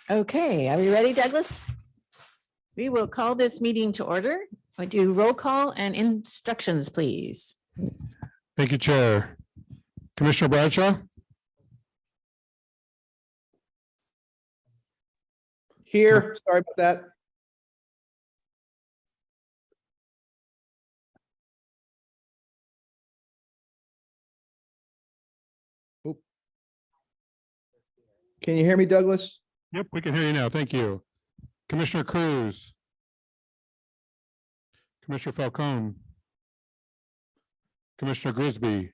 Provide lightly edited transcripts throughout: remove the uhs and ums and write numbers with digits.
Okay, are we ready, Douglas? We will call this meeting to order. I do roll call and instructions, please. Thank you, Chair. Commissioner Bradshaw? Here, sorry about that. Oop. Can you hear me, Douglas? Yep, we can hear you now. Thank you. Commissioner Cruz? Commissioner Falcone? Commissioner Grisby?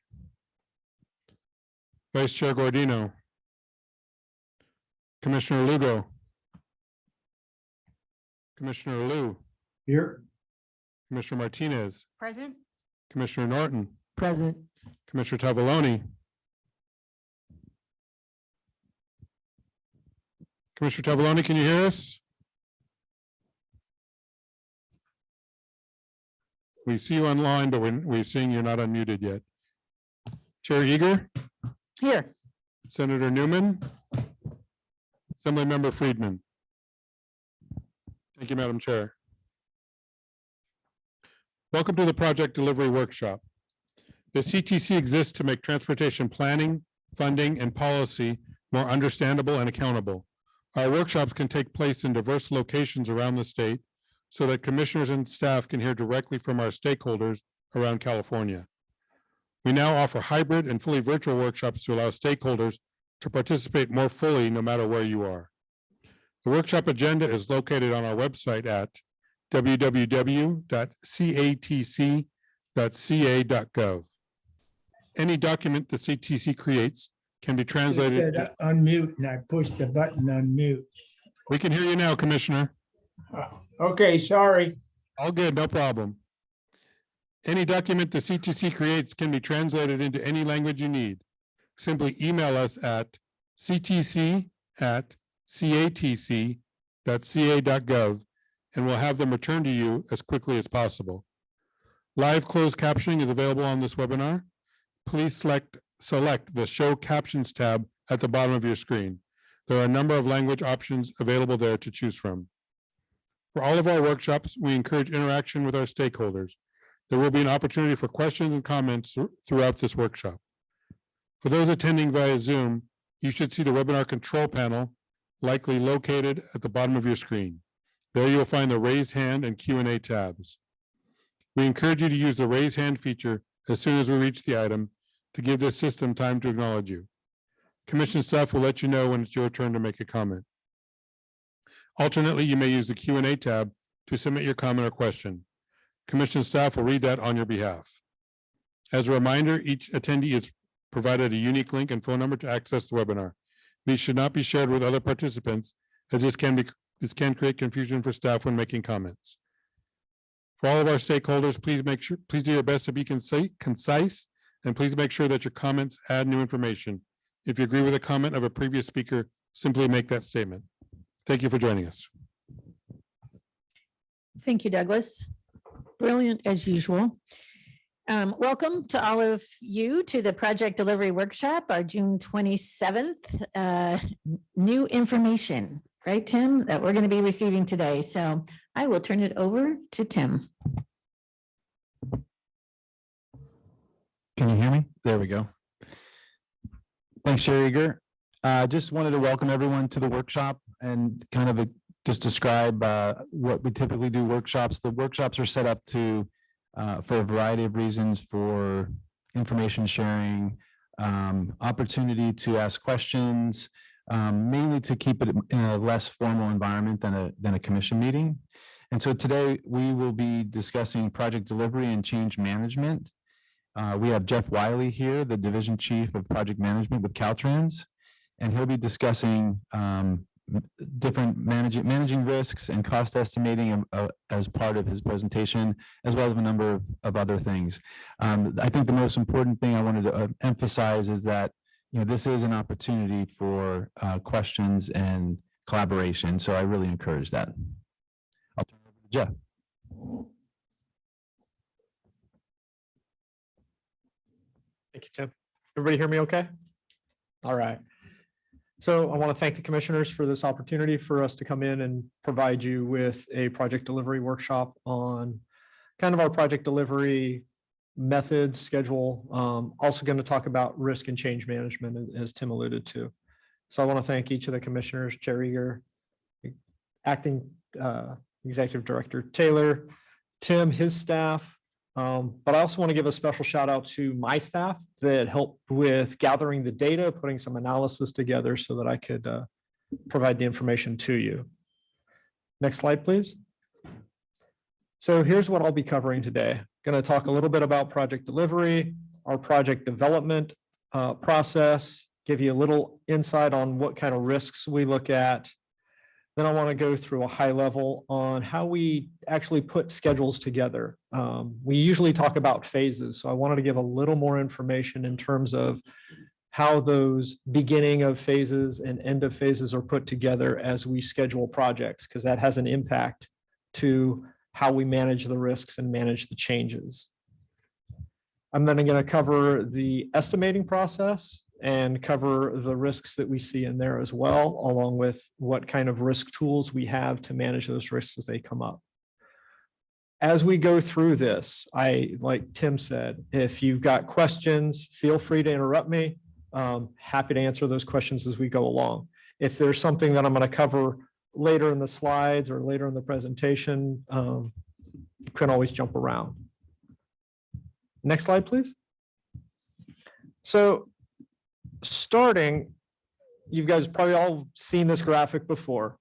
Vice Chair Gordino? Commissioner Lugo? Commissioner Liu? Here. Commissioner Martinez? Present. Commissioner Norton? Present. Commissioner Tavaloni? Commissioner Tavaloni, can you hear us? We see you online, but we're seeing you're not unmuted yet. Chair Eager? Here. Senator Newman? Assemblymember Friedman? Thank you, Madam Chair. Welcome to the Project Delivery Workshop. The CTC exists to make transportation planning, funding, and policy more understandable and accountable. Our workshops can take place in diverse locations around the state so that commissioners and staff can hear directly from our stakeholders around California. We now offer hybrid and fully virtual workshops to allow stakeholders to participate more fully no matter where you are. The workshop agenda is located on our website at www.catc.ca.gov. Any document the CTC creates can be translated. Said unmute and I pushed the button unmute. We can hear you now, Commissioner. Okay, sorry. All good, no problem. Any document the CTC creates can be translated into any language you need. Simply email us at ctc@catc.ca.gov and we'll have them returned to you as quickly as possible. Live closed captioning is available on this webinar. Please select the Show Captions tab at the bottom of your screen. There are a number of language options available there to choose from. For all of our workshops, we encourage interaction with our stakeholders. There will be an opportunity for questions and comments throughout this workshop. For those attending via Zoom, you should see the webinar control panel likely located at the bottom of your screen. There you'll find the raise hand and Q&A tabs. We encourage you to use the raise hand feature as soon as we reach the item to give this system time to acknowledge you. Commission staff will let you know when it's your turn to make a comment. Alternately, you may use the Q&A tab to submit your comment or question. Commission staff will read that on your behalf. As a reminder, each attendee is provided a unique link and phone number to access the webinar. These should not be shared with other participants, as this can create confusion for staff when making comments. For all of our stakeholders, please do your best to be concise, and please make sure that your comments add new information. If you agree with a comment of a previous speaker, simply make that statement. Thank you for joining us. Thank you, Douglas. Brilliant as usual. Welcome to all of you to the Project Delivery Workshop, our June 27th. New information, right, Tim, that we're going to be receiving today. So I will turn it over to Tim. Can you hear me? There we go. Thanks, Chair Eager. Just wanted to welcome everyone to the workshop and kind of just describe what we typically do workshops. The workshops are set up to for a variety of reasons, for information sharing, opportunity to ask questions, mainly to keep it in a less formal environment than a commission meeting. And so today we will be discussing project delivery and change management. We have Jeff Wiley here, the Division Chief of Project Management with Caltrans, and he'll be discussing different managing risks and cost estimating as part of his presentation, as well as a number of other things. I think the most important thing I wanted to emphasize is that this is an opportunity for questions and collaboration. So I really encourage that. I'll turn it over to Jeff. Thank you, Tim. Everybody hear me okay? All right. So I want to thank the commissioners for this opportunity for us to come in and provide you with a project delivery workshop on kind of our project delivery methods, schedule. Also going to talk about risk and change management, as Tim alluded to. So I want to thank each of the commissioners, Chair Eager, Acting Executive Director Taylor, Tim, his staff. But I also want to give a special shout out to my staff that helped with gathering the data, putting some analysis together so that I could provide the information to you. Next slide, please. So here's what I'll be covering today. Going to talk a little bit about project delivery, our project development process, give you a little insight on what kind of risks we look at. Then I want to go through a high level on how we actually put schedules together. We usually talk about phases, so I wanted to give a little more information in terms of how those beginning of phases and end of phases are put together as we schedule projects, because that has an impact to how we manage the risks and manage the changes. I'm then going to cover the estimating process and cover the risks that we see in there as well, along with what kind of risk tools we have to manage those risks as they come up. As we go through this, like Tim said, if you've got questions, feel free to interrupt me. Happy to answer those questions as we go along. If there's something that I'm going to cover later in the slides or later in the presentation, you can always jump around. Next slide, please. So starting, you guys probably all seen this graphic before.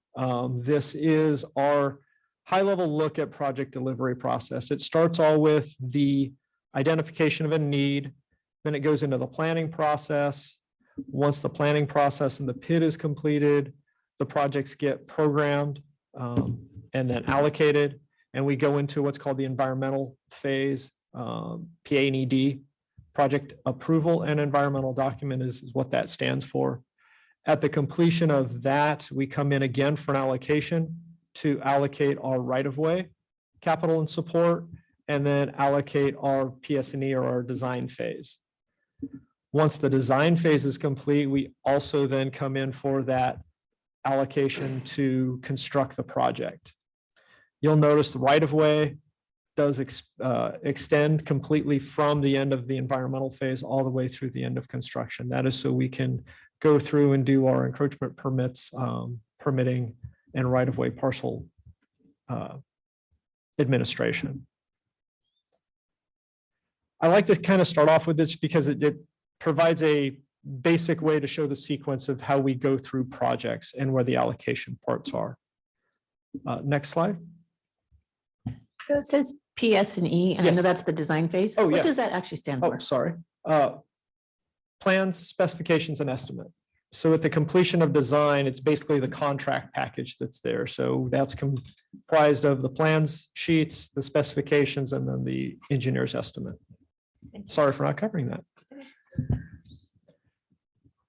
This is our high-level look at project delivery process. It starts all with the identification of a need, then it goes into the planning process. Once the planning process and the PID is completed, the projects get programmed and then allocated, and we go into what's called the environmental phase, PA&ED. Project approval and environmental document is what that stands for. At the completion of that, we come in again for an allocation to allocate our right-of-way, capital and support, and then allocate our PS&E or our design phase. Once the design phase is complete, we also then come in for that allocation to construct the project. You'll notice the right-of-way does extend completely from the end of the environmental phase all the way through the end of construction. That is so we can go through and do our encroachment permits, permitting, and right-of-way parcel administration. I like to kind of start off with this because it provides a basic way to show the sequence of how we go through projects and where the allocation parts are. Next slide. So it says PS&E, and I know Yes. that's the design phase. Oh, What yeah. does that actually stand Oh, for? sorry. Plans, specifications, and estimate. So at the completion of design, it's basically the contract package that's there. So that's comprised of the plans sheets, the specifications, and then the engineer's estimate. Sorry for not covering that.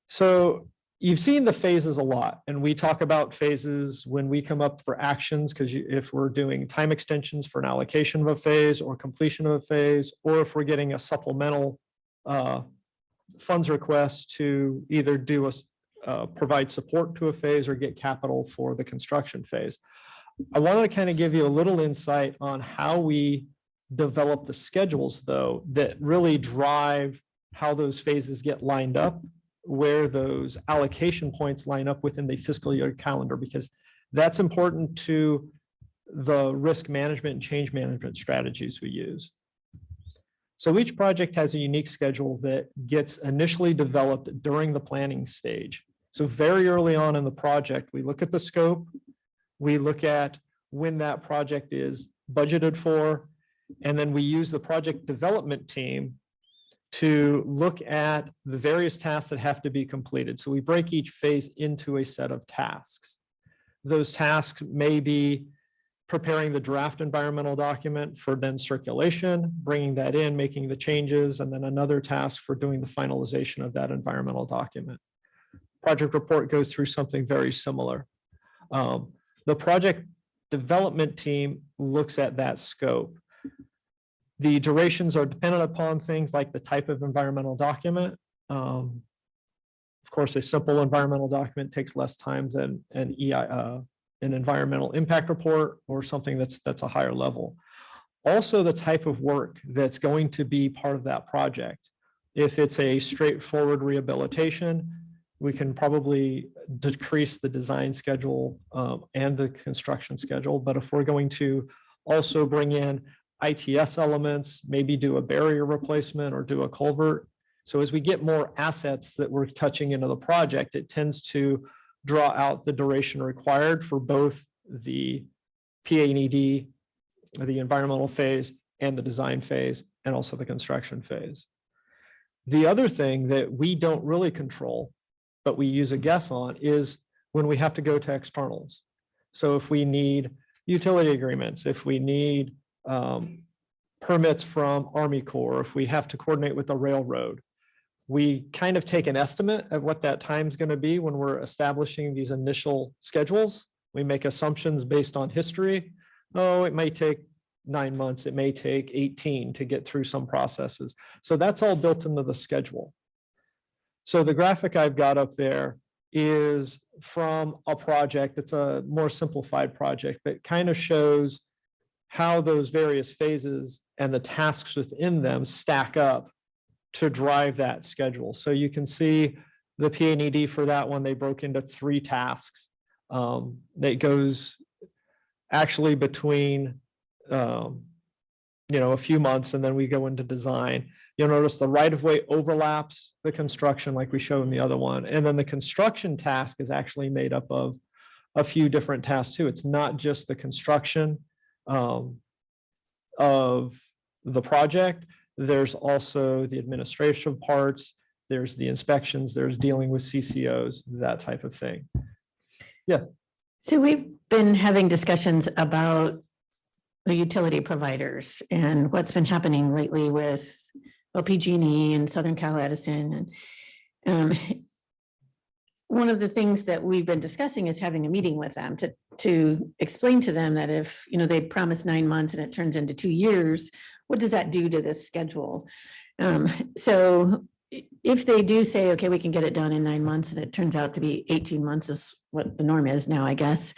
So you've seen the phases a lot, and we talk about phases when we come up for actions, because if we're doing time extensions for an allocation of a phase or completion of a phase, or if we're getting a supplemental funds request to either do provide support to a phase or get capital for the construction phase. I wanted to kind of give you a little insight on how we develop the schedules, though, that really drive how those phases get lined up, where those allocation points line up within the fiscal year calendar, because that's important to the risk management and change management strategies we use. So each project has a unique schedule that gets initially developed during the planning stage. So very early on in the project, we look at the scope, we look at when that project is budgeted for, and then we use the project development team to look at the various tasks that have to be completed. So we break each phase into a set of tasks. Those tasks may be preparing the draft environmental document for then circulation, bringing that in, making the changes, and then another task for doing the finalization of that environmental document. Project report goes through something very similar. The project development team looks at that scope. The durations are dependent upon things like the type of environmental document. Of course, a simple environmental document takes less time than an environmental impact report or something that's a higher level. Also, the type of work that's going to be part of that project. If it's a straightforward rehabilitation, we can probably decrease the design schedule and the construction schedule. But if we're going to also bring in ITS elements, maybe do a barrier replacement or do a culvert. So as we get more assets that we're touching into the project, it tends to draw out the duration required for both the PA&ED, the environmental phase, and the design phase, and also the construction phase. The other thing that we don't really control, but we use a guess on, is when we have to go to externals. So if we need utility agreements, if we need permits from Army Corps, if we have to coordinate with the railroad, we kind of take an estimate of what that time's going to be when we're establishing these initial schedules. We make assumptions based on history. Oh, it may take 9 months, it may take 18 to get through some processes. So that's all built into the schedule. So the graphic I've got up there is from a project. It's a more simplified project, but kind of shows how those various phases and the tasks within them stack up to drive that schedule. So you can see the PA&ED for that one, they broke into 3 tasks. That goes actually between a few months, and then we go into design. You'll notice the right-of-way overlaps the construction like we showed in the other one. And then the construction task is actually made up of a few different tasks too. It's not just the construction of the project. There's also the administrative parts, there's the inspections, there's dealing with CCOs, that type of thing. Yes. So we've been having discussions about the utility providers and what's been happening lately with PG&E and Southern Cal Edison. And one of the things that we've been discussing is having a meeting with them to explain to them that if, they promise 9 months and it turns into 2 years, what does that do to this schedule? So if they do say, okay, we can get it done in 9 months and it turns out to be 18 months is what the norm is now, I guess.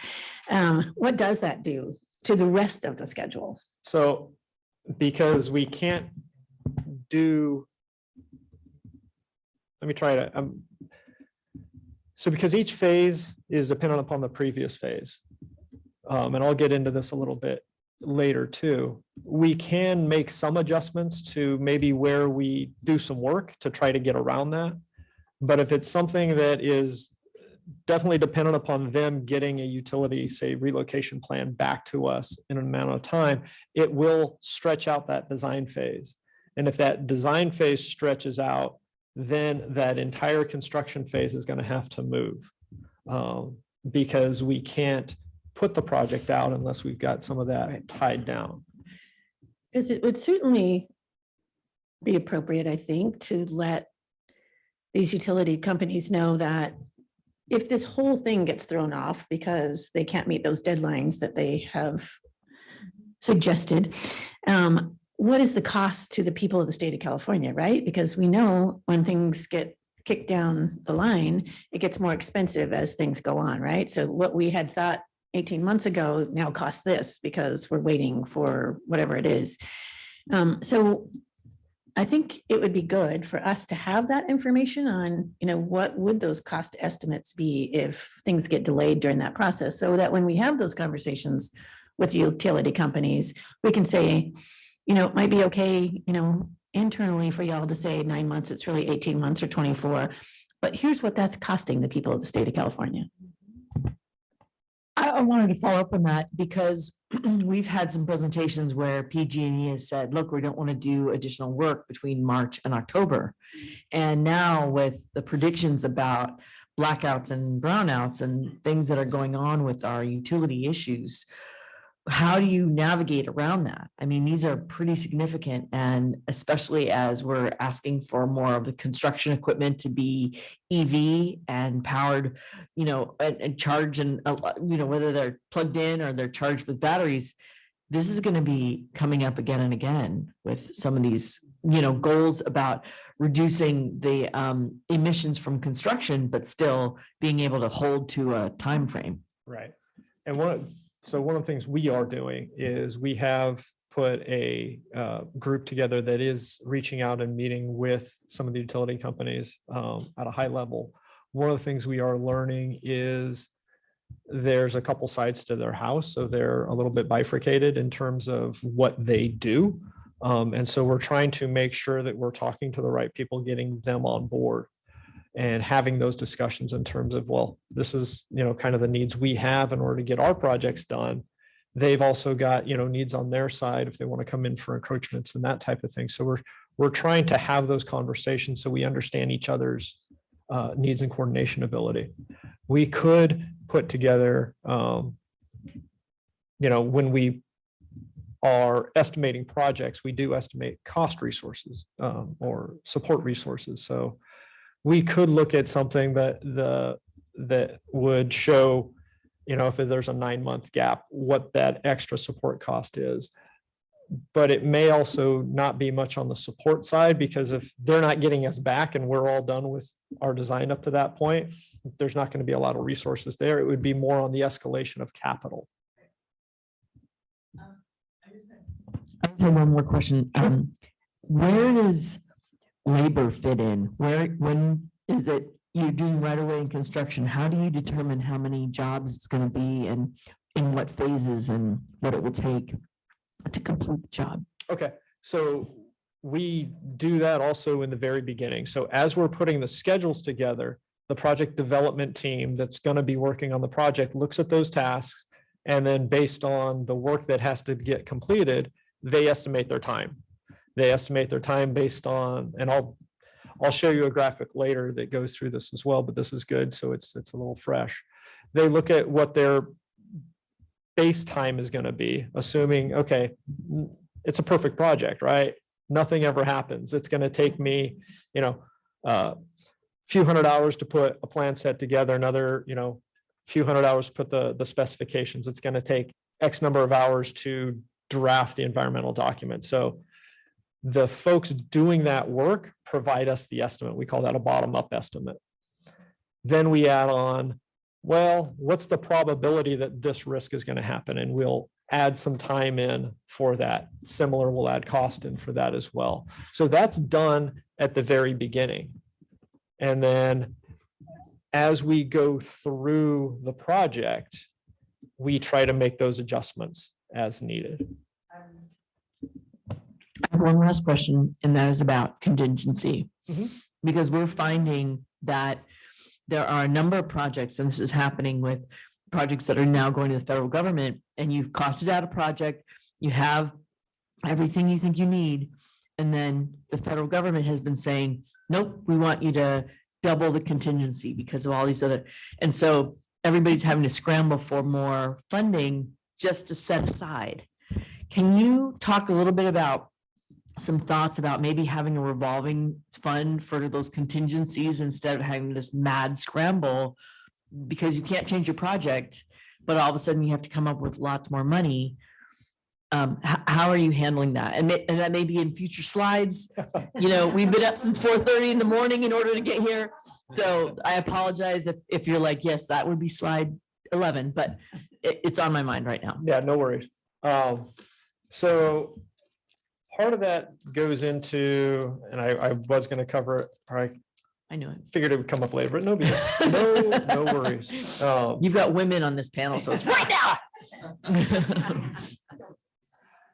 What does that do to the rest of the schedule? So because we can't do, let me try to, so because each phase is dependent upon the previous phase, and I'll get into this a little bit later too, we can make some adjustments to maybe where we do some work to try to get around that. But if it's something that is definitely dependent upon them getting a utility, say, relocation plan back to us in an amount of time, it will stretch out that design phase. And if that design phase stretches out, then that entire construction phase is going to have to move because we can't put the project out unless we've got some of that tied down. Because it would certainly be appropriate, I think, to let these utility companies know that if this whole thing gets thrown off because they can't meet those deadlines that they have suggested, what is the cost to the people of the state of California, right? Because we know when things get kicked down the line, it gets more expensive as things go on, right? So what we had thought 18 months ago now costs this because we're waiting for whatever it is. So I think it would be good for us to have that information on, what would those cost estimates be if things get delayed during that process, so that when we have those conversations with utility companies, we can say, it might be okay, internally for y'all to say 9 months, it's really 18 months or 24, but here's what that's costing the people of the state of California. I wanted to follow up on that because we've had some presentations where PG&E has said, look, we don't want to do additional work between March and October. And now with the predictions about blackouts and brownouts and things that are going on with our utility issues, how do you navigate around that? I mean, these are pretty significant, and especially as we're asking for more of the construction equipment to be EV and powered, and charge and, whether they're plugged in or they're charged with batteries, this is going to be coming up again and again with some of these goals about reducing the emissions from construction, but still being able to hold to a time frame. Right. And one of the things we are doing is we have put a group together that is reaching out and meeting with some of the utility companies at a high level. One of the things we are learning is there's a couple sides to their house, so they're a little bit bifurcated in terms of what they do. And so we're trying to make sure that we're talking to the right people, getting them on board and having those discussions in terms of, well, this is, kind of the needs we have in order to get our projects done. They've also got, needs on their side if they want to come in for encroachments and that type of thing. So we're trying to have those conversations so we understand each other's needs and coordination ability. We could put together, when we are estimating projects, we do estimate cost resources or support resources. So we could look at something that would show, if there's a 9-month gap, what that extra support cost is. But it may also not be much on the support side, because if they're not getting us back and we're all done with our design up to that point, there's not going to be a lot of resources there. It would be more on the escalation of capital. I just have one more question. Where does labor fit in? When is it you're doing right away in construction? How do you determine how many jobs it's going to be and in what phases and what it will take to complete the job? Okay, so we do that also in the very beginning. So as we're putting the schedules together, the project development team that's going to be working on the project looks at those tasks, and then based on the work that has to get completed, they estimate their time. They estimate their time based on, and I'll show you a graphic later that goes through this as well, but this is good, so it's a little fresh. They look at what their base time is going to be, assuming, okay, it's a perfect project, right? Nothing ever happens. It's going to take me, few hundred hours to put a plan set together, another, few hundred hours to put the specifications. It's going to take X number of hours to draft the environmental document. So the folks doing that work provide us the estimate. We call that a bottom-up estimate. Then we add on, well, what's the probability that this risk is going to happen? And we'll add some time in for that. Similar, we'll add cost in for that as well. So that's done at the very beginning. And then as we go through the project, we try to make those adjustments as needed. I have one last question, and that is about contingency. Mhm. Because we're finding that there are a number of projects, and this is happening with projects that are now going to the federal government, and you've costed out a project, you have everything you think you need, and then the federal government has been saying, nope, we want you to double the contingency because of all these other, and so everybody's having to scramble for more funding just to set aside. Can you talk a little bit about some thoughts about maybe having a revolving fund for those contingencies instead of having this mad scramble, because you can't change your project, but all of a sudden you have to come up with lots more money? How are you handling that? And that may be in future slides. We've been up since 4:30 in the morning in order to get here. So I apologize if you're like, yes, that would be slide 11, but it's on my mind right now. Yeah, no worries. So part of that goes into, and I was going to cover it, or I know it. figured it would come up later, but no worries. You've got women on this panel, so it's right now.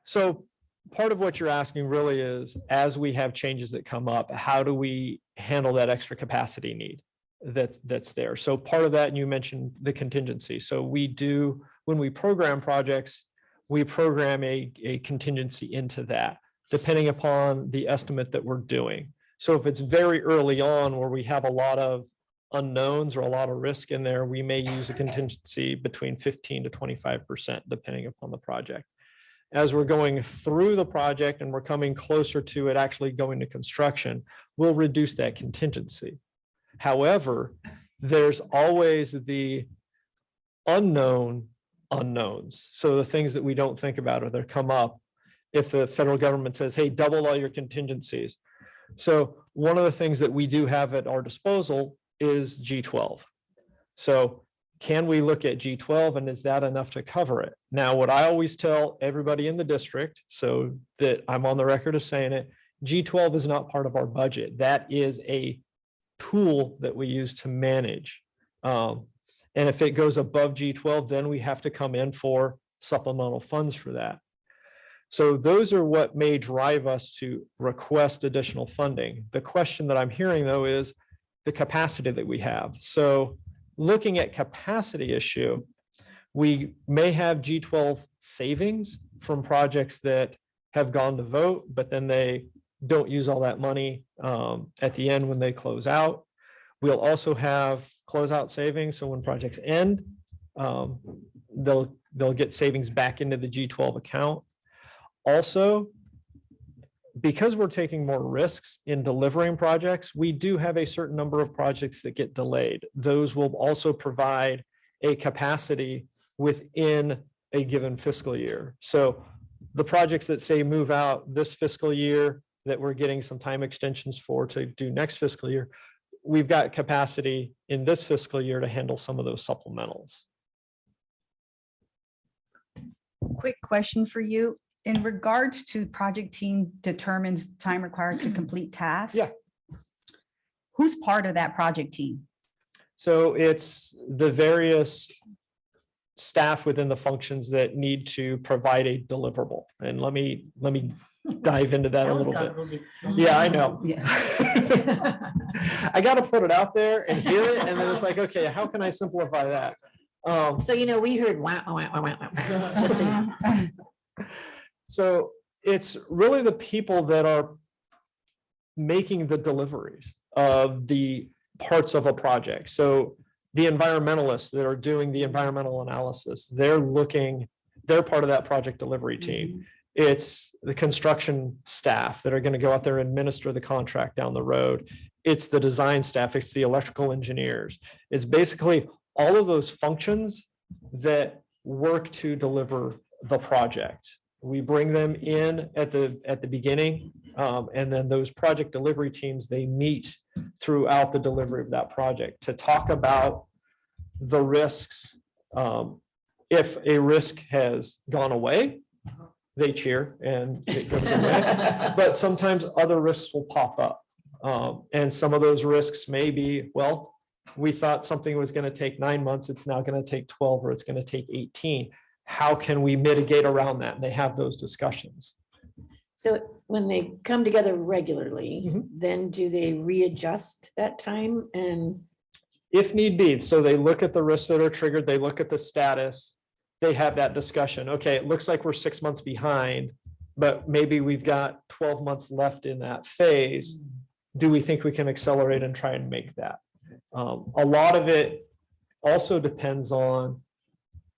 So part of what you're asking really is, as we have changes that come up, how do we handle that extra capacity need that's there? So part of that, and you mentioned the contingency. So we do, when we program projects, we program a contingency into that, depending upon the estimate that we're doing. So if it's very early on where we have a lot of unknowns or a lot of risk in there, we may use a contingency between 15 to 25%, depending upon the project. As we're going through the project and we're coming closer to it actually going to construction, we'll reduce that contingency. However, there's always the unknown unknowns. So the things that we don't think about or that come up, if the federal government says, hey, double all your contingencies. So one of the things that we do have at our disposal is G12. So can we look at G12 and is that enough to cover it? Now, what I always tell everybody in the district, so that I'm on the record of saying it, G12 is not part of our budget. That is a tool that we use to manage. And if it goes above G12, then we have to come in for supplemental funds for that. So those are what may drive us to request additional funding. The question that I'm hearing though is the capacity that we have. So looking at capacity issue, we may have G12 savings from projects that have gone to vote, but then they don't use all that money at the end when they close out. We'll also have closeout savings. So when projects end, they'll get savings back into the G12 account. Also, because we're taking more risks in delivering projects, we do have a certain number of projects that get delayed. Those will also provide a capacity within a given fiscal year. So the projects that say move out this fiscal year that we're getting some time extensions for to do next fiscal year, we've got capacity in this fiscal year to handle some of those supplementals. Quick question for you. In regards to project team determines time required to complete tasks. Yeah. Who's part of that project team? So it's the various staff within the functions that need to provide a deliverable. And let me dive into that a little bit. Yeah, I know. Yeah. I got to put it out there and hear it. And then it's like, okay, how can I simplify that? So, we heard wow, wow, wow, wow, wow. Just so you know. So it's really the people that are making the deliveries of the parts of a project. So the environmentalists that are doing the environmental analysis, they're part of that project delivery team. It's the construction staff that are going to go out there and administer the contract down the road. It's the design staff, it's the electrical engineers. It's basically all of those functions that work to deliver the project. We bring them in at the beginning, and then those project delivery teams, they meet throughout the delivery of that project to talk about the risks. If a risk has gone away, they cheer and it goes away. But sometimes other risks will pop up. And some of those risks may be, well, we thought something was going to take 9 months. It's now going to take 12 or it's going to take 18. How can we mitigate around that? And they have those discussions. So when they come together regularly, then do they readjust that time and? If need be, so they look at the risks that are triggered, they look at the status, they have that discussion. Okay, it looks like we're 6 months behind, but maybe we've got 12 months left in that phase. Do we think we can accelerate and try and make that? A lot of it also depends on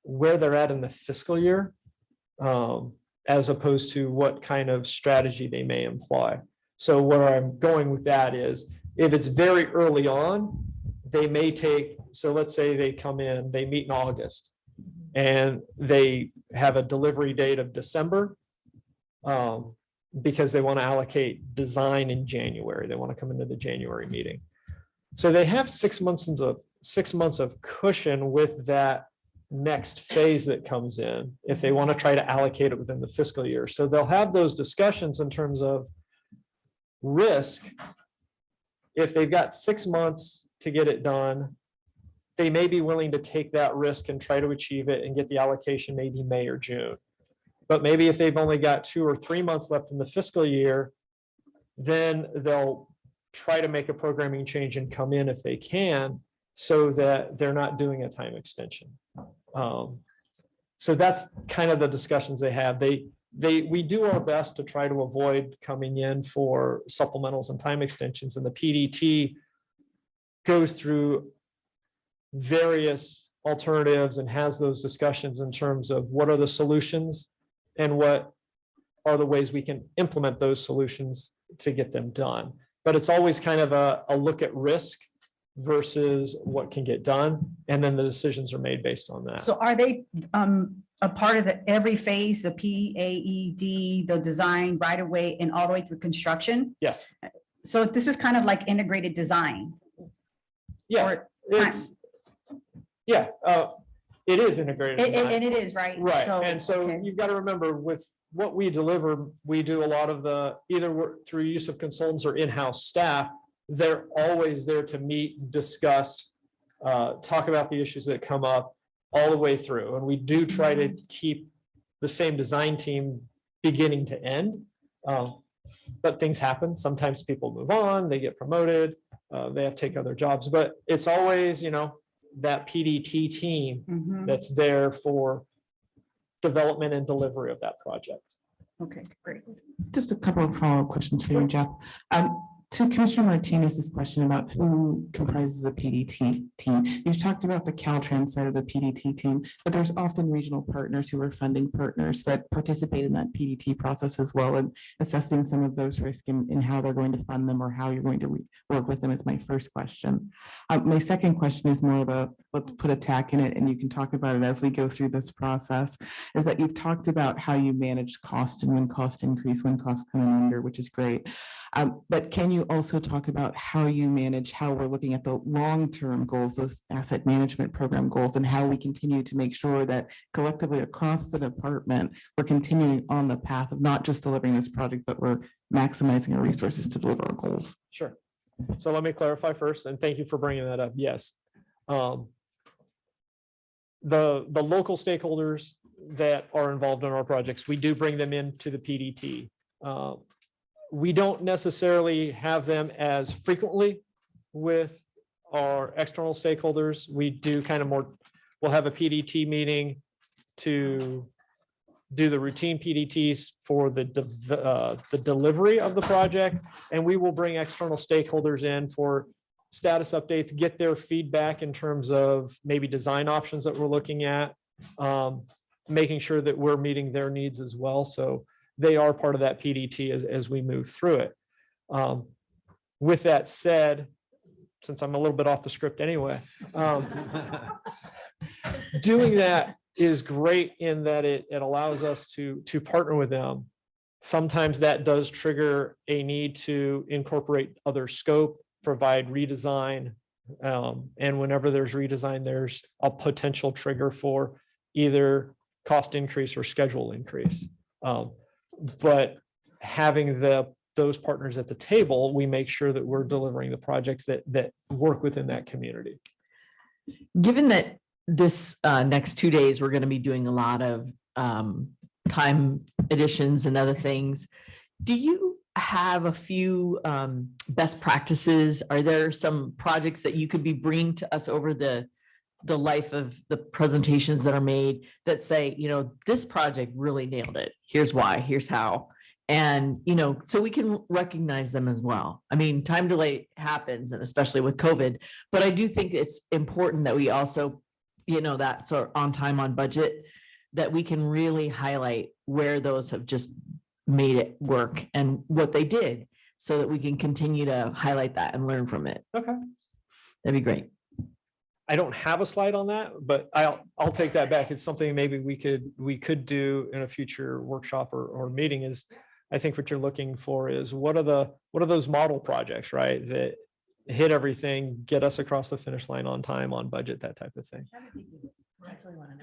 where they're at in the fiscal year, as opposed to what kind of strategy they may employ. So where I'm going with that is, if it's very early on, they may take, so let's say they come in, they meet in August, and they have a delivery date of December, because they want to allocate design in January. They want to come into the January meeting. So they have 6 months of 6 months of cushion with that next phase that comes in if they want to try to allocate it within the fiscal year. So they'll have those discussions in terms of risk. If they've got 6 months to get it done, they may be willing to take that risk and try to achieve it and get the allocation maybe May or June. But maybe if they've only got 2 or 3 months left in the fiscal year, then they'll try to make a programming change and come in if they can, so that they're not doing a time extension. So that's kind of the discussions they have. We do our best to try to avoid coming in for supplementals and time extensions, and the PDT goes through various alternatives and has those discussions in terms of what are the solutions and what are the ways we can implement those solutions to get them done. But it's always kind of a look at risk versus what can get done. And then the decisions are made based on that. So are they a part of every phase, the PAED, the design right away and all the way through construction? Yes. So this is kind of like integrated design. Yeah. Or- It's, yeah, it is integrated. design. And it is, right? Right, and so okay. you've got to remember with what we deliver, we do a lot of the, either through use of consultants or in-house staff. They're always there to meet, discuss, talk about the issues that come up all the way through. And we do try to keep the same design team beginning to end. But things happen. Sometimes people move on, they get promoted, they have to take other jobs, but it's always, that PDT team Mhm. that's there for development and delivery of that project. Okay, great. Just a couple of follow-up questions for you, Jeff. To Commissioner Martinez's question about who comprises the PDT team, you've talked about the Caltrans side of the PDT team, but there's often regional partners who are funding partners that participate in that PDT process as well, and assessing some of those risks in how they're going to fund them or how you're going to work with them is my first question. My second question is more of a, let's put a tack in it, and you can talk about it as we go through this process, is that you've talked about how you manage cost and when costs increase, when costs come in under, which is great. But can you also talk about how you manage, how we're looking at the long-term goals, those asset management program goals, and how we continue to make sure that collectively across the department, we're continuing on the path of not just delivering this project, but we're maximizing our resources to deliver our goals? Sure. So let me clarify first, and thank you for bringing that up. Yes. The local stakeholders that are involved in our projects, we do bring them into the PDT. We don't necessarily have them as frequently with our external stakeholders. We do kind of more, we'll have a PDT meeting to do the routine PDTs for the delivery of the project. And we will bring external stakeholders in for status updates, get their feedback in terms of maybe design options that we're looking at, making sure that we're meeting their needs as well. So they are part of that PDT as we move through it. With that said, since I'm a little bit off the script anyway, doing that is great in that it allows us to partner with them. Sometimes that does trigger a need to incorporate other scope, provide redesign. And whenever there's redesign, there's a potential trigger for either cost increase or schedule increase. But having those partners at the table, we make sure that we're delivering the projects that work within that community. Given that this next 2 days, we're going to be doing a lot of time additions and other things, do you have a few best practices? Are there some projects that you could be bringing to us over the life of the presentations that are made that say, this project really nailed it. Here's why, here's how. And, so we can recognize them as well. I mean, time delay happens, and especially with COVID, but I do think it's important that we also, that sort of on time, on budget, that we can really highlight where those have just made it work and what they did so that we can continue to highlight that and learn from it. Okay. That'd be great. I don't have a slide on that, but I'll take that back. It's something maybe we could do in a future workshop or meeting. Is I think what you're looking for is what are those model projects, right? That hit everything, get us across the finish line on time, on budget, that type of thing.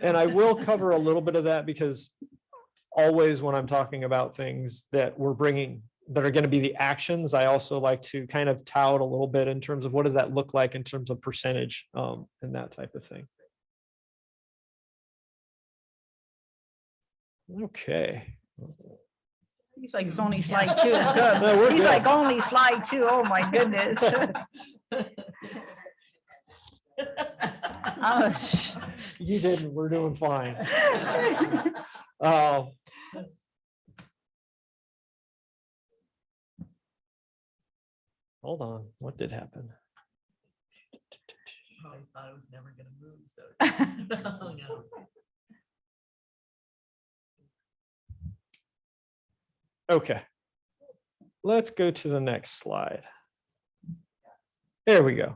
And I will cover a little bit of that because always when I'm talking about things that we're bringing that are going to be the actions, I also like to kind of tout a little bit in terms of what does that look like in terms of percentage and that type of thing. Okay. He's like, it's only slide 2. Good. No, we're He's good. like, only slide 2. Oh, my goodness. You didn't, we're doing fine. Hold on, what did happen? Probably thought it was never going to move, so. Okay. Let's go to the next slide. There we go.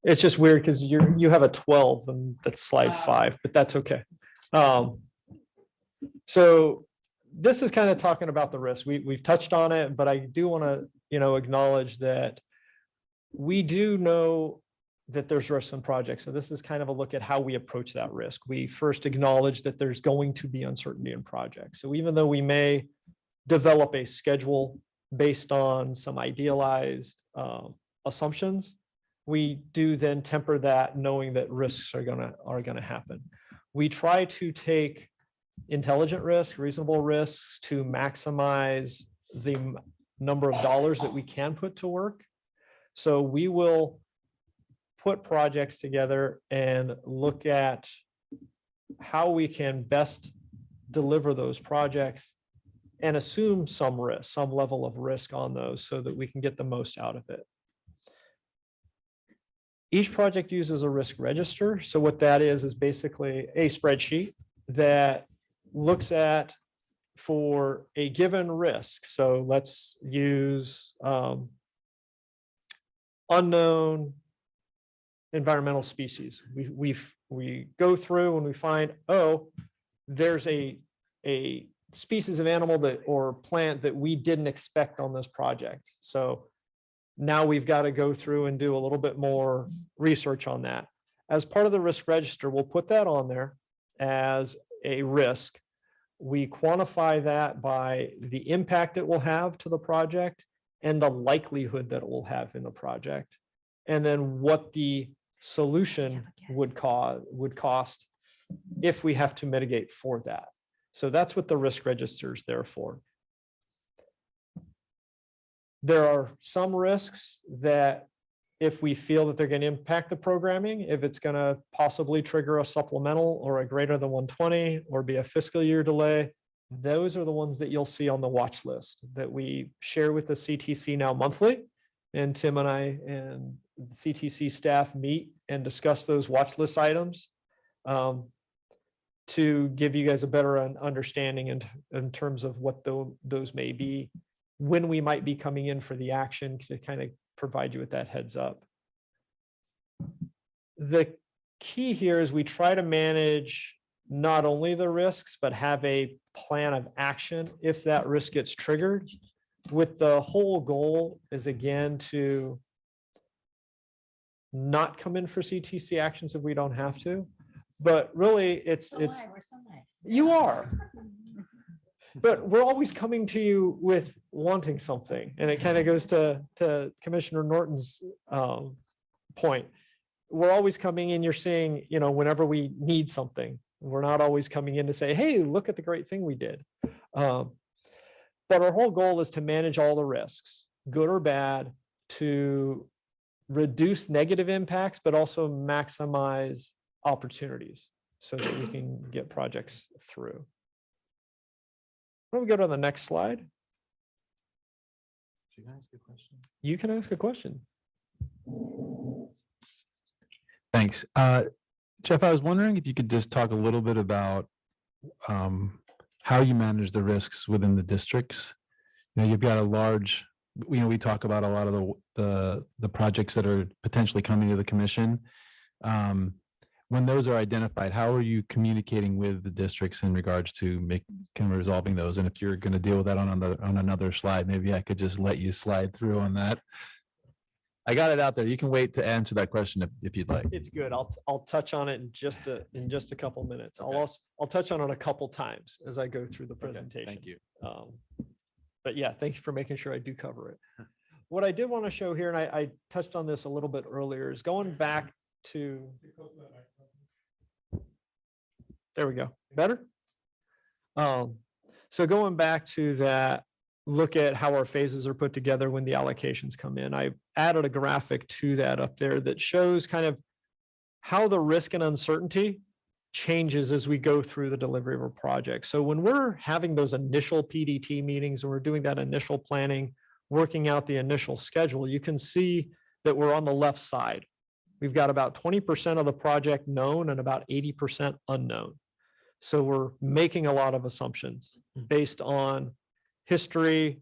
It's just weird because you have a 12 and that's slide 5, but that's okay. So this is kind of talking about the risk. We've touched on it, but I do want to, acknowledge that we do know that there's risks in projects. So this is kind of a look at how we approach that risk. We first acknowledge that there's going to be uncertainty in projects. So even though we may develop a schedule based on some idealized assumptions, we do then temper that knowing that risks are gonna happen. We try to take intelligent risks, reasonable risks to maximize the number of dollars that we can put to work. So we will put projects together and look at how we can best deliver those projects and assume some risk, some level of risk on those so that we can get the most out of it. Each project uses a risk register. So what that is basically a spreadsheet that looks at for a given risk. So let's use unknown environmental species. We go through and we find, oh, there's a species of animal or plant that we didn't expect on this project. So now we've got to go through and do a little bit more research on that. As part of the risk register, we'll put that on there as a risk. We quantify that by the impact it will have to the project and the likelihood that it will have in the project. And then what the solution would cost if we have to mitigate for that. So that's what the risk register is there for. There are some risks that if we feel that they're going to impact the programming, if it's going to possibly trigger a supplemental or a greater than 120 or be a fiscal year delay, those are the ones that you'll see on the watch list that we share with the CTC now monthly. And Tim and I and the CTC staff meet and discuss those watch list items to give you guys a better understanding in terms of what those may be, when we might be coming in for the action, to kind of provide you with that heads up. The key here is we try to manage not only the risks, but have a plan of action if that risk gets triggered, with the whole goal is again to not come in for CTC actions if we don't have to. But really you are. But we're always coming to you with wanting something. And it kind of goes to Commissioner Norton's point. We're always coming in, you're saying, whenever we need something, we're not always coming in to say, hey, look at the great thing we did. But our whole goal is to manage all the risks, good or bad, to reduce negative impacts, but also maximize opportunities so that we can get projects through. Why don't we go to the next slide? Can I ask a question? You can ask a question. Thanks. Jeff, I was wondering if you could just talk a little bit about how you manage the risks within the districts. You've got a large, we talk about a lot of the projects that are potentially coming to the commission. When those are identified, how are you communicating with the districts in regards to resolving those? And if you're going to deal with that on another slide, maybe I could just let you slide through on that. I got it out there. You can wait to answer that question if you'd like. It's good. I'll touch on it in just a couple minutes. Okay. I'll touch on it a couple times as I go through the presentation. Thank you. But yeah, thank you for making sure I do cover it. What I did want to show here, and I touched on this a little bit earlier, is going back to. There we go. Better? So going back to that, look at how our phases are put together when the allocations come in. I added a graphic to that up there that shows kind of how the risk and uncertainty changes as we go through the delivery of a project. So when we're having those initial PDT meetings and we're doing that initial planning, working out the initial schedule, you can see that we're on the left side. We've got about 20% of the project known and about 80% unknown. So we're making a lot of assumptions based on history,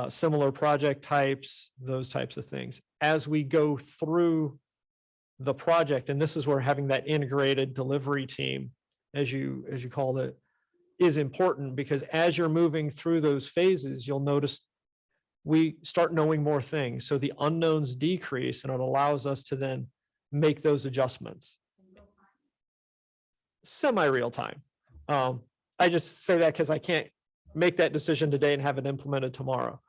similar project types, those types of things. As we go through the project, and this is where having that integrated delivery team, as you called it, is important because as you're moving through those phases, you'll notice we start knowing more things. So the unknowns decrease and it allows us to then make those adjustments. Semi-real time. I just say that because I can't make that decision today and have it implemented tomorrow,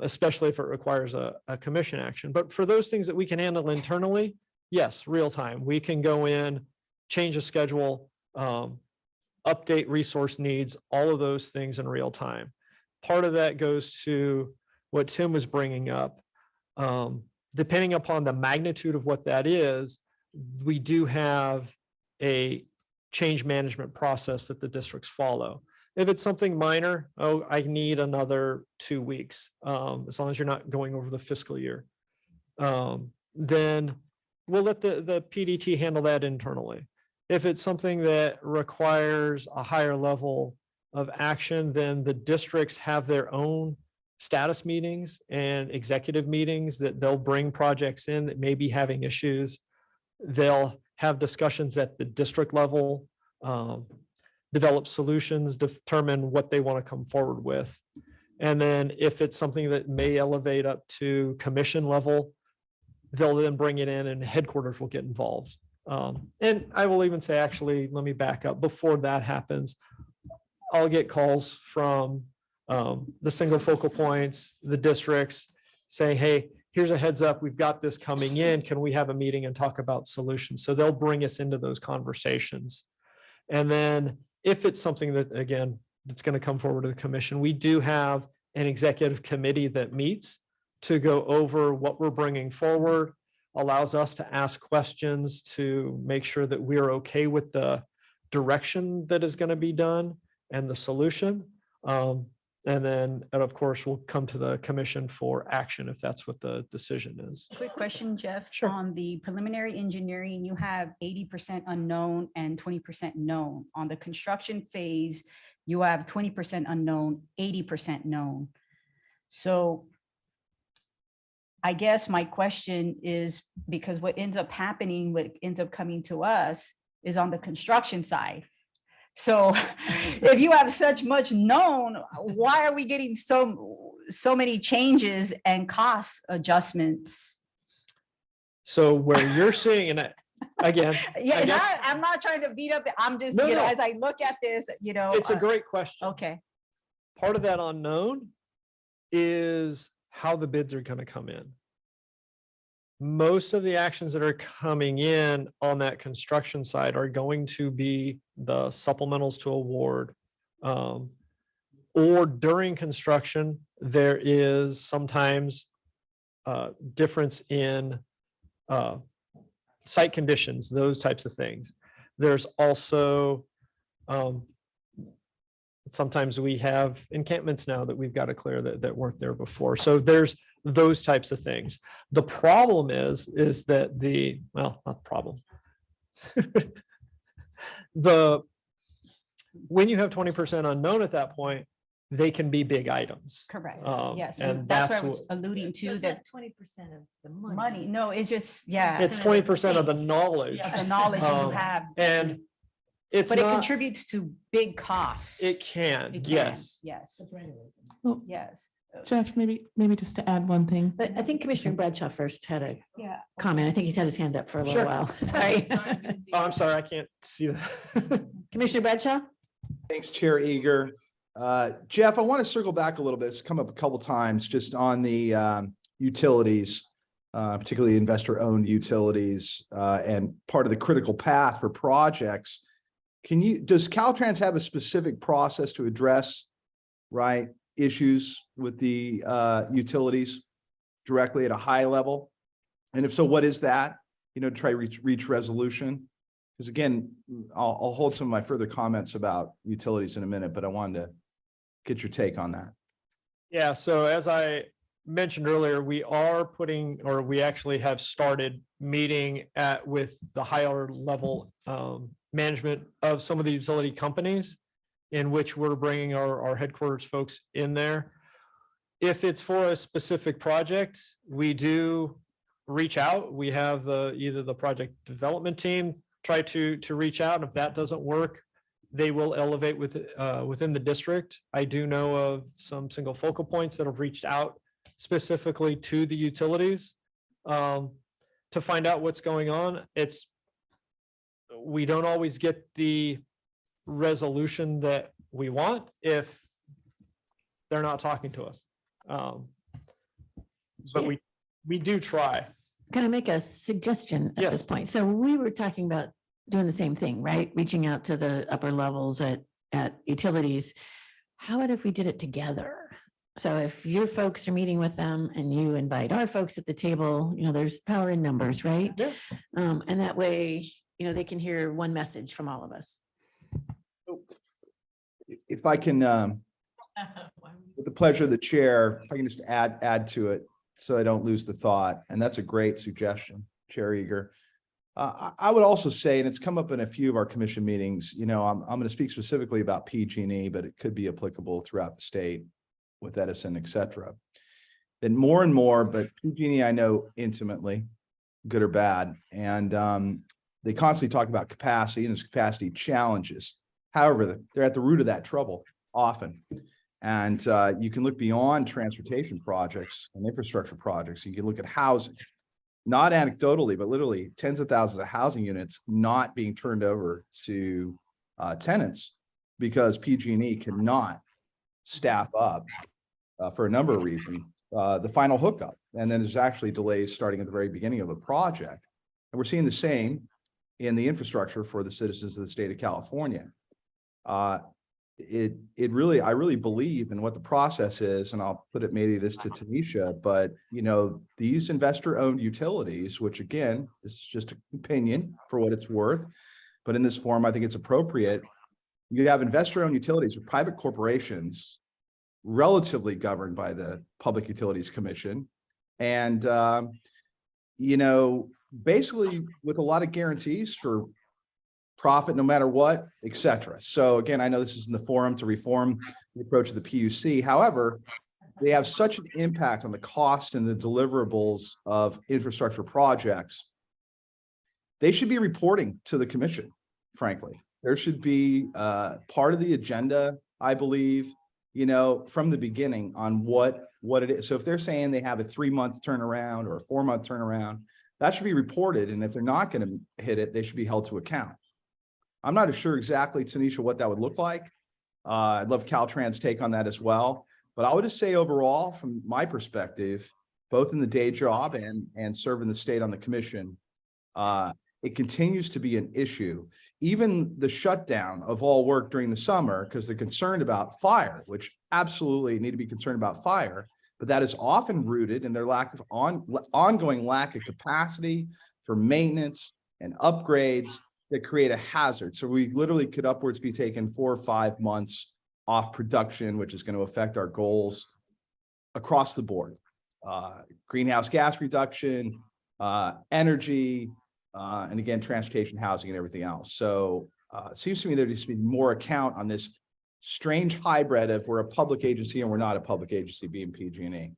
especially if it requires a commission action. But for those things that we can handle internally, yes, real time. We can go in, change a schedule, update resource needs, all of those things in real time. Part of that goes to what Tim was bringing up. Depending upon the magnitude of what that is, we do have a change management process that the districts follow. If it's something minor, oh, I need another 2 weeks, as long as you're not going over the fiscal year. Then we'll let the PDT handle that internally. If it's something that requires a higher level of action, then the districts have their own status meetings and executive meetings that they'll bring projects in that may be having issues. They'll have discussions at the district level, develop solutions, determine what they want to come forward with. And then if it's something that may elevate up to commission level, they'll then bring it in and headquarters will get involved. And I will even say, actually, let me back up. Before that happens, I'll get calls from the single focal points, the districts saying, hey, here's a heads up, we've got this coming in. Can we have a meeting and talk about solutions? So they'll bring us into those conversations. And then if it's something that, again, that's going to come forward to the commission, we do have an executive committee that meets to go over what we're bringing forward, allows us to ask questions to make sure that we're okay with the direction that is going to be done and the solution. And then, and of course, we'll come to the commission for action if that's what the decision is. Quick question, Jeff. Sure. On the preliminary engineering, you have 80% unknown and 20% known. On the construction phase, you have 20% unknown, 80% known. So I guess my question is, because what ends up happening, what ends up coming to us is on the construction side. So if you have such much known, why are we getting so many changes and cost adjustments? So where you're seeing, and again, Yeah, again, I'm not trying to beat up, I'm just, No, you know, no. as I look at this, you know. it's a great question. Okay, Part of that unknown is how the bids are going to come in. Most of the actions that are coming in on that construction side are going to be the supplementals to award. Or during construction, there is sometimes difference in site conditions, those types of things. There's also sometimes we have encampments now that we've got to clear that weren't there before. So there's those types of things. The problem is that well, not the problem. When you have 20% unknown at that point, they can be big items. correct, Um, yes, and and that's what I that's was alluding to, It's that not 20% of the money, no, it's just, yeah. It's 20% of the knowledge. Yeah, the knowledge you Um, have. And it's But it not, contributes to big costs. it can, It can, yes. Yes, Well, yes, Jeff, maybe just to add one thing. But I think Commissioner Bradshaw first had a yeah. comment. I think he's had his hand up for a little Sure. while. Sorry. Oh, I'm sorry, I can't see that. Commissioner Bradshaw? Thanks, Chair Eager. Jeff, I want to circle back a little bit. It's come up a couple times just on the utilities, particularly investor-owned utilities, and part of the critical path for projects. Does Caltrans have a specific process to address, right, issues with the utilities directly at a high level? And if so, what is that, to try reach resolution? Because again, I'll hold some of my further comments about utilities in a minute, but I wanted to get your take on that. Yeah, so as I mentioned earlier, we actually have started meeting with the higher level management of some of the utility companies, in which we're bringing our headquarters folks in there. If it's for a specific project, we do reach out. We have either the project development team try to reach out. And if that doesn't work, they will elevate within the district. I do know of some single focal points that have reached out specifically to the utilities to find out what's going on. We don't always get the resolution that we want if they're not talking to us. But we do try. Can I make a suggestion at Yes. this point? So we were talking about doing the same thing, right? Reaching out to the upper levels at utilities. How about if we did it together? So if your folks are meeting with them and you invite our folks at the table, there's power in numbers, right? Yeah. And that way, they can hear one message from all of us. If I can, with the pleasure of the chair, if I can just add to it so I don't lose the thought, and that's a great suggestion, Chair Eager. I would also say, and it's come up in a few of our commission meetings, I'm going to speak specifically about PG&E, but it could be applicable throughout the state with Edison, et cetera. Then more and more, but PG&E I know intimately, good or bad, and they constantly talk about capacity and there's capacity challenges. However, they're at the root of that trouble often. And you can look beyond transportation projects and infrastructure projects. You can look at housing, not anecdotally, but literally tens of thousands of housing units not being turned over to tenants because PG&E cannot staff up for a number of reasons, the final hookup. And then there's actually delays starting at the very beginning of a project. And we're seeing the same in the infrastructure for the citizens of the state of California. I really believe in what the process is, and I'll put it maybe this to Tanisha, but these investor-owned utilities, which again, this is just an opinion for what it's worth, but in this form, I think it's appropriate. You have investor-owned utilities or private corporations relatively governed by the Public Utilities Commission. And, basically with a lot of guarantees for profit, no matter what, et cetera. So again, I know this isn't the forum to reform the approach of the PUC. However, they have such an impact on the cost and the deliverables of infrastructure projects. They should be reporting to the commission, frankly. There should be part of the agenda, I believe, from the beginning on what it is. So if they're saying they have a 3-month turnaround or a 4-month turnaround, that should be reported. And if they're not going to hit it, they should be held to account. I'm not sure exactly, Tanisha, what that would look like. I'd love Caltrans' take on that as well. But I would just say overall, from my perspective, both in the day job and serving the state on the commission, it continues to be an issue. Even the shutdown of all work during the summer, because they're concerned about fire, which absolutely need to be concerned about fire, but that is often rooted in their lack of ongoing lack of capacity for maintenance and upgrades that create a hazard. So we literally could upwards be taking 4 or 5 months off production, which is going to affect our goals across the board. Greenhouse gas reduction, energy, and again, transportation, housing, and everything else. So it seems to me there needs to be more account on this strange hybrid of we're a public agency and we're not a public agency, being PG&E.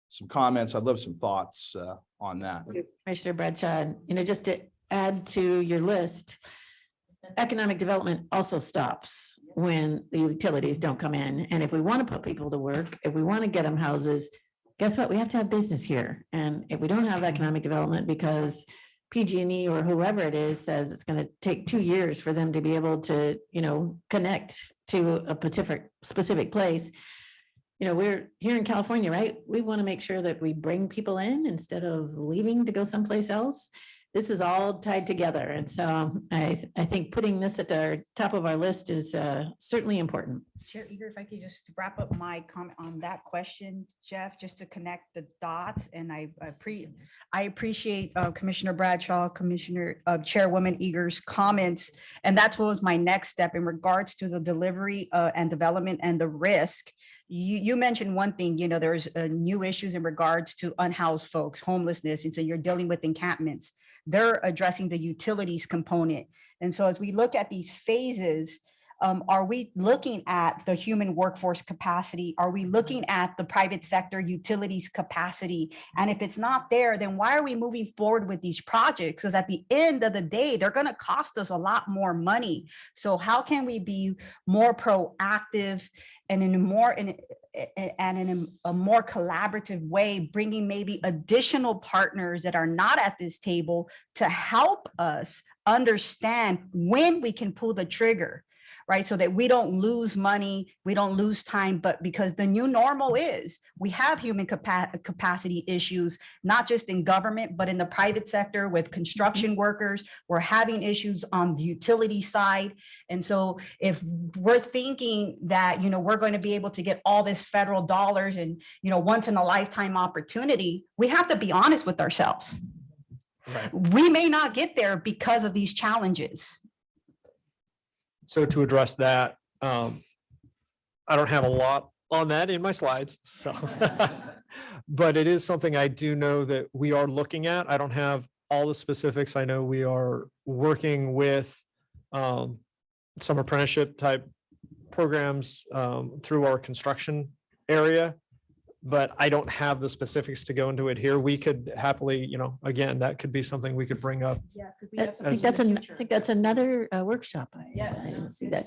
Some comments. I'd love some thoughts on that. Commissioner Bradshaw, just to add to your list, economic development also stops when the utilities don't come in. And if we want to put people to work, if we want to get them houses, guess what? We have to have business here. And if we don't have economic development because PG&E or whoever it is says it's going to take 2 years for them to be able to, connect to a specific place. We're here in California, right? We want to make sure that we bring people in instead of leaving to go someplace else. This is all tied together. And so I think putting this at the top of our list is certainly important. Chair Eager, if I could just wrap up my comment on that question, Jeff, just to connect the dots. And I appreciate Commissioner Bradshaw, Chairwoman Eager's comments. And that's what was my next step in regards to the delivery and development and the risk. You mentioned one thing, there's new issues in regards to unhoused folks, homelessness. And so you're dealing with encampments. They're addressing the utilities component. And so as we look at these phases, Are we looking at the human workforce capacity? Are we looking at the private sector utilities capacity? And if it's not there, then why are we moving forward with these projects? Because at the end of the day, they're going to cost us a lot more money. So how can we be more proactive and in a more collaborative way, bringing maybe additional partners that are not at this table to help us understand when we can pull the trigger, right? So that we don't lose money, we don't lose time, but because the new normal is we have human capacity issues, not just in government, but in the private sector with construction workers. We're having issues on the utility side. And so if we're thinking that, we're going to be able to get all this federal dollars and, once in a lifetime opportunity, we have to be honest with ourselves. Right. We may not get there because of these challenges. So to address that, I don't have a lot on that in my slides, so. But it is something I do know that we are looking at. I don't have all the specifics. I know we are working with some apprenticeship type programs through our construction area, but I don't have the specifics to go into it here. We could happily, again, that could be something we could bring up. Yes, because I think that's another workshop. I didn't see that.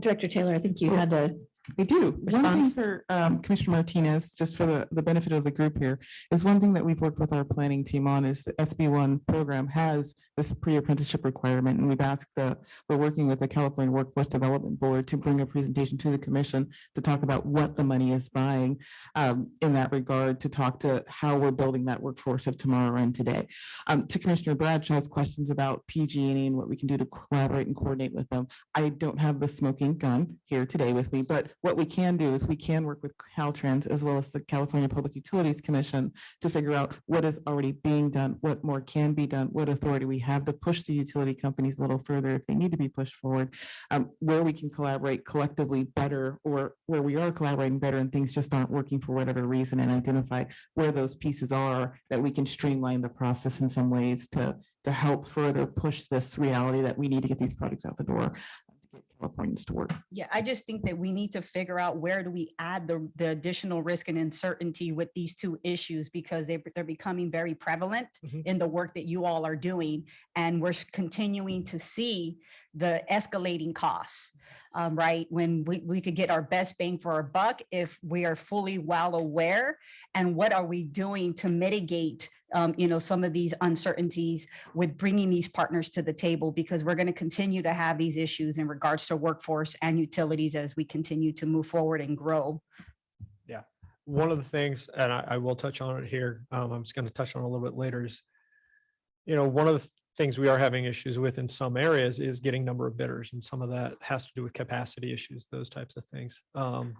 Director Taylor, I think you had a I do. One thing response. for Commissioner Martinez, just for the benefit of the group here, is one thing that we've worked with our planning team on is the SB1 program has this pre-apprenticeship requirement. And we've asked we're working with the California Workforce Development Board to bring a presentation to the commission to talk about what the money is buying in that regard, to talk to how we're building that workforce of tomorrow and today. To Commissioner Bradshaw's questions about PG&E and what we can do to collaborate and coordinate with them. I don't have the smoking gun here today with me, but what we can do is we can work with Caltrans as well as the California Public Utilities Commission to figure out what is already being done, what more can be done, what authority we have to push the utility companies a little further if they need to be pushed forward, where we can collaborate collectively better, or where we are collaborating better and things just aren't working for whatever reason, and identify where those pieces are that we can streamline the process in some ways to help further push this reality that we need to get these projects out the door. Californians to work. Yeah, I just think that we need to figure out where do we add the additional risk and uncertainty with these two issues, because they're becoming very prevalent in the work that you all are doing. And we're continuing to see the escalating costs, right? When we could get our best bang for our buck if we are fully well aware. And what are we doing to mitigate some of these uncertainties with bringing these partners to the table, because we're going to continue to have these issues in regards to workforce and utilities as we continue to move forward and grow. Yeah, one of the things, and I will touch on it here, I'm just going to touch on it a little bit later, is, one of the things we are having issues with in some areas is getting number of bidders, and some of that has to do with capacity issues, those types of things.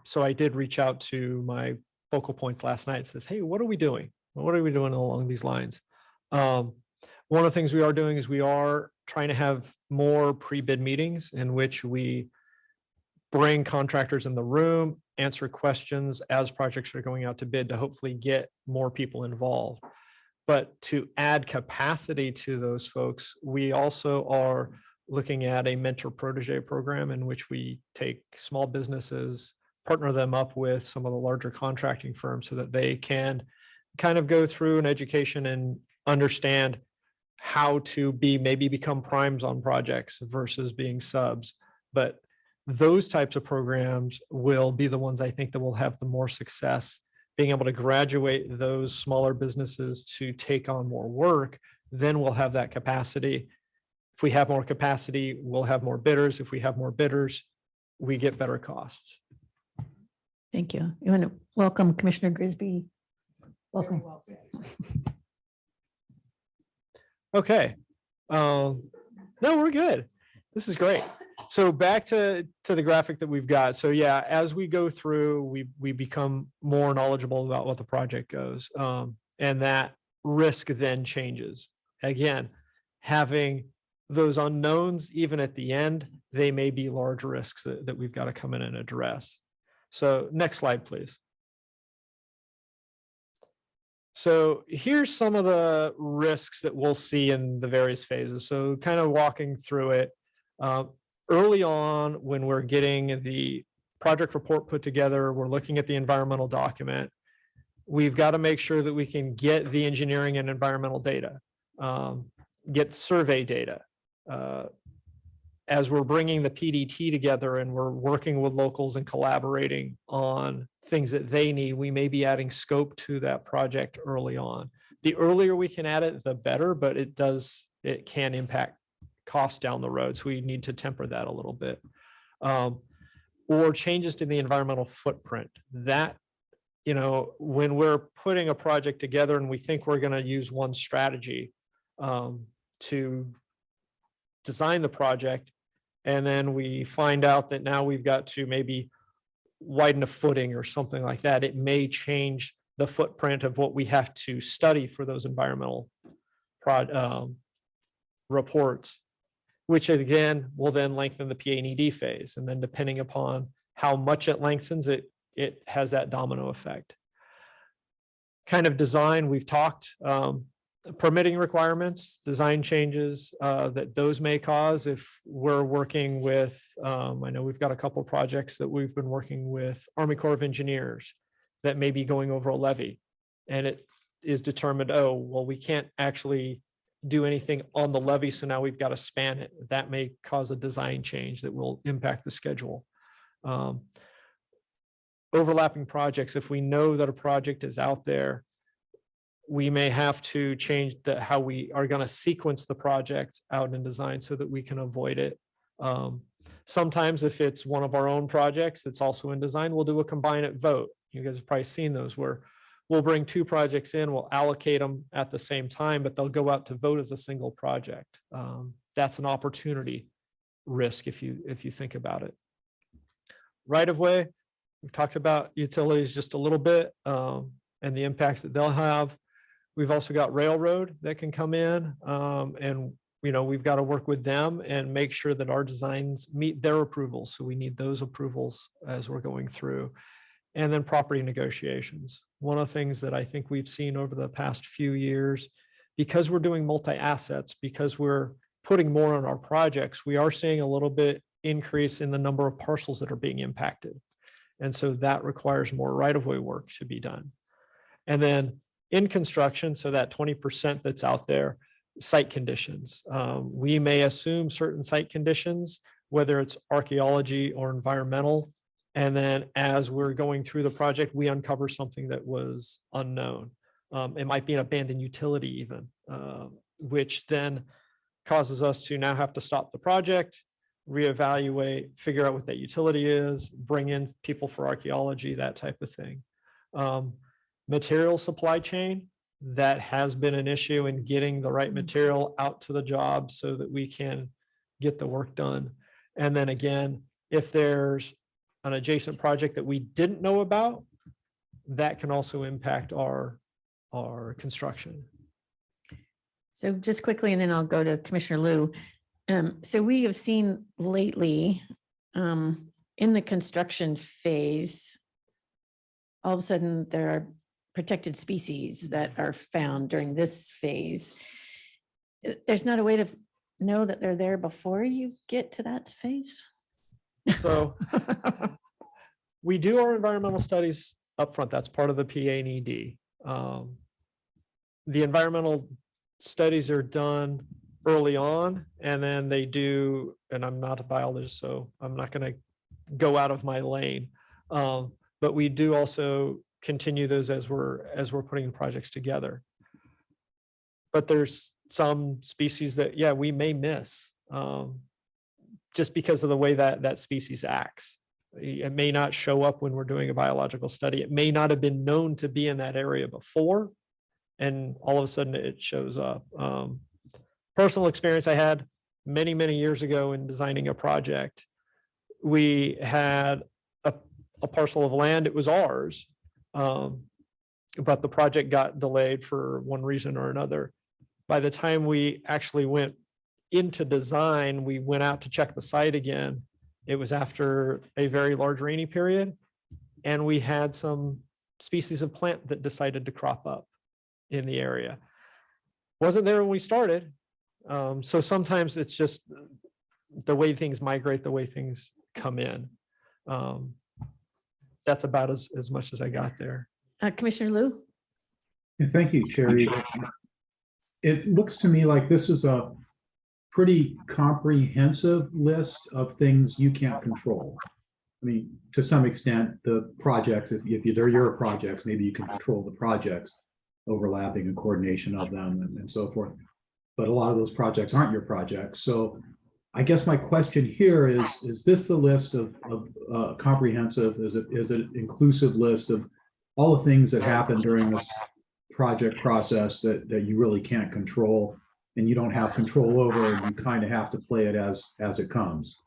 So I did reach out to my focal points last night and says, hey, what are we doing? What are we doing along these lines? One of the things we are doing is we are trying to have more pre-bid meetings in which we bring contractors in the room, answer questions as projects are going out to bid to hopefully get more people involved. But to add capacity to those folks, we also are looking at a mentor protege program in which we take small businesses, partner them up with some of the larger contracting firms so that they can kind of go through an education and understand how to maybe become primes on projects versus being subs. But those types of programs will be the ones I think that will have the more success, being able to graduate those smaller businesses to take on more work. Then we'll have that capacity. If we have more capacity, we'll have more bidders. If we have more bidders, we get better costs. Thank you. You want to welcome Commissioner Grisby? Welcome. Okay. No, we're good. This is great. So back to the graphic that we've got. So yeah, as we go through, we become more knowledgeable about what the project goes. And that risk then changes. Again, having those unknowns, even at the end, they may be large risks that we've got to come in and address. So next slide, please. So here's some of the risks that we'll see in the various phases. So kind of walking through it. early on, when we're getting the project report put together, we're looking at the environmental document. We've got to make sure that we can get the engineering and environmental data, get survey data. As we're bringing the PDT together and we're working with locals and collaborating on things that they need, we may be adding scope to that project early on. The earlier we can add it, the better, but it can impact costs down the road. So we need to temper that a little bit. Or changes to the environmental footprint. That, when we're putting a project together and we think we're going to use one strategy to design the project, and then we find out that now we've got to maybe widen a footing or something like that, it may change the footprint of what we have to study for those environmental reports, which again will then lengthen the PA&ED phase. And then depending upon how much it lengthens, it has that domino effect. Kind of design, we've talked, permitting requirements, design changes that those may cause if we're working with, I know we've got a couple of projects that we've been working with Army Corps of Engineers that may be going over a levee. And it is determined, oh, well, we can't actually do anything on the levee, so now we've got to span it. That may cause a design change that will impact the schedule. Overlapping projects, if we know that a project is out there, we may have to change how we are going to sequence the project out in design so that we can avoid it. Sometimes if it's one of our own projects that's also in design, we'll do a combine it vote. You guys have probably seen those where we'll bring two projects in, we'll allocate them at the same time, but they'll go out to vote as a single project. That's an opportunity risk if you think about it. Right of way, we've talked about utilities just a little bit and the impacts that they'll have. We've also got railroad that can come in and we've got to work with them and make sure that our designs meet their approvals. So we need those approvals as we're going through. And then property negotiations. One of the things that I think we've seen over the past few years, because we're doing multi-assets, because we're putting more on our projects, we are seeing a little bit increase in the number of parcels that are being impacted. And so that requires more right-of-way work to be done. And then in construction, so that 20% that's out there, site conditions. We may assume certain site conditions, whether it's archaeology or environmental. And then as we're going through the project, we uncover something that was unknown. It might be an abandoned utility even, which then causes us to now have to stop the project, reevaluate, figure out what that utility is, bring in people for archaeology, that type of thing. Material supply chain, that has been an issue in getting the right material out to the job so that we can get the work done. And then again, if there's an adjacent project that we didn't know about, that can also impact our construction. So just quickly, and then I'll go to Commissioner Liu. So we have seen lately in the construction phase, all of a sudden there are protected species that are found during this phase. There's not a way to know that they're there before you get to that phase? So we do our environmental studies upfront. That's part of the PA&ED. The environmental studies are done early on, and then they do, and I'm not a biologist, so I'm not going to go out of my lane. But we do also continue those as we're putting the projects together. But there's some species that, yeah, we may miss just because of the way that species acts. It may not show up when we're doing a biological study. It may not have been known to be in that area before, and all of a sudden it shows up. Personal experience I had many, many years ago in designing a project. We had a parcel of land, it was ours, but the project got delayed for one reason or another. By the time we actually went into design, we went out to check the site again. It was after a very large rainy period, and we had some species of plant that decided to crop up in the area. Wasn't there when we started. So sometimes it's just the way things migrate, the way things come in. That's about as much as I got there. Commissioner Liu? Yeah, thank you, Chair Eagle. It looks to me like this is a pretty comprehensive list of things you can't control. I mean, to some extent, the projects, if they're your projects, maybe you can control the projects, overlapping and coordination of them and so forth. But a lot of those projects aren't your projects. So I guess my question here is this the list of comprehensive? Is it inclusive list of all the things that happen during this project process that you really can't control and you don't have control over, and you kind of have to play it as it comes?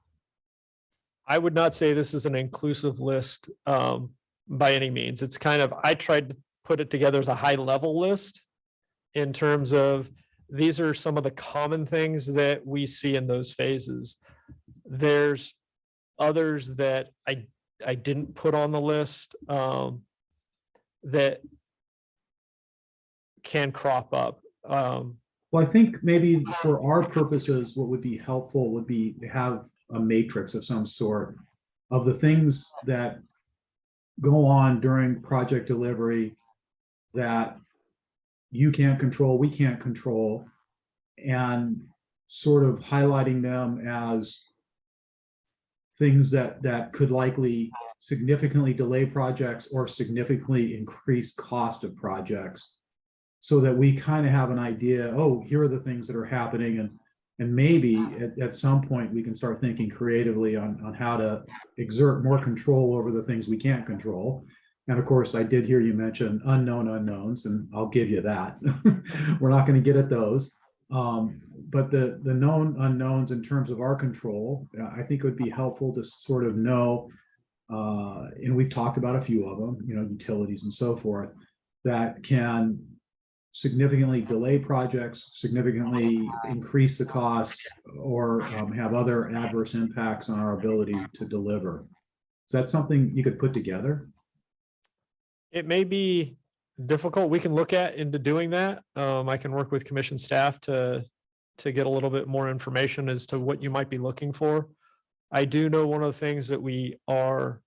I would not say this is an inclusive list by any means. It's kind of, I tried to put it together as a high level list in terms of these are some of the common things that we see in those phases. There's others that I didn't put on the list that can crop up. Well, I think maybe for our purposes, what would be helpful would be to have a matrix of some sort of the things that go on during project delivery that you can't control, we can't control, and sort of highlighting them as things that could likely significantly delay projects or significantly increase cost of projects, so that we kind of have an idea, oh, here are the things that are happening, and maybe at some point we can start thinking creatively on how to exert more control over the things we can't control. And of course, I did hear you mention unknown unknowns, and I'll give you that. We're not going to get at those. But the known unknowns in terms of our control, I think it would be helpful to sort of know, and we've talked about a few of them, utilities and so forth, that can significantly delay projects, significantly increase the costs, or have other adverse impacts on our ability to deliver. Is that something you could put together? It may be difficult. We can look at into doing that. I can work with commission staff to get a little bit more information as to what you might be looking for. I do know one of the things that we are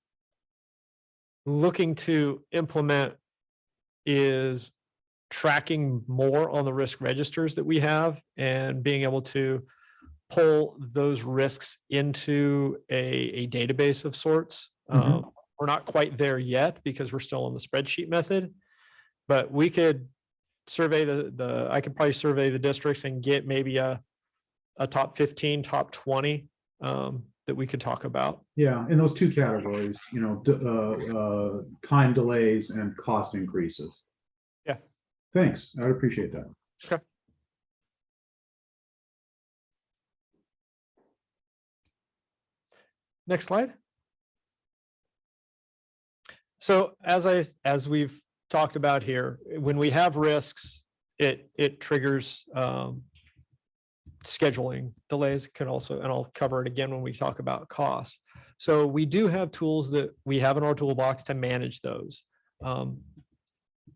looking to implement is tracking more on the risk registers that we have and being able to pull those risks into a database of sorts. We're not quite there yet because we're still on the spreadsheet method, but we could survey I could probably survey the districts and get maybe a top 15, top 20 that we could talk about. Yeah, in those two categories, time delays and cost increases. Yeah. Thanks. I would appreciate that. Okay. Next slide. So as we've talked about here, when we have risks, it triggers scheduling delays. Can also, and I'll cover it again when we talk about costs. So we do have tools that we have in our toolbox to manage those.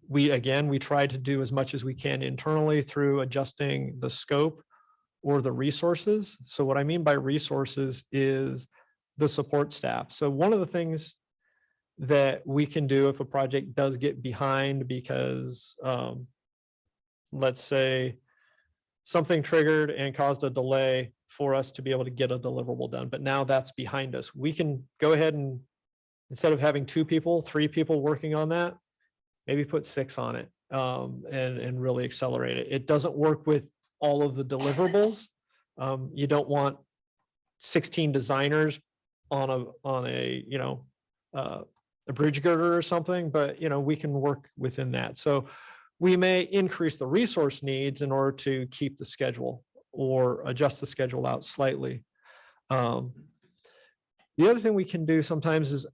We try to do as much as we can internally through adjusting the scope or the resources. So what I mean by resources is the support staff. So one of the things that we can do if a project does get behind because let's say something triggered and caused a delay for us to be able to get a deliverable done, but now that's behind us. We can go ahead and, instead of having 2 people, 3 people working on that, maybe put 6 on it and really accelerate it. It doesn't work with all of the deliverables. You don't want 16 designers on a bridge girder or something, but we can work within that. So we may increase the resource needs in order to keep the schedule or adjust the schedule out slightly. The other thing we can do sometimes is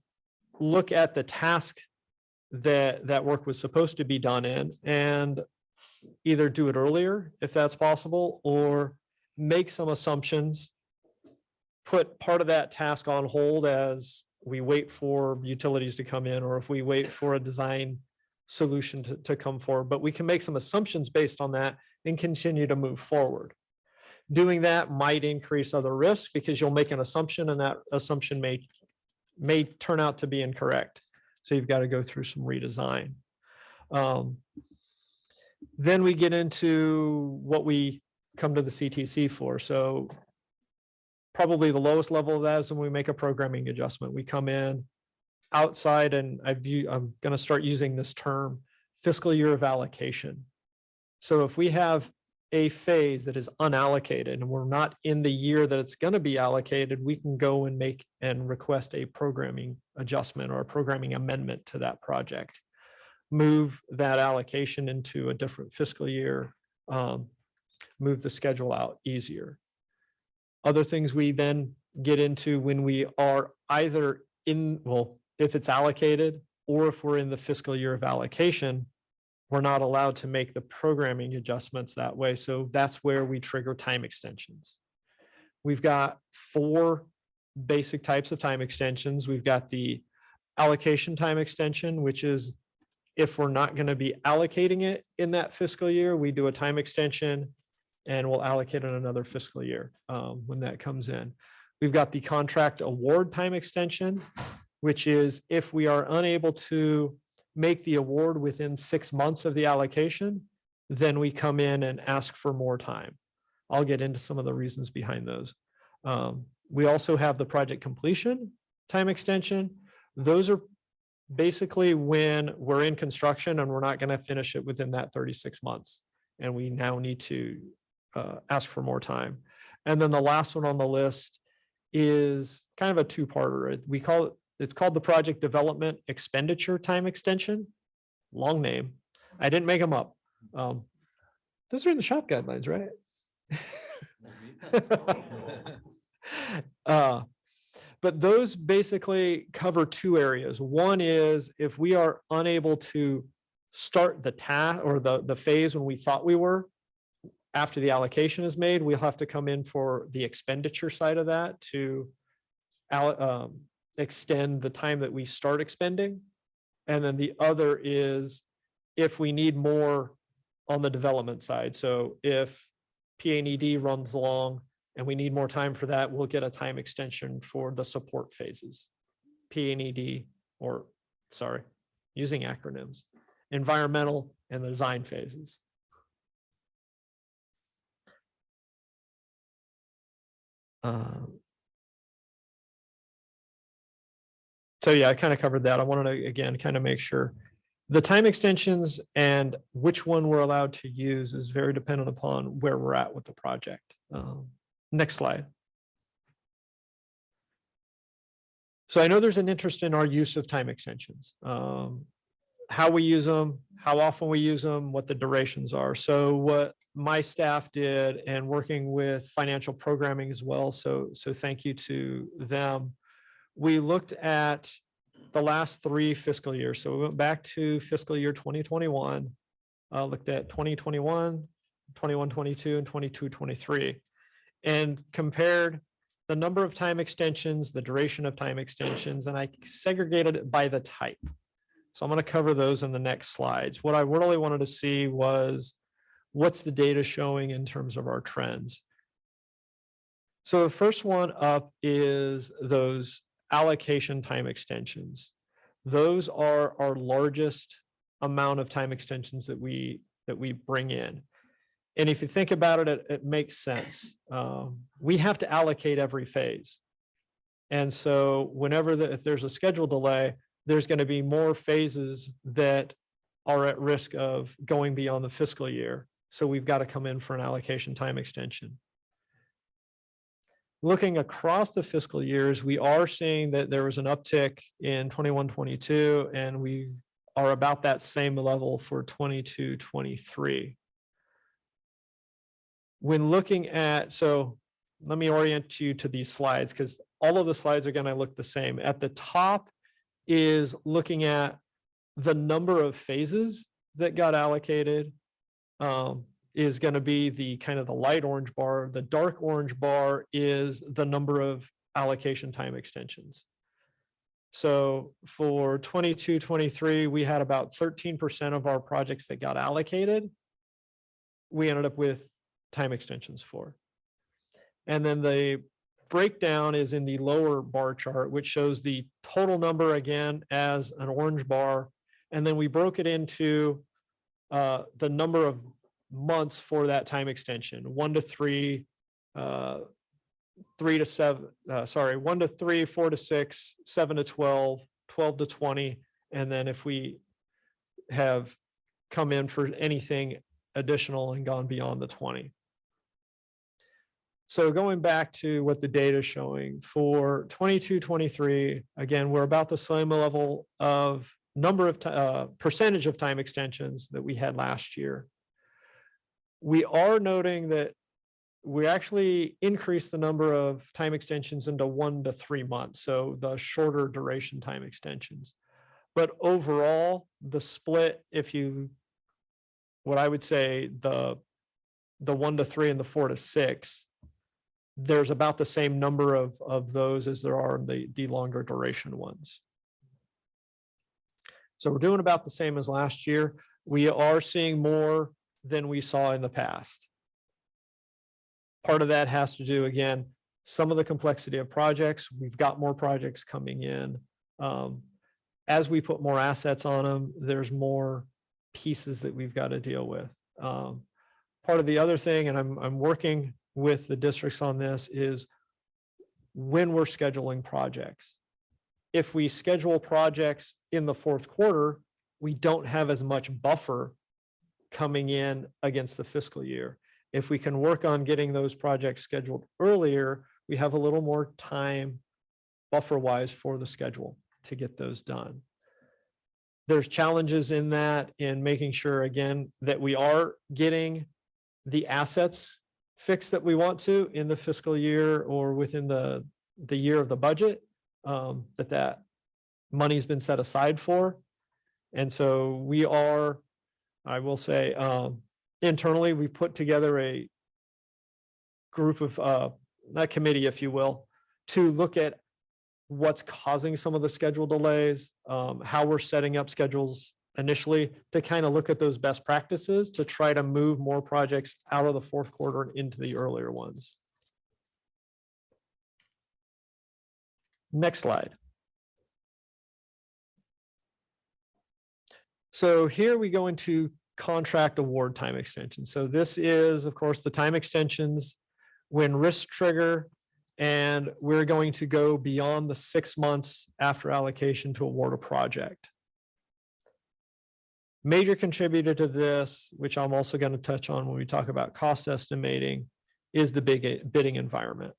look at the task that work was supposed to be done in and either do it earlier if that's possible, or make some assumptions, put part of that task on hold as we wait for utilities to come in, or if we wait for a design solution to come forward. But we can make some assumptions based on that and continue to move forward. Doing that might increase other risks because you'll make an assumption and that assumption may turn out to be incorrect. So you've got to go through some redesign. Then we get into what we come to the CTC for. So probably the lowest level of that is when we make a programming adjustment. We come in outside, and I'm going to start using this term, fiscal year of allocation. So if we have a phase that is unallocated and we're not in the year that it's going to be allocated, we can go and make and request a programming adjustment or a programming amendment to that project. Move that allocation into a different fiscal year, move the schedule out easier. Other things we then get into when we are either in, well, if it's allocated or if we're in the fiscal year of allocation, we're not allowed to make the programming adjustments that way. So that's where we trigger time extensions. We've got 4 basic types of time extensions. We've got the allocation time extension, which is if we're not going to be allocating it in that fiscal year, we do a time extension and we'll allocate in another fiscal year when that comes in. We've got the contract award time extension, which is if we are unable to make the award within 6 months of the allocation, then we come in and ask for more time. I'll get into some of the reasons behind those. We also have the project completion time extension. Those are basically when we're in construction and we're not going to finish it within that 36 months. And we now need to ask for more time. And then the last one on the list is kind of a 2-parter. We call it, it's called the project development expenditure time extension. Long name. I didn't make them up. Those are in the shop guidelines, right? But those basically cover 2 areas. One is if we are unable to start the task or the phase when we thought we were, after the allocation is made, we'll have to come in for the expenditure side of that to extend the time that we start expending. And then the other is if we need more on the development side. So if PA&ED runs long and we need more time for that, we'll get a time extension for the support phases. PA&ED, or sorry, using acronyms, environmental and the design phases. So yeah, I kind of covered that. I wanted to, again, kind of make sure the time extensions and which one we're allowed to use is very dependent upon where we're at with the project. Next slide. So I know there's an interest in our use of time extensions, how we use them, how often we use them, what the durations are. So what my staff did, and working with financial programming as well, so thank you to them. We looked at the last 3 fiscal years. So we went back to fiscal year 2021, looked at 2021, 21-22, and 22-23, and compared the number of time extensions, the duration of time extensions, and I segregated it by the type. So I'm going to cover those in the next slides. What I really wanted to see was what's the data showing in terms of our trends. So the first one up is those allocation time extensions. Those are our largest amount of time extensions that we bring in. And if you think about it, it makes sense. We have to allocate every phase. And so whenever if there's a schedule delay, there's going to be more phases that are at risk of going beyond the fiscal year. So we've got to come in for an allocation time extension. Looking across the fiscal years, we are seeing that there was an uptick in 21-22, and we are about that same level for 22-23. When looking at, so let me orient you to these slides because all of the slides are going to look the same. At the top is looking at the number of phases that got allocated. Is going to be the kind of the light orange bar. The dark orange bar is the number of allocation time extensions. So for 22-23, we had about 13% of our projects that got allocated. We ended up with time extensions for. And then the breakdown is in the lower bar chart, which shows the total number again as an orange bar. And then we broke it into the number of months for that time extension, 1 to 3, 3 to 7, 1 to 3, 4 to 6, 7 to 12, 12 to 20. And then if we have come in for anything additional and gone beyond the 20. So going back to what the data is showing for 22, 23, again, we're about the same level of number of percentage of time extensions that we had last year. We are noting that we actually increased the number of time extensions into 1 to 3 months. So the shorter duration time extensions. But overall, the split, what I would say the 1 to 3 and the 4 to 6, there's about the same number of those as there are the longer duration ones. So we're doing about the same as last year. We are seeing more than we saw in the past. Part of that has to do, again, some of the complexity of projects. We've got more projects coming in. As we put more assets on them, there's more pieces that we've got to deal with. Part of the other thing, and I'm working with the districts on this, is when we're scheduling projects. If we schedule projects in the fourth quarter, we don't have as much buffer coming in against the fiscal year. If we can work on getting those projects scheduled earlier, we have a little more time buffer-wise for the schedule to get those done. There's challenges in that, in making sure, again, that we are getting the assets fixed that we want to in the fiscal year or within the year of the budget, that money's been set aside for. And so we are, I will say, internally, we put together a group of, a committee, if you will, to look at what's causing some of the schedule delays, how we're setting up schedules initially, to kind of look at those best practices to try to move more projects out of the fourth quarter and into the earlier ones. Next slide. So here we go into contract award time extensions. So this is, of course, the time extensions when risks trigger, and we're going to go beyond the 6 months after allocation to award a project. Major contributor to this, which I'm also going to touch on when we talk about cost estimating, is the bidding environment.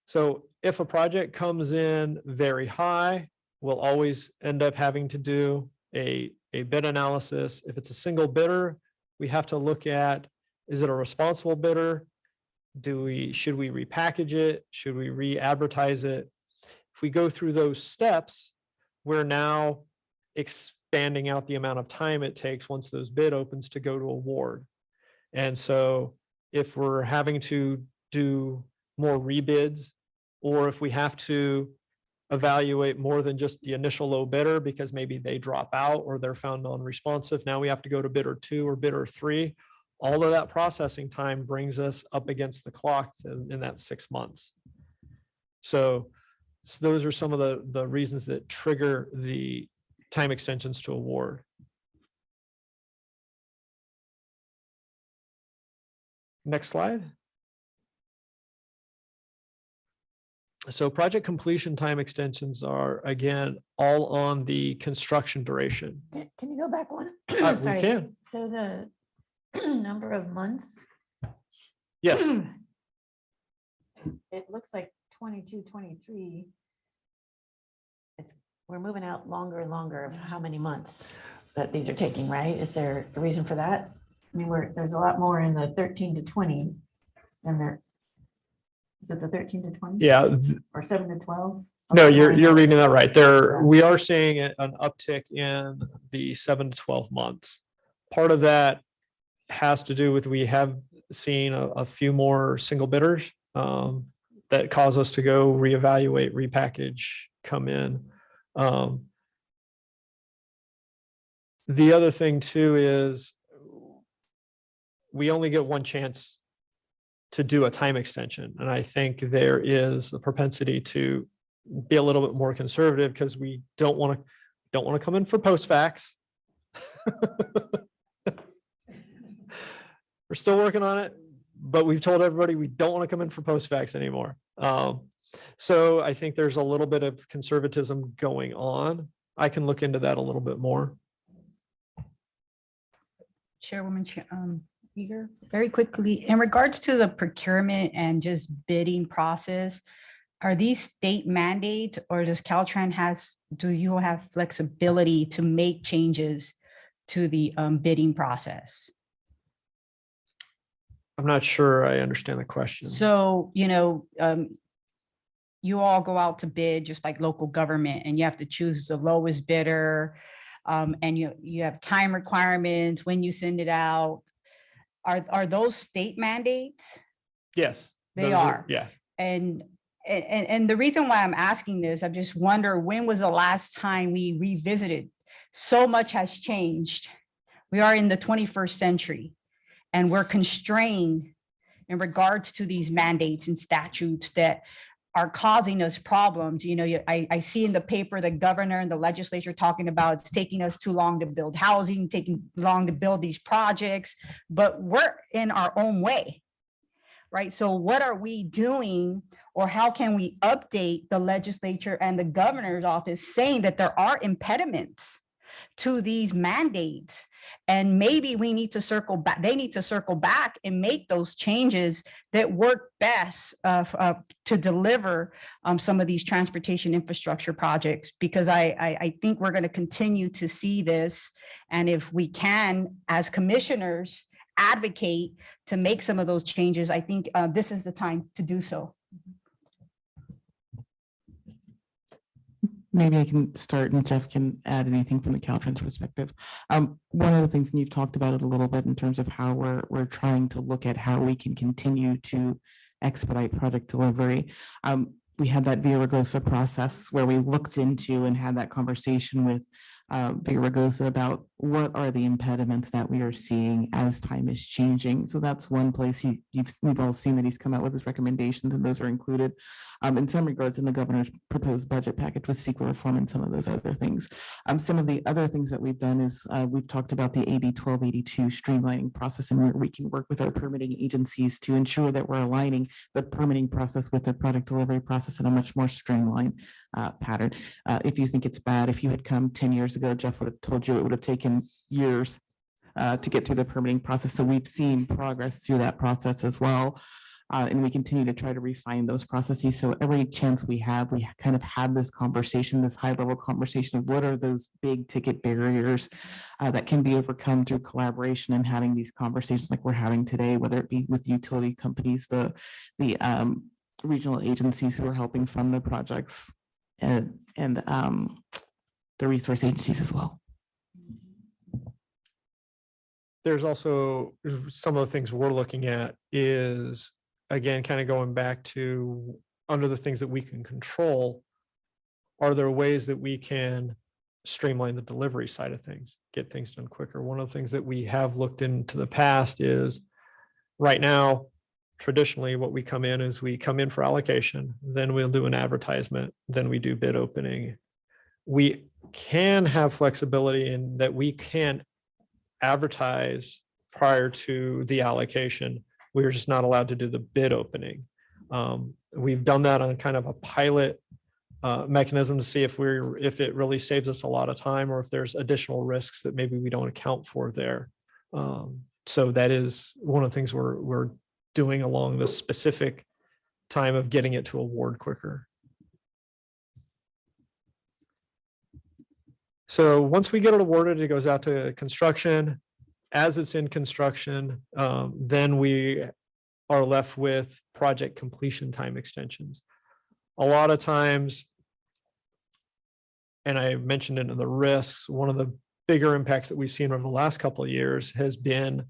So if a project comes in very high, we'll always end up having to do a bid analysis. If it's a single bidder, we have to look at, is it a responsible bidder? Should we repackage it? Should we re-advertise it? If we go through those steps, we're now expanding out the amount of time it takes once those bid opens to go to award. And so if we're having to do more rebids, or if we have to evaluate more than just the initial low bidder because maybe they drop out or they're found non-responsive, now we have to go to bidder 2 or bidder 3. All of that processing time brings us up against the clock in that 6 months. So those are some of the reasons that trigger the time extensions to award. Next slide. So project completion time extensions are, again, all on the construction duration. Can you go back one? We Sorry. can. So the number of months, Yes. it looks like 22, 23. We're moving out longer and longer of how many months that these are taking, right? Is there a reason for that? I mean, there's a lot more in the 13 to 20 than there. Is it the 13 to 20? Yeah. Or 7 to 12? No, you're reading that right. We are seeing an uptick in the 7 to 12 months. Part of that has to do with, we have seen a few more single bidders that cause us to go reevaluate, repackage, come in. The other thing too is we only get one chance to do a time extension. And I think there is a propensity to be a little bit more conservative because we don't want to come in for post-fax. We're still working on it, but we've told everybody we don't want to come in for post-fax anymore. So I think there's a little bit of conservatism going on. I can look into that a little bit more. Chairwoman Eager, very quickly, in regards to the procurement and just bidding process, are these state mandates, or does Caltrans do you have flexibility to make changes to the bidding process? I'm not sure I understand the question. So, you all go out to bid just like local government, and you have to choose the lowest bidder. And you have time requirements when you send it out. Are those state mandates? Yes. They those are. Yeah. And the reason why I'm asking this, I just wonder, when was the last time we revisited? So much has changed. We are in the 21st century, and we're constrained in regards to these mandates and statutes that are causing us problems. I see in the paper, the governor and the legislature talking about it's taking us too long to build housing, taking long to build these projects, but we're in our own way, right? So what are we doing, or how can we update the legislature and the governor's office saying that there are impediments to these mandates? And maybe we need to circle back. They need to circle back and make those changes that work best to deliver some of these transportation infrastructure projects, because I think we're going to continue to see this. And if we can, as commissioners, advocate to make some of those changes, I think this is the time to do so. Maybe I can start and Jeff can add anything from the Caltrans perspective. One of the things, and you've talked about it a little bit in terms of how we're trying to look at how we can continue to expedite project delivery. We had that Via Ragosa process where we looked into and had that conversation with Via Ragosa about what are the impediments that we are seeing as time is changing. So that's one place we've all seen that he's come out with his recommendations, and those are included in some regards in the governor's proposed budget package with CEQA reform and some of those other things. Some of the other things that we've done is we've talked about the AB 1282 streamlining process, and where we can work with our permitting agencies to ensure that we're aligning the permitting process with the product delivery process in a much more streamlined pattern. If you think it's bad, if you had come 10 years ago, Jeff would have told you it would have taken years to get through the permitting process. So we've seen progress through that process as well. And we continue to try to refine those processes. So every chance we have, we kind of have this conversation, this high level conversation of what are those big ticket barriers that can be overcome through collaboration and having these conversations like we're having today, whether it be with utility companies, the regional agencies who are helping fund the projects, and the resource agencies as well. There's also some of the things we're looking at is, again, kind of going back to under the things that we can control, are there ways that we can streamline the delivery side of things, get things done quicker? One of the things that we have looked into the past is right now, traditionally what we come in is we come in for allocation, then we'll do an advertisement, then we do bid opening. We can have flexibility in that we can advertise prior to the allocation. We're just not allowed to do the bid opening. We've done that on kind of a pilot mechanism to see if it really saves us a lot of time, or if there's additional risks that maybe we don't account for there. So that is one of the things we're doing along the specific time of getting it to award quicker. So once we get it awarded, it goes out to construction. As it's in construction, then we are left with project completion time extensions. A lot of times, and I mentioned it in the risks, one of the bigger impacts that we've seen over the last couple of years has been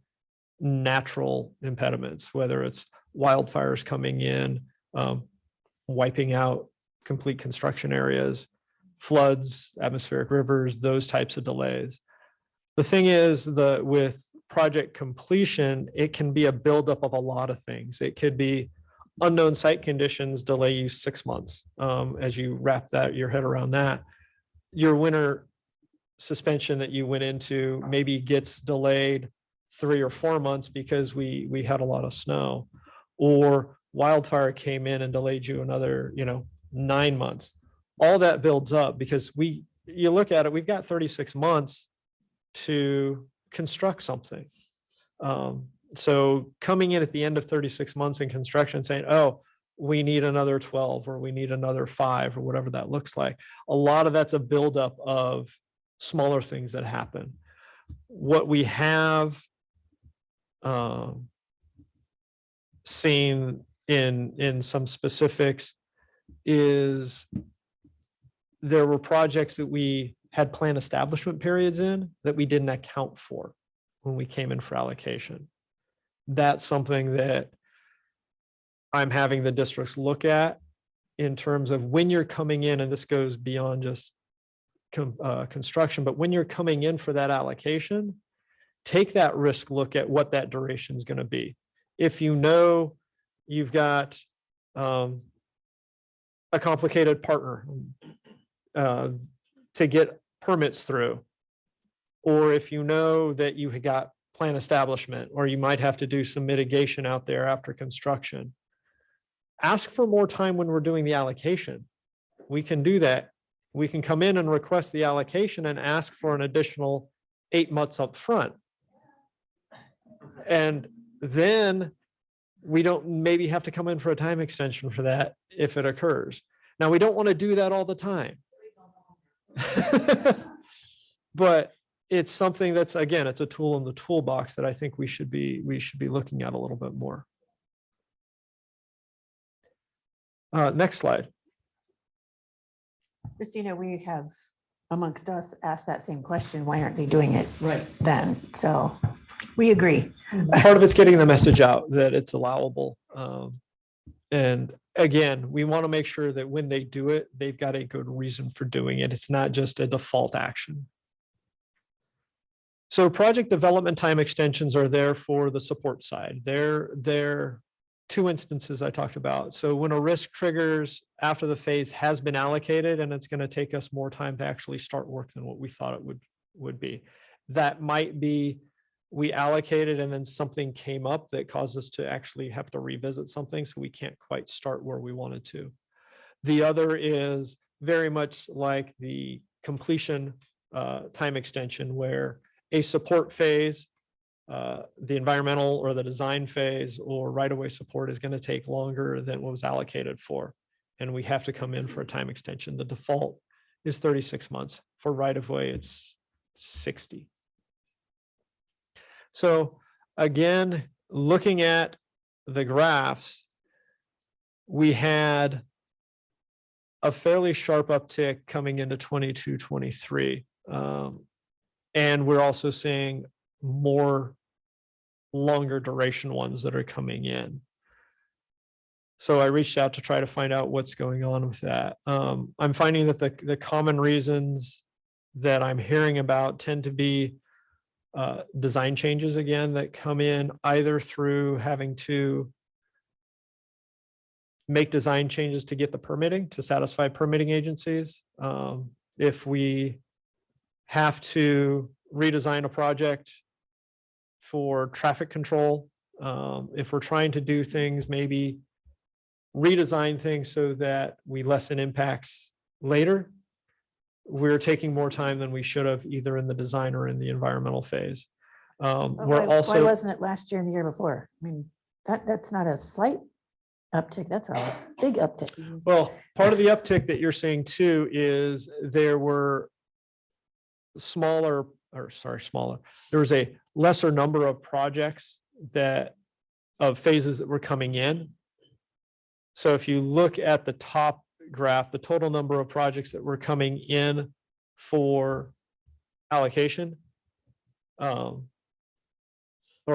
natural impediments, whether it's wildfires coming in, wiping out complete construction areas, floods, atmospheric rivers, those types of delays. The thing is, with project completion, it can be a buildup of a lot of things. It could be unknown site conditions delay you 6 months as you wrap your head around that. Your winter suspension that you went into maybe gets delayed 3 or 4 months because we had a lot of snow, or wildfire came in and delayed you another 9 months. All that builds up because you look at it, we've got 36 months to construct something. So coming in at the end of 36 months in construction saying, oh, we need another 12 or we need another 5 or whatever that looks like. A lot of that's a buildup of smaller things that happen. What we have seen in some specifics is there were projects that we had plan establishment periods in that we didn't account for when we came in for allocation. That's something that I'm having the districts look at in terms of when you're coming in, and this goes beyond just construction, but when you're coming in for that allocation, take that risk look at what that duration is going to be. If you know you've got a complicated partner to get permits through, or if you know that you have got plan establishment, or you might have to do some mitigation out there after construction, ask for more time when we're doing the allocation. We can do that. We can come in and request the allocation and ask for an additional 8 months up front. And then we don't maybe have to come in for a time extension for that if it occurs. Now, we don't want to do that all the time. But it's something that's, again, it's a tool in the toolbox that I think we should be looking at a little bit more. Next slide. Christina, we have amongst us asked that same question. Why aren't they doing it Right. then? So we agree. Part of it's getting the message out that it's allowable. And again, we want to make sure that when they do it, they've got a good reason for doing it. It's not just a default action. So project development time extensions are there for the support side. They're 2 instances I talked about. So when a risk triggers after the phase has been allocated, and it's going to take us more time to actually start work than what we thought it would be. That might be we allocated and then something came up that caused us to actually have to revisit something, so we can't quite start where we wanted to. The other is very much like the completion time extension, where a support phase, the environmental or the design phase or right-of-way support is going to take longer than what was allocated for. And we have to come in for a time extension. The default is 36 months. For right-of-way, it's 60. So again, looking at the graphs, we had a fairly sharp uptick coming into 22, 23. And we're also seeing more longer duration ones that are coming in. So I reached out to try to find out what's going on with that. I'm finding that the common reasons that I'm hearing about tend to be design changes again that come in either through having to make design changes to get the permitting to satisfy permitting agencies. If we have to redesign a project for traffic control, if we're trying to do things, maybe redesign things so that we lessen impacts later, we're taking more time than we should have either in the we're in the environmental phase. We're Why also, wasn't it last year and the year before? I mean, that's not a slight uptick. That's a big uptick. well, part of the uptick that you're seeing too is there were smaller. There was a lesser number of projects of phases that were coming in. So if you look at the top graph, the total number of projects that were coming in for allocation or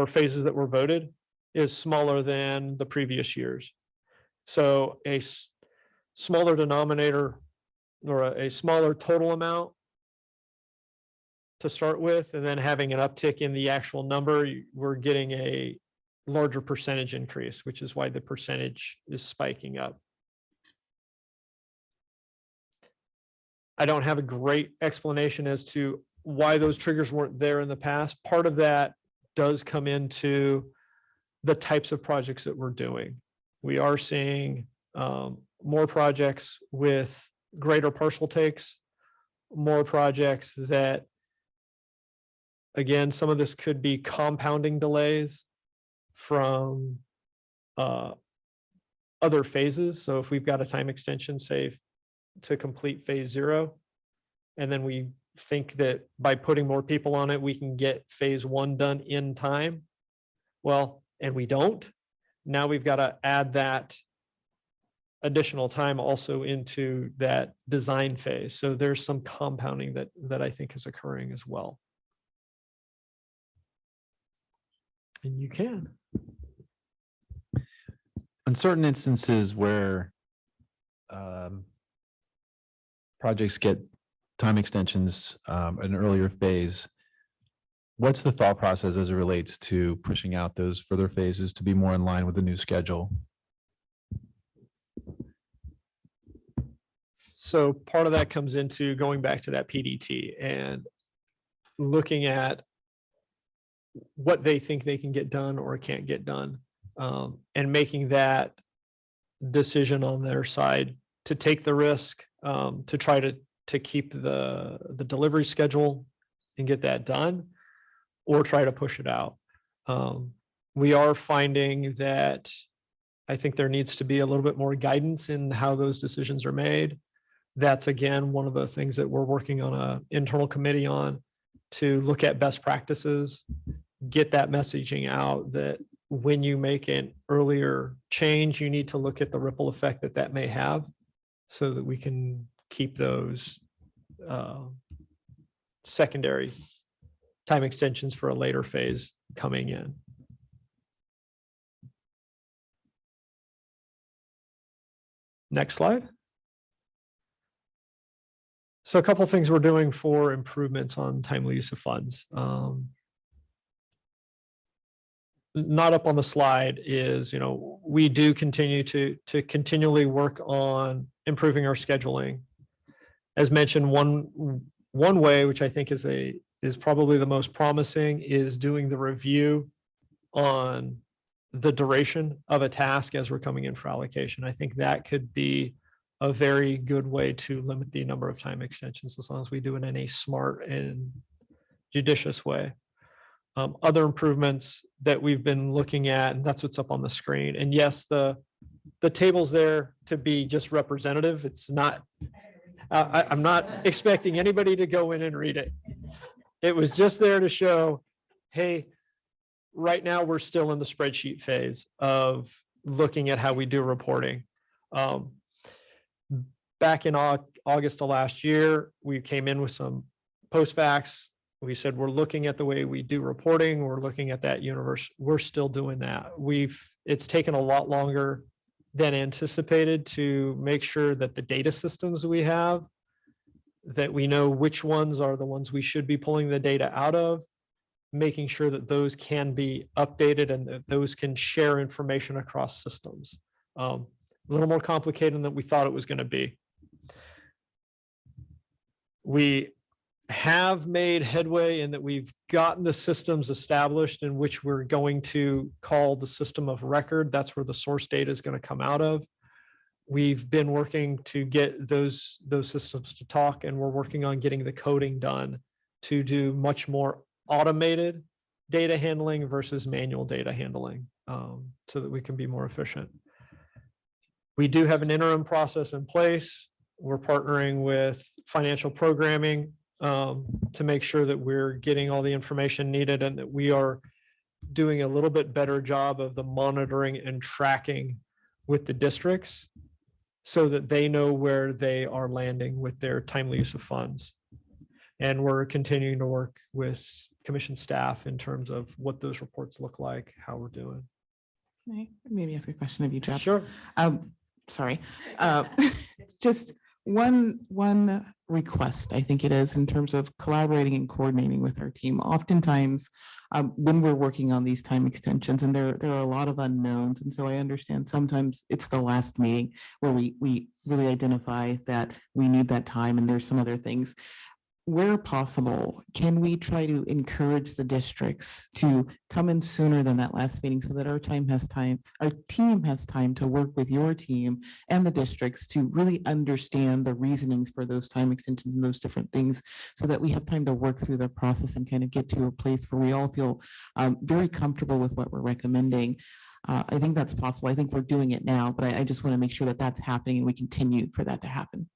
phases that were voted is smaller than the previous years. So a smaller denominator or a smaller total amount to start with, and then having an uptick in the actual number, we're getting a larger percentage increase, which is why the percentage is spiking up. I don't have a great explanation as to why those triggers weren't there in the past. Part of that does come into the types of projects that we're doing. We are seeing more projects with greater parcel takes, more projects that, again, some of this could be compounding delays from other phases. So if we've got a time extension, say, to complete phase 0, and then we think that by putting more people on it, we can get phase 1 done in time. Well, and we don't. Now we've got to add that additional time also into that design phase. So there's some compounding that I think is occurring as well. And you can. In certain instances where projects get time extensions in an earlier phase, what's the thought process as it relates to pushing out those further phases to be more in line with the new schedule? So part of that comes into going back to that PDT and looking at what they think they can get done or can't get done, and making that decision on their side to take the risk, to try to keep the delivery schedule and get that done, or try to push it out. We are finding that I think there needs to be a little bit more guidance in how those decisions are made. That's, again, one of the things that we're working on an internal committee on, to look at best practices, get that messaging out that when you make an earlier change, you need to look at the ripple effect that may have, so that we can keep those secondary time extensions for a later phase coming in. Next slide. So a couple of things we're doing for improvements on timely use of funds. Not up on the slide is, we do continue to continually work on improving our scheduling. As mentioned, one way, which I think is probably the most promising, is doing the review on the duration of a task as we're coming in for allocation. I think that could be a very good way to limit the number of time extensions, as long as we do it in a smart and judicious way. Other improvements that we've been looking at, and that's what's up on the screen. And yes, the table's there to be just representative. It's not, I'm not expecting anybody to go in and read it. It was just there to show, hey, right now we're still in the spreadsheet phase of looking at how we do reporting. Back in August of last year, we came in with some post facts. We said, we're looking at the way we do reporting. We're looking at that universe. We're still doing that. It's taken a lot longer than anticipated to make sure that the data systems we have, that we know which ones are the ones we should be pulling the data out of, making sure that those can be updated and that those can share information across systems. A little more complicated than we thought it was going to be. We have made headway in that we've gotten the systems established in which we're going to call the system of record. That's where the source data is going to come out of. We've been working to get those systems to talk, and we're working on getting the coding done to do much more automated data handling versus manual data handling, so that we can be more efficient. We do have an interim process in place. We're partnering with financial programming to make sure that we're getting all the information needed, and that we are doing a little bit better job of the monitoring and tracking with the districts, so that they know where they are landing with their timely use of funds. And we're continuing to work with commission staff in terms of what those reports look like, how we're doing. Can I maybe ask a question of you, Jeff? Sure. Sorry. Just one request, I think it is, in terms of collaborating and coordinating with our team. Oftentimes, when we're working on these time extensions, and there are a lot of unknowns, and so I understand sometimes it's the last meeting where we really identify that we need that time, and there's some other things. Where possible, can we try to encourage the districts to come in sooner than that last meeting so that our team has time to work with your team and the districts to really understand the reasonings for those time extensions and those different things so that we have time to work through the process and kind of get to a place where we all feel very comfortable with what we're recommending. I think that's possible. I think we're doing it now, but I just want to make sure that that's happening and we continue for that to happen.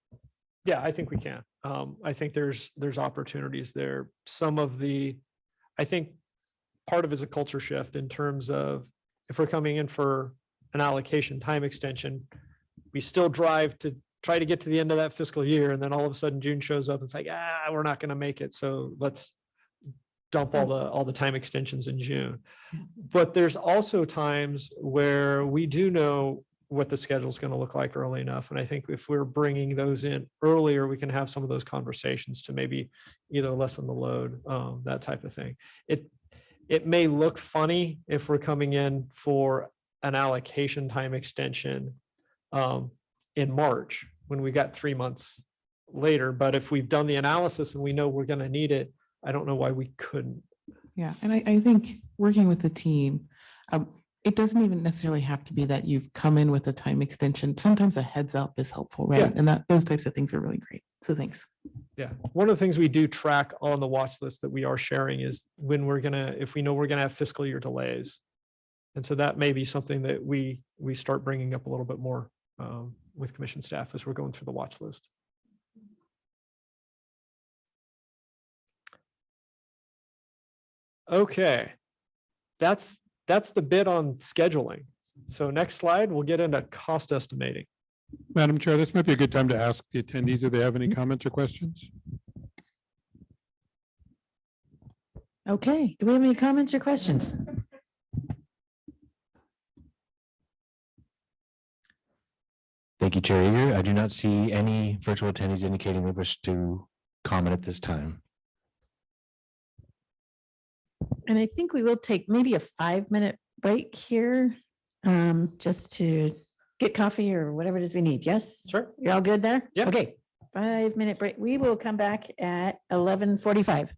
Yeah, I think we can. I think there's opportunities there. I think part of it is a culture shift in terms of if we're coming in for an allocation time extension, we still drive to try to get to the end of that fiscal year. And then all of a sudden June shows up. It's like, we're not going to make it. So let's dump all the time extensions in June. But there's also times where we do know what the schedule is going to look like early enough. And I think if we're bringing those in earlier, we can have some of those conversations to maybe either lessen the load, that type of thing. It may look funny if we're coming in for an allocation time extension in March when we got 3 months later. But if we've done the analysis and we know we're going to need it, I don't know why we couldn't. Yeah, and I think working with the team, it doesn't even necessarily have to be that you've come in with a time extension. Sometimes a heads up is helpful, right? Yeah. And those types of things are really great. So thanks. Yeah, one of the things we do track on the watch list that we are sharing is when if we know we're gonna have fiscal year delays. And so that may be something that we start bringing up a little bit more with commission staff as we're going through the watch list. Okay, that's the bit on scheduling. So next slide, we'll get into cost estimating. Madam Chair, this might be a good time to ask the attendees if they have any comments or questions. Okay, do we have any comments or questions? Thank you, Chair Eager. I do not see any virtual attendees indicating they wish to comment at this time. And I think we will take maybe a 5-minute break here, just to get coffee or whatever it is we need. Yes? Sure. You're all good there? Yeah. Okay, 5-minute break. We will come back at 11:45.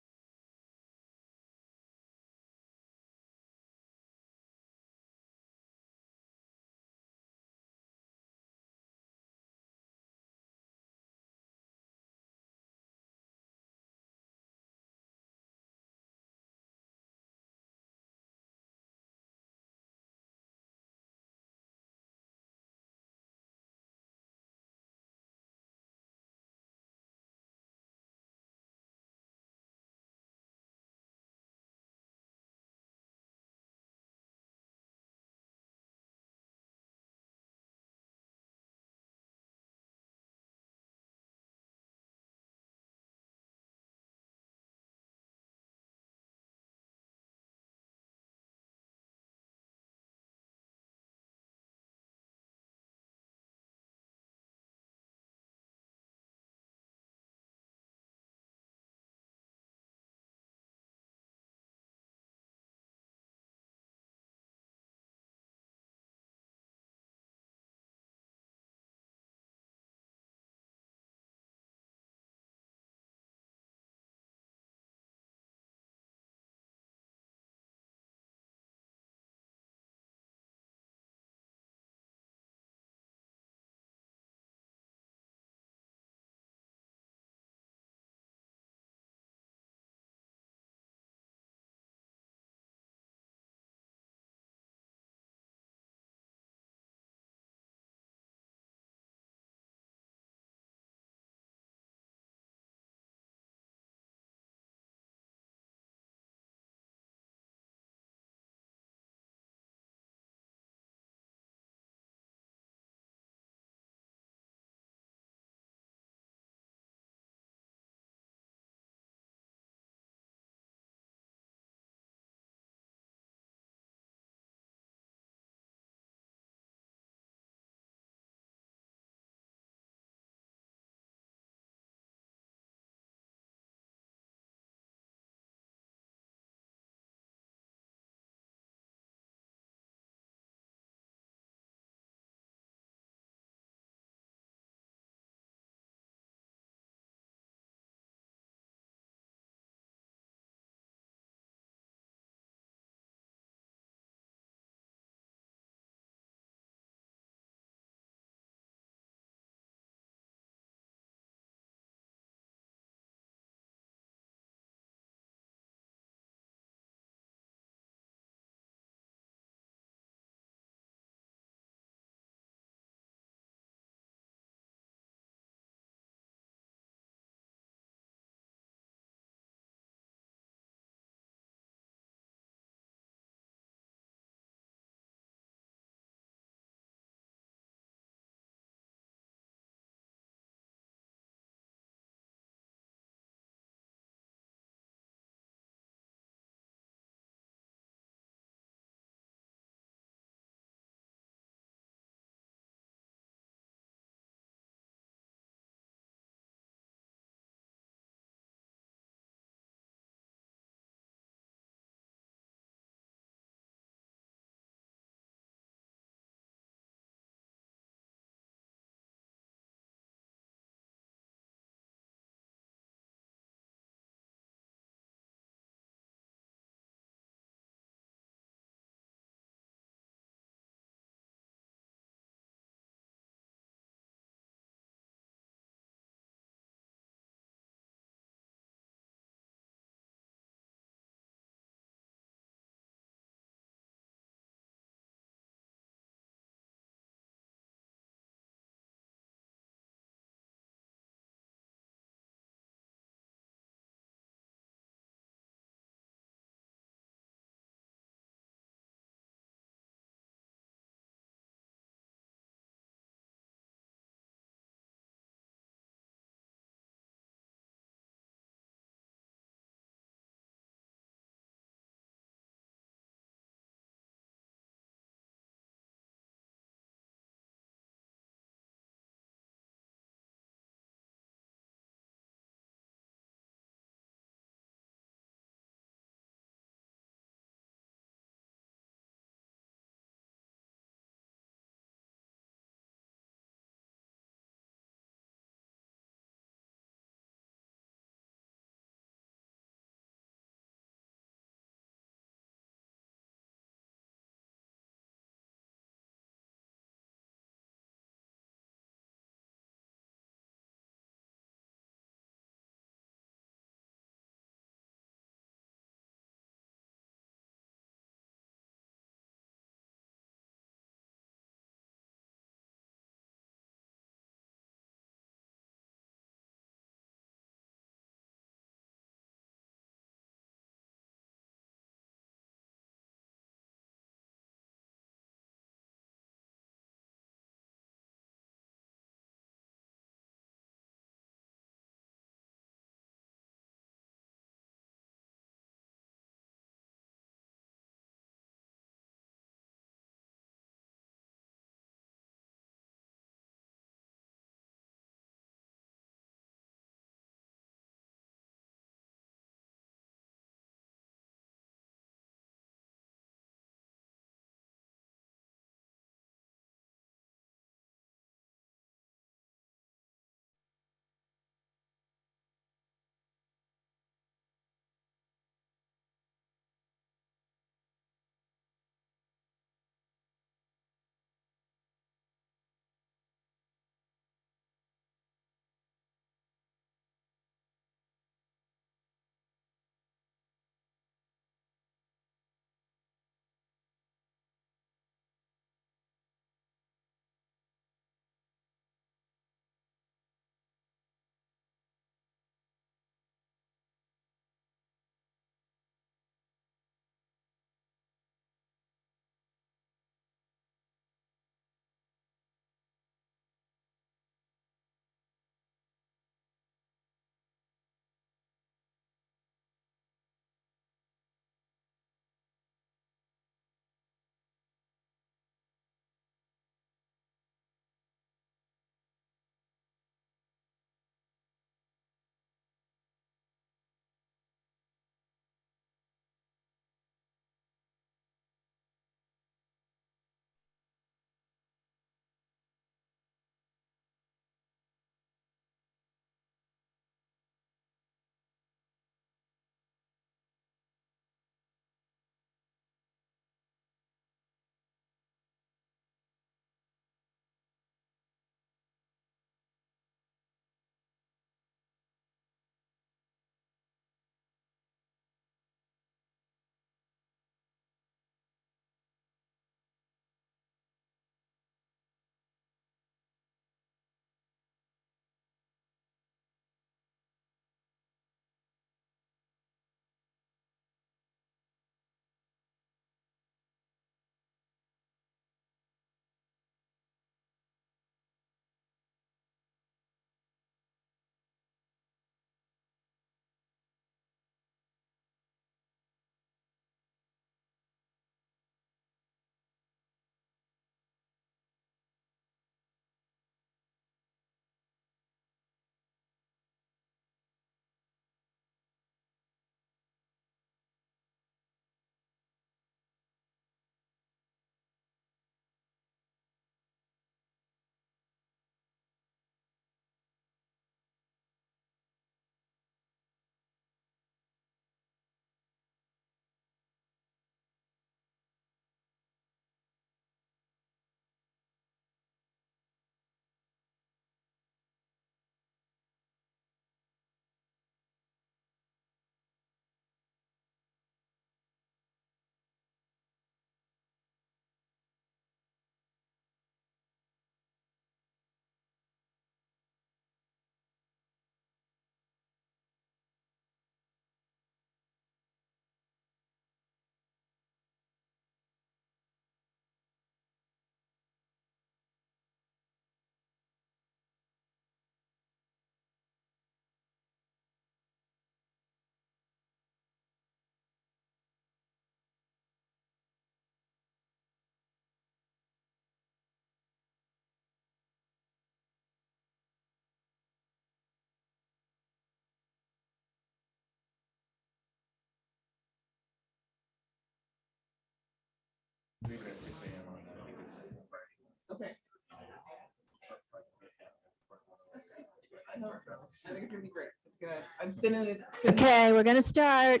I hope so. I think it's gonna be great. It's gonna, I'm sending it. Okay, we're gonna start.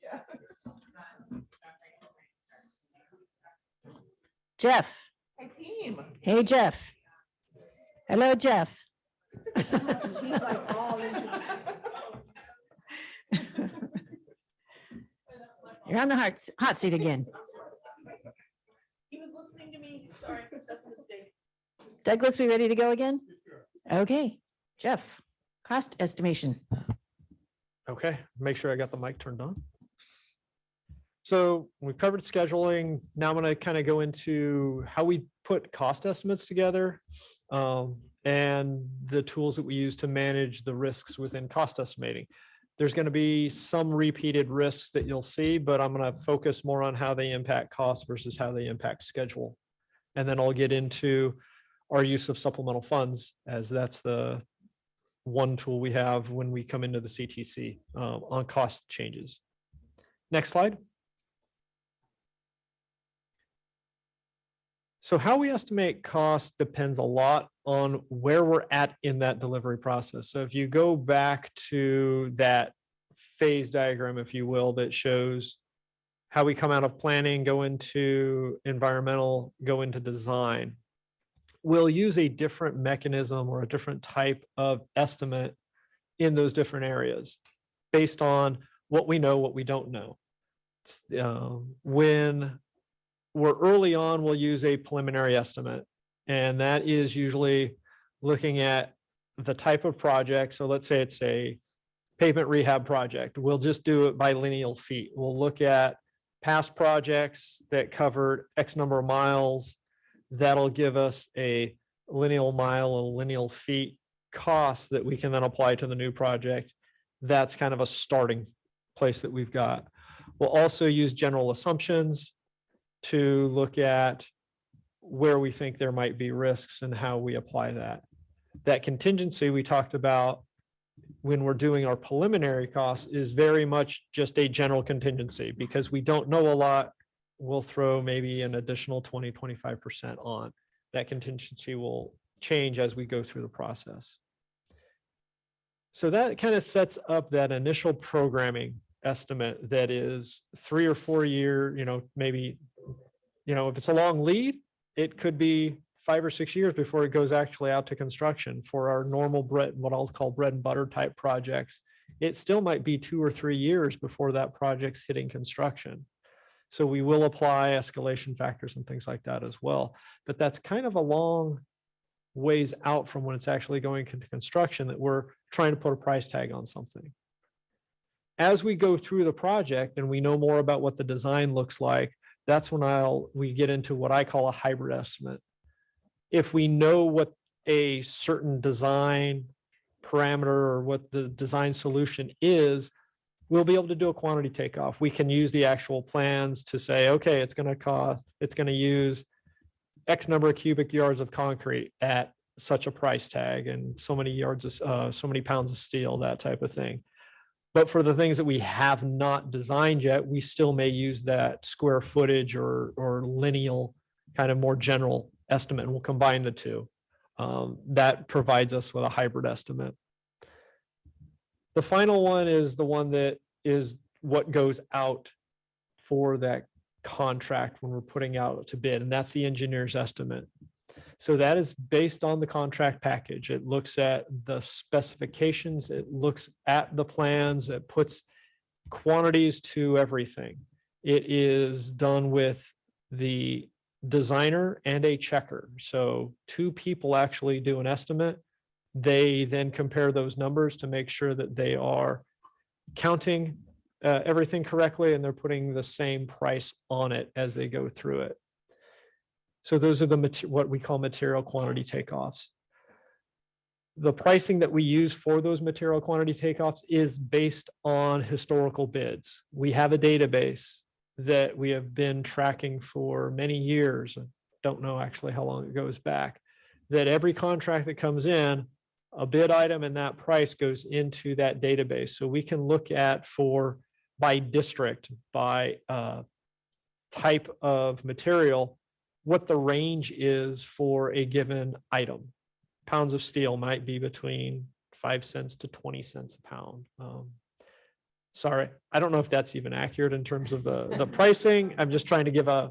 Yeah. Jeff. Hi, team. Hey, Jeff. Hello, Jeff. He's like all into. You're on the hot seat again. He was listening to me. Sorry, that's a mistake. Douglas, we ready to go again? Okay, Jeff, cost estimation. Okay, make sure I got the mic turned on. So we've covered scheduling. Now I'm going to kind of go into how we put cost estimates together and the tools that we use to manage the risks within cost estimating. There's going to be some repeated risks that you'll see, but I'm going to focus more on how they impact cost versus how they impact schedule. And then I'll get into our use of supplemental funds, as that's the one tool we have when we come into the CTC on cost changes. Next slide. So how we estimate cost depends a lot on where we're at in that delivery process. So if you go back to that phase diagram, if you will, that shows how we come out of planning, go into environmental, go into design, we'll use a different mechanism or a different type of estimate in those different areas based on what we know, what we don't know. When we're early on, we'll use a preliminary estimate, and that is usually looking at the type of project. So let's say it's a pavement rehab project. We'll just do it by lineal feet. We'll look at past projects that covered X number of miles. That'll give us a lineal mile, a lineal feet cost that we can then apply to the new project. That's kind of a starting place that we've got. We'll also use general assumptions to look at where we think there might be risks and how we apply that. That contingency we talked about when we're doing our preliminary costs is very much just a general contingency because we don't know a lot. We'll throw maybe an additional 20, 25% on. That contingency will change as we go through the process. So that kind of sets up that initial programming estimate that is 3 or 4 year, maybe, if it's a long lead, it could be 5 or 6 years before it goes actually out to construction. For our normal what I'll call bread and butter type projects, it still might be 2 or 3 years before that project's hitting construction. So we will apply escalation factors and things like that as well. But that's kind of a long ways out from when it's actually going into construction that we're trying to put a price tag on something. As we go through the project and we know more about what the design looks like, that's when we get into what I call a hybrid estimate. If we know what a certain design parameter or what the design solution is, we'll be able to do a quantity takeoff. We can use the actual plans to say, okay, it's going to use X number of cubic yards of concrete at such a price tag and so many yards of, so many pounds of steel, that type of thing. But for the things that we have not designed yet, we still may use that square footage or lineal kind of more general estimate, and we'll combine the two. That provides us with a hybrid estimate. The final one is the one that is what goes out for that contract when we're putting out to bid, and that's the engineer's estimate. So that is based on the contract package. It looks at the specifications, it looks at the plans, it puts quantities to everything. It is done with the designer and a checker. So 2 people actually do an estimate. They then compare those numbers to make sure that they are counting everything correctly and they're putting the same price on it as they go through it. So those are what we call material quantity takeoffs. The pricing that we use for those material quantity takeoffs is based on historical bids. We have a database that we have been tracking for many years. I don't know actually how long it goes back, that every contract that comes in, a bid item and that price goes into that database. So we can look at by district, by type of material, what the range is for a given item. Pounds of steel might be between 5 cents to 20 cents a pound. Sorry, I don't know if that's even accurate in terms of the pricing. I'm just trying to give an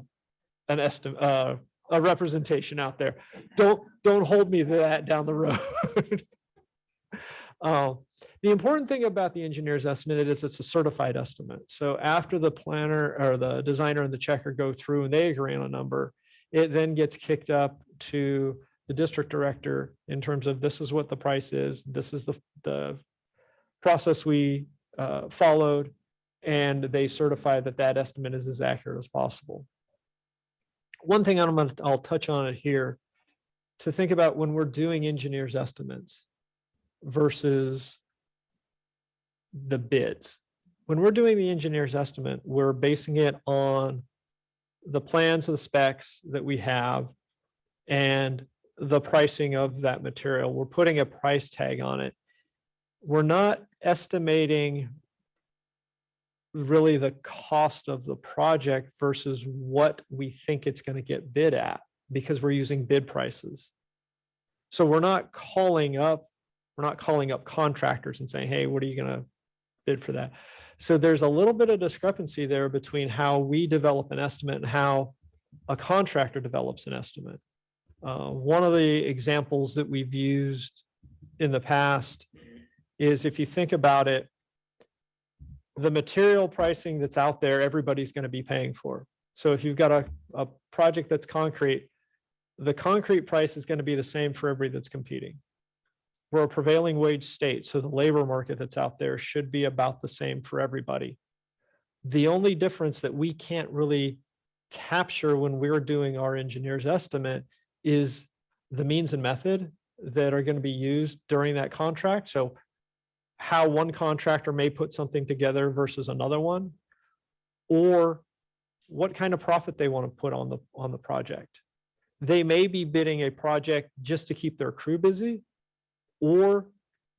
estimate, a representation out there. Don't hold me to that down the road. The important thing about the engineer's estimate is it's a certified estimate. So after the planner or the designer and the checker go through and they agree on a number, it then gets kicked up to the district director in terms of this is what the price is. This is the process we followed, and they certify that that estimate is as accurate as possible. One thing I'll touch on it here to think about when we're doing engineers' estimates versus the bids. When we're doing the engineer's estimate, we're basing it on the plans, the specs that we have, and the pricing of that material. We're putting a price tag on it. We're not estimating really the cost of the project versus what we think it's going to get bid at, because we're using bid prices. So we're not calling up contractors and saying, hey, what are you going to bid for that? So there's a little bit of discrepancy there between how we develop an estimate and how a contractor develops an estimate. One of the examples that we've used in the past is, if you think about it, the material pricing that's out there, everybody's going to be paying for. So if you've got a project that's concrete, the concrete price is going to be the same for everybody that's competing. We're a prevailing wage state, so the labor market that's out there should be about the same for everybody. The only difference that we can't really capture when we're doing our engineer's estimate is the means and method that are going to be used during that contract. So how one contractor may put something together versus another one, or what kind of profit they want to put on the project. They may be bidding a project just to keep their crew busy, or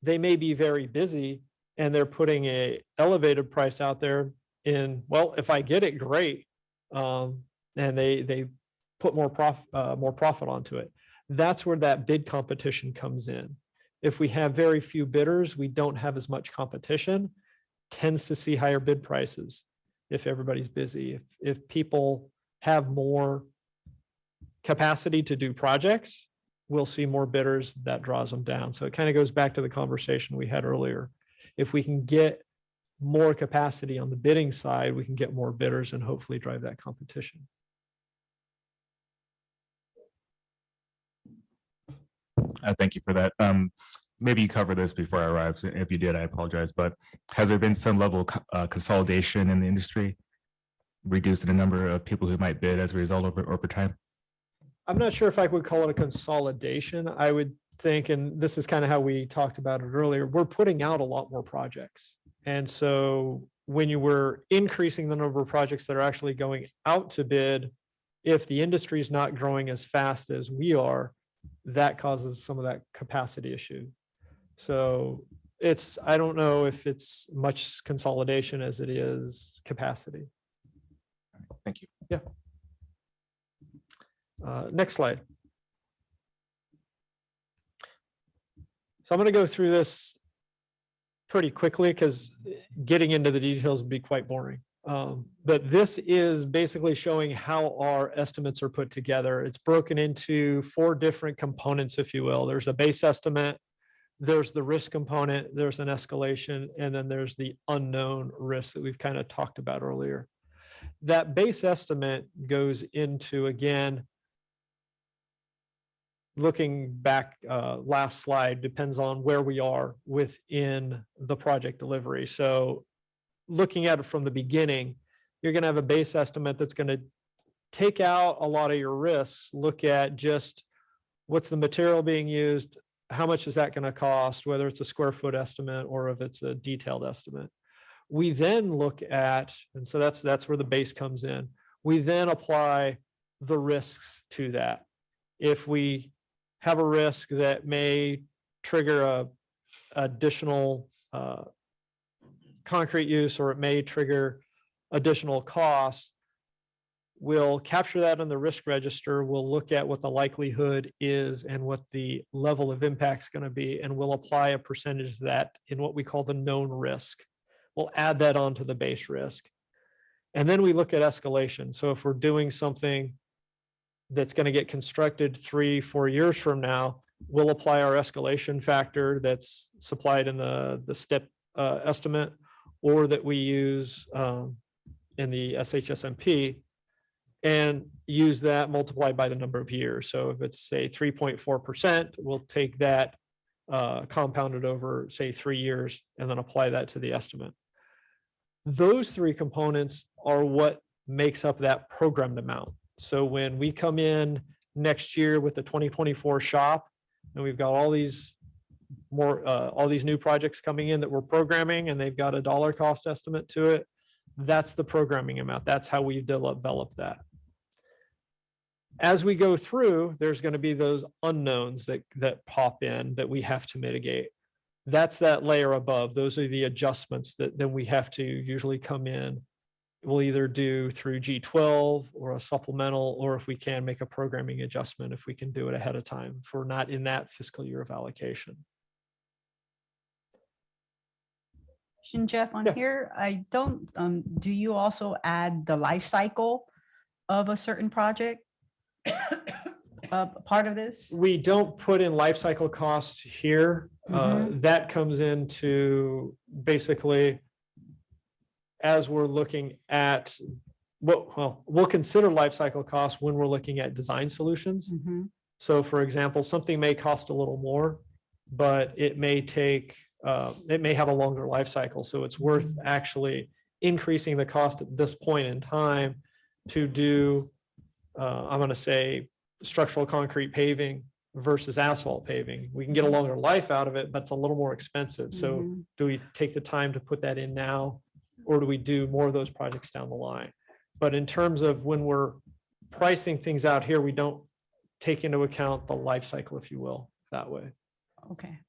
they may be very busy and they're putting a elevated price out there in, well, if I get it, great. And they put more profit onto it. That's where that bid competition comes in. If we have very few bidders, we don't have as much competition, tends to see higher bid prices if everybody's busy. If people have more capacity to do projects, we'll see more bidders, that draws them down. So it kind of goes back to the conversation we had earlier. If we can get more capacity on the bidding side, we can get more bidders and hopefully drive that competition. Thank you for that. Maybe you covered this before I arrived. So if you did, I apologize. But has there been some level of consolidation in the industry, reducing the number of people who might bid as a result over time? I'm not sure if I would call it a consolidation. I would think, and this is kind of how we talked about it earlier, we're putting out a lot more projects. And so when you were increasing the number of projects that are actually going out to bid, if the industry is not growing as fast as we are, that causes some of that capacity issue. So I don't know if it's much consolidation as it is capacity. Thank you. Yeah. Next slide. So I'm going to go through this pretty quickly because getting into the details would be quite boring. But this is basically showing how our estimates are put together. It's broken into 4 different components, if you will. There's a base estimate, there's the risk component, there's an escalation, and then there's the unknown risk that we've kind of talked about earlier. That base estimate goes into, again, looking back, last slide, depends on where we are within the project delivery. So looking at it from the beginning, you're going to have a base estimate that's going to take out a lot of your risks. Look at just what's the material being used, how much is that going to cost, whether it's a square foot estimate or if it's a detailed estimate. We then look at, and so that's where the base comes in. We then apply the risks to that. If we have a risk that may trigger a additional concrete use, or it may trigger additional costs, we'll capture that on the risk register. We'll look at what the likelihood is and what the level of impact is going to be, and we'll apply a percentage of that in what we call the known risk. We'll add that onto the base risk. And then we look at escalation. So if we're doing something that's going to get constructed 3-4 years from now, we'll apply our escalation factor that's supplied in the step estimate, or that we use in the SHSMP, and use that multiplied by the number of years. So if it's say 3.4%, we'll take that compounded over say 3 years and then apply that to the estimate. Those three components are what makes up that programmed amount. So when we come in next year with the 2024 shop, and we've got all these new projects coming in that we're programming, and they've got a dollar cost estimate to it, that's the programming amount. That's how we develop that. As we go through, there's going to be those unknowns that pop in that we have to mitigate. That's that layer above. Those are the adjustments that then we have to usually come in. We'll either do through G12 or a supplemental, or if we can make a programming adjustment, if we can do it ahead of time, if we're not in that fiscal year of allocation. Jeff, on Yeah. here, I don't, do you also add the life cycle of a certain project? Part of this? We don't put in life cycle costs here. That comes into basically as we're looking at we'll consider life cycle costs when we're looking at design solutions. So for example, something may cost a little more, but it may have a longer life cycle. So it's worth actually increasing the cost at this point in time to do, I'm going to say, structural concrete paving versus asphalt paving. We can get a longer life out of it, but it's a little more expensive. So do we take the time to put that in now, or do we do more of those projects down the line? But in terms of when we're pricing things out here, we don't take into account the life cycle, if you will, that way. Okay.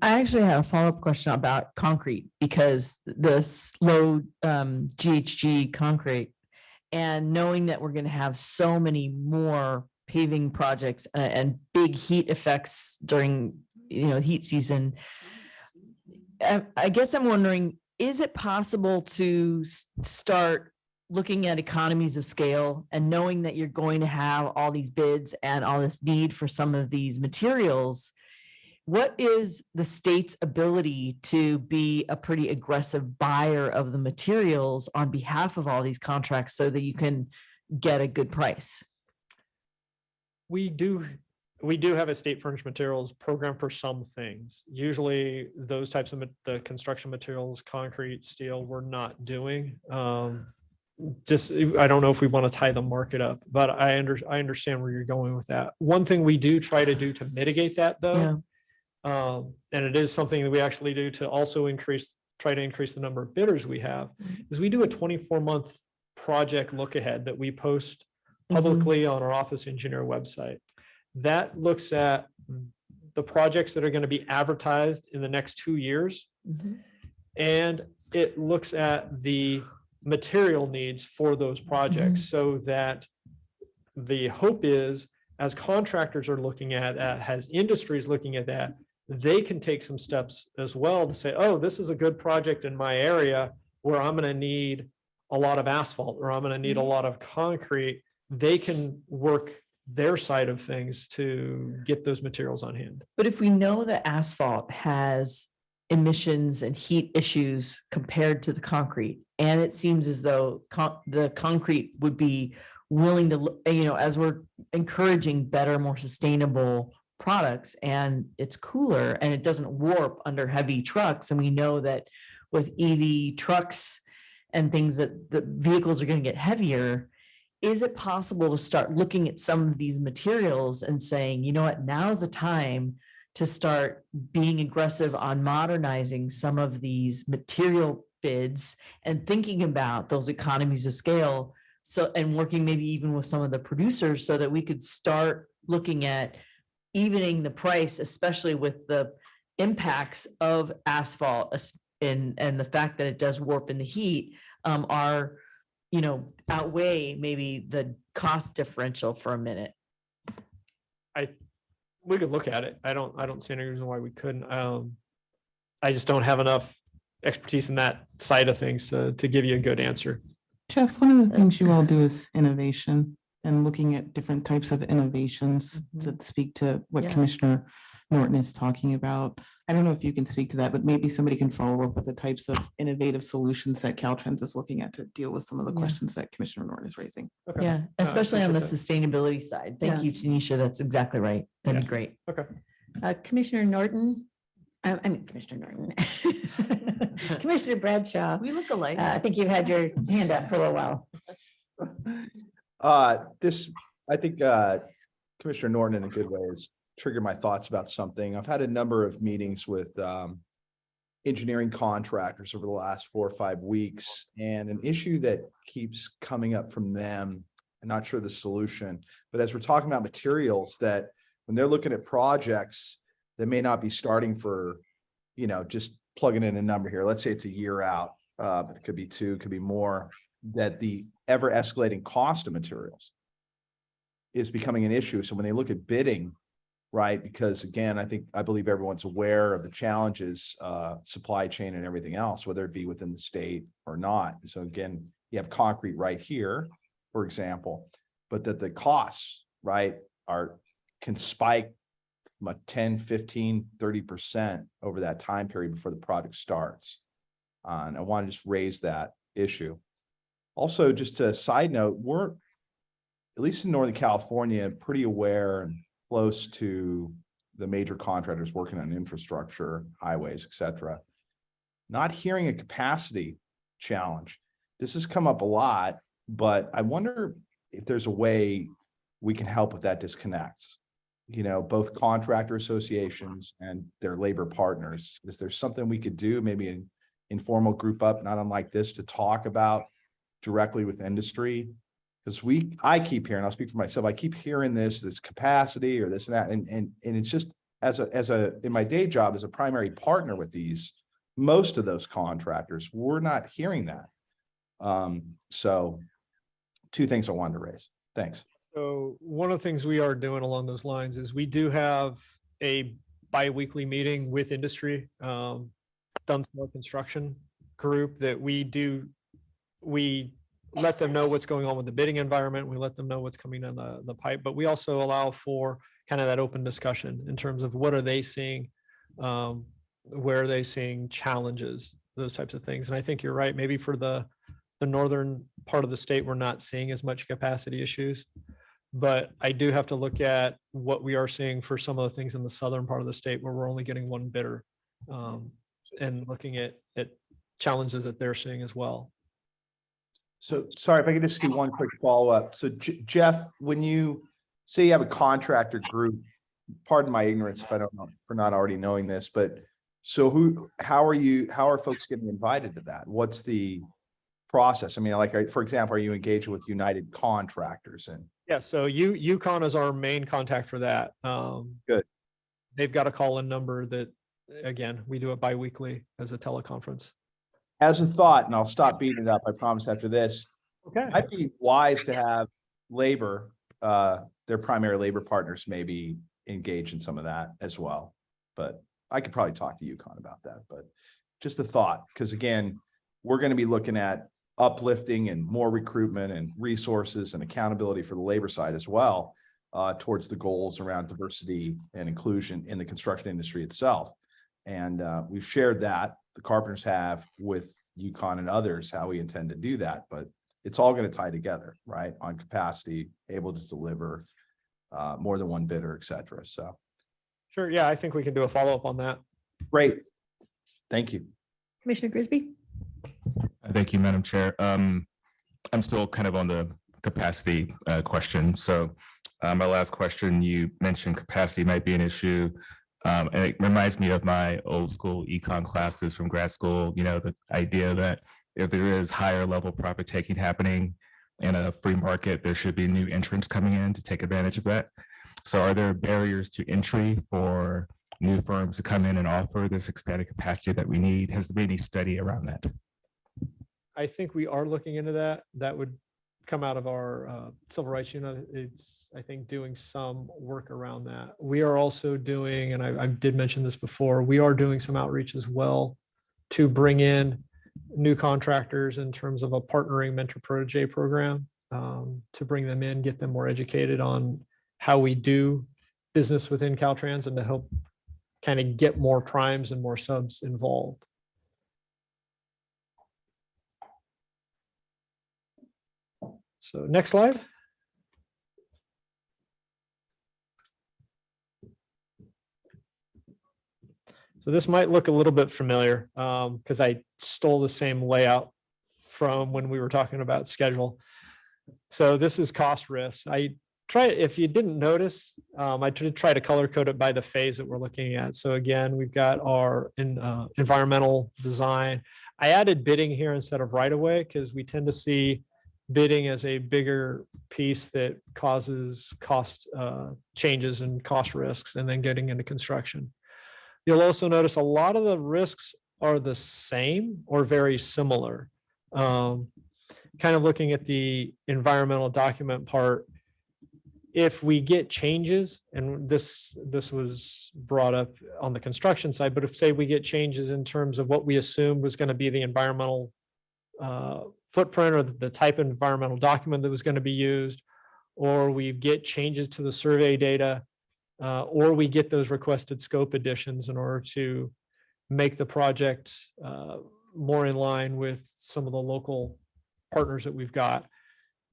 I actually have a follow-up question about concrete, because the slow GHG concrete, and knowing that we're going to have so many more paving projects and big heat effects during heat season, I guess I'm wondering, is it possible to start looking at economies of scale, and knowing that you're going to have all these bids and all this need for some of these materials? What is the state's ability to be a pretty aggressive buyer of the materials on behalf of all these contracts so that you can get a good price? We do have a state furnished materials program for some things. Usually those types of the construction materials, concrete, steel, we're not doing. I don't know if we want to tie the market up, but I understand where you're going with that. One thing we do try to do to mitigate that, though, and it is something that we actually do to also try to increase the number of bidders we have, is we do a 24-month project look ahead that we post publicly on our office engineer website. That looks at the projects that are going to be advertised in the next 2 years. And it looks at the material needs for those projects, so that the hope is, as contractors are looking at that, as industries looking at that, they can take some steps as well to say, oh, this is a good project in my area where I'm going to need a lot of asphalt, or I'm going to need a lot of concrete. They can work their side of things to get those materials on hand. But if we know that asphalt has emissions and heat issues compared to the concrete, and it seems as though the concrete would be willing to, as we're encouraging better, more sustainable products, and it's cooler and it doesn't warp under heavy trucks. And we know that with EV trucks and things, that the vehicles are going to get heavier. Is it possible to start looking at some of these materials and saying, you know what, now's the time to start being aggressive on modernizing some of these material bids and thinking about those economies of scale? So, and working maybe even with some of the producers, so that we could start looking at evening the price, especially with the impacts of asphalt and the fact that it does warp in the heat. Are outweigh maybe the cost differential for a minute. We could look at it. I don't see any reason why we couldn't. I just don't have enough expertise in that side of things to give you a good answer. Jeff, one of the things you all do is innovation and looking at different types of innovations to speak to what Yeah. Commissioner Norton is talking about. I don't know if you can speak to that, but maybe somebody can follow up with the types of innovative solutions that Caltrans is looking at to deal with some of the Yeah. questions that Commissioner Norton is raising. Okay. Yeah, especially on the appreciate sustainability side. Thank Yeah. you, Tanisha. That's exactly right. That'd be great. Okay. Commissioner Norton, I mean, Commissioner Norton. Commissioner Bradshaw, We look alike. I think you've had your hand up for a little while. I think Commissioner Norton in a good way has triggered my thoughts about something. I've had a number of meetings with engineering contractors over the last 4 or 5 weeks, and an issue that keeps coming up from them, I'm not sure the solution, but as we're talking about materials, that when they're looking at projects that may not be starting for, just plugging in a number here, let's say it's a year out, but it could be 2, could be more, that the ever escalating cost of materials is becoming an issue. So when they look at bidding, right, because again, I believe everyone's aware of the challenges, supply chain and everything else, whether it be within the state or not. So again, you have concrete right here, for example, but that the costs, right, can spike 10, 15, 30% over that time period before the project starts. And I want to just raise that issue. Also, just a side note, we're, at least in Northern California, pretty aware and close to the major contractors working on infrastructure, highways, et cetera. Not hearing a capacity challenge. This has come up a lot, but I wonder if there's a way we can help with that disconnect. Both contractor associations and their labor partners. Is there something we could do, maybe an informal group up, not unlike this, to talk about directly with industry? Because I keep hearing, I'll speak for myself, I keep hearing this capacity or this and that. And it's just in my day job as a primary partner with most of those contractors, we're not hearing that. So 2 things I wanted to raise. Thanks. So one of the things we are doing along those lines is we do have a bi-weekly meeting with industry, Dunmore Construction Group, that we let them know what's going on with the bidding environment. We let them know what's coming down the pipe, but we also allow for kind of that open discussion in terms of what are they seeing, where are they seeing challenges, those types of things. And I think you're right. Maybe for the northern part of the state, we're not seeing as much capacity issues. But I do have to look at what we are seeing for some of the things in the southern part of the state where we're only getting one bidder, and looking at challenges that they're seeing as well. So sorry, if I could just do one quick follow-up. So Jeff, when you say you have a contractor group, pardon my ignorance if I don't know, for not already knowing this, but so how are folks getting invited to that? What's the process? I mean, like, for example, are you engaging with United Contractors? And Yeah, so UConn is our main contact for that. Good. They've got a call-in number that, again, we do it bi-weekly as a teleconference. as a thought, and I'll stop beating it up, I promise after this, Okay. might be wise to have labor, their primary labor partners maybe engage in some of that as well. But I could probably talk to UConn about that, but just a thought, because again, we're going to be looking at uplifting and more recruitment and resources and accountability for the labor side as well, towards the goals around diversity and inclusion in the construction industry itself. And we've shared that, the carpenters have, with UConn and others, how we intend to do that, but it's all going to tie together, right? On capacity, able to deliver more than one bidder, et cetera. So. Sure. Yeah, I think we can do a follow-up on that. Great. Thank you. Commissioner Grisby? Thank you, Madam Chair. I'm still kind of on the capacity question. So my last question, you mentioned capacity might be an issue. And it reminds me of my old school econ classes from grad school, you know, the idea that if there is higher level profit taking happening in a free market, there should be new entrants coming in to take advantage of that. So are there barriers to entry for new firms to come in and offer this expanded capacity that we need? Has there been any study around that? I think we are looking into that. That would come out of our civil rights unit. It's, I think, doing some work around that. We are also doing, and I did mention this before, we are doing some outreach as well to bring in new contractors in terms of a partnering mentor protege program, to bring them in, get them more educated on how we do business within Caltrans and to help kind of get more primes and more subs involved. So next slide. So this might look a little bit familiar because I stole the same layout from when we were talking about schedule. So this is cost risk. If you didn't notice, I try to color code it by the phase that we're looking at. So again, we've got our environmental design. I added bidding here instead of right away because we tend to see bidding as a bigger piece that causes cost changes and cost risks, and then getting into construction. You'll also notice a lot of the risks are the same or very similar. Kind of looking at the environmental document part, if we get changes, and this was brought up on the construction side, but if say we get changes in terms of what we assumed was going to be the environmental footprint or the type of environmental document that was going to be used, or we get changes to the survey data, or we get those requested scope additions in order to make the project more in line with some of the local partners that we've got,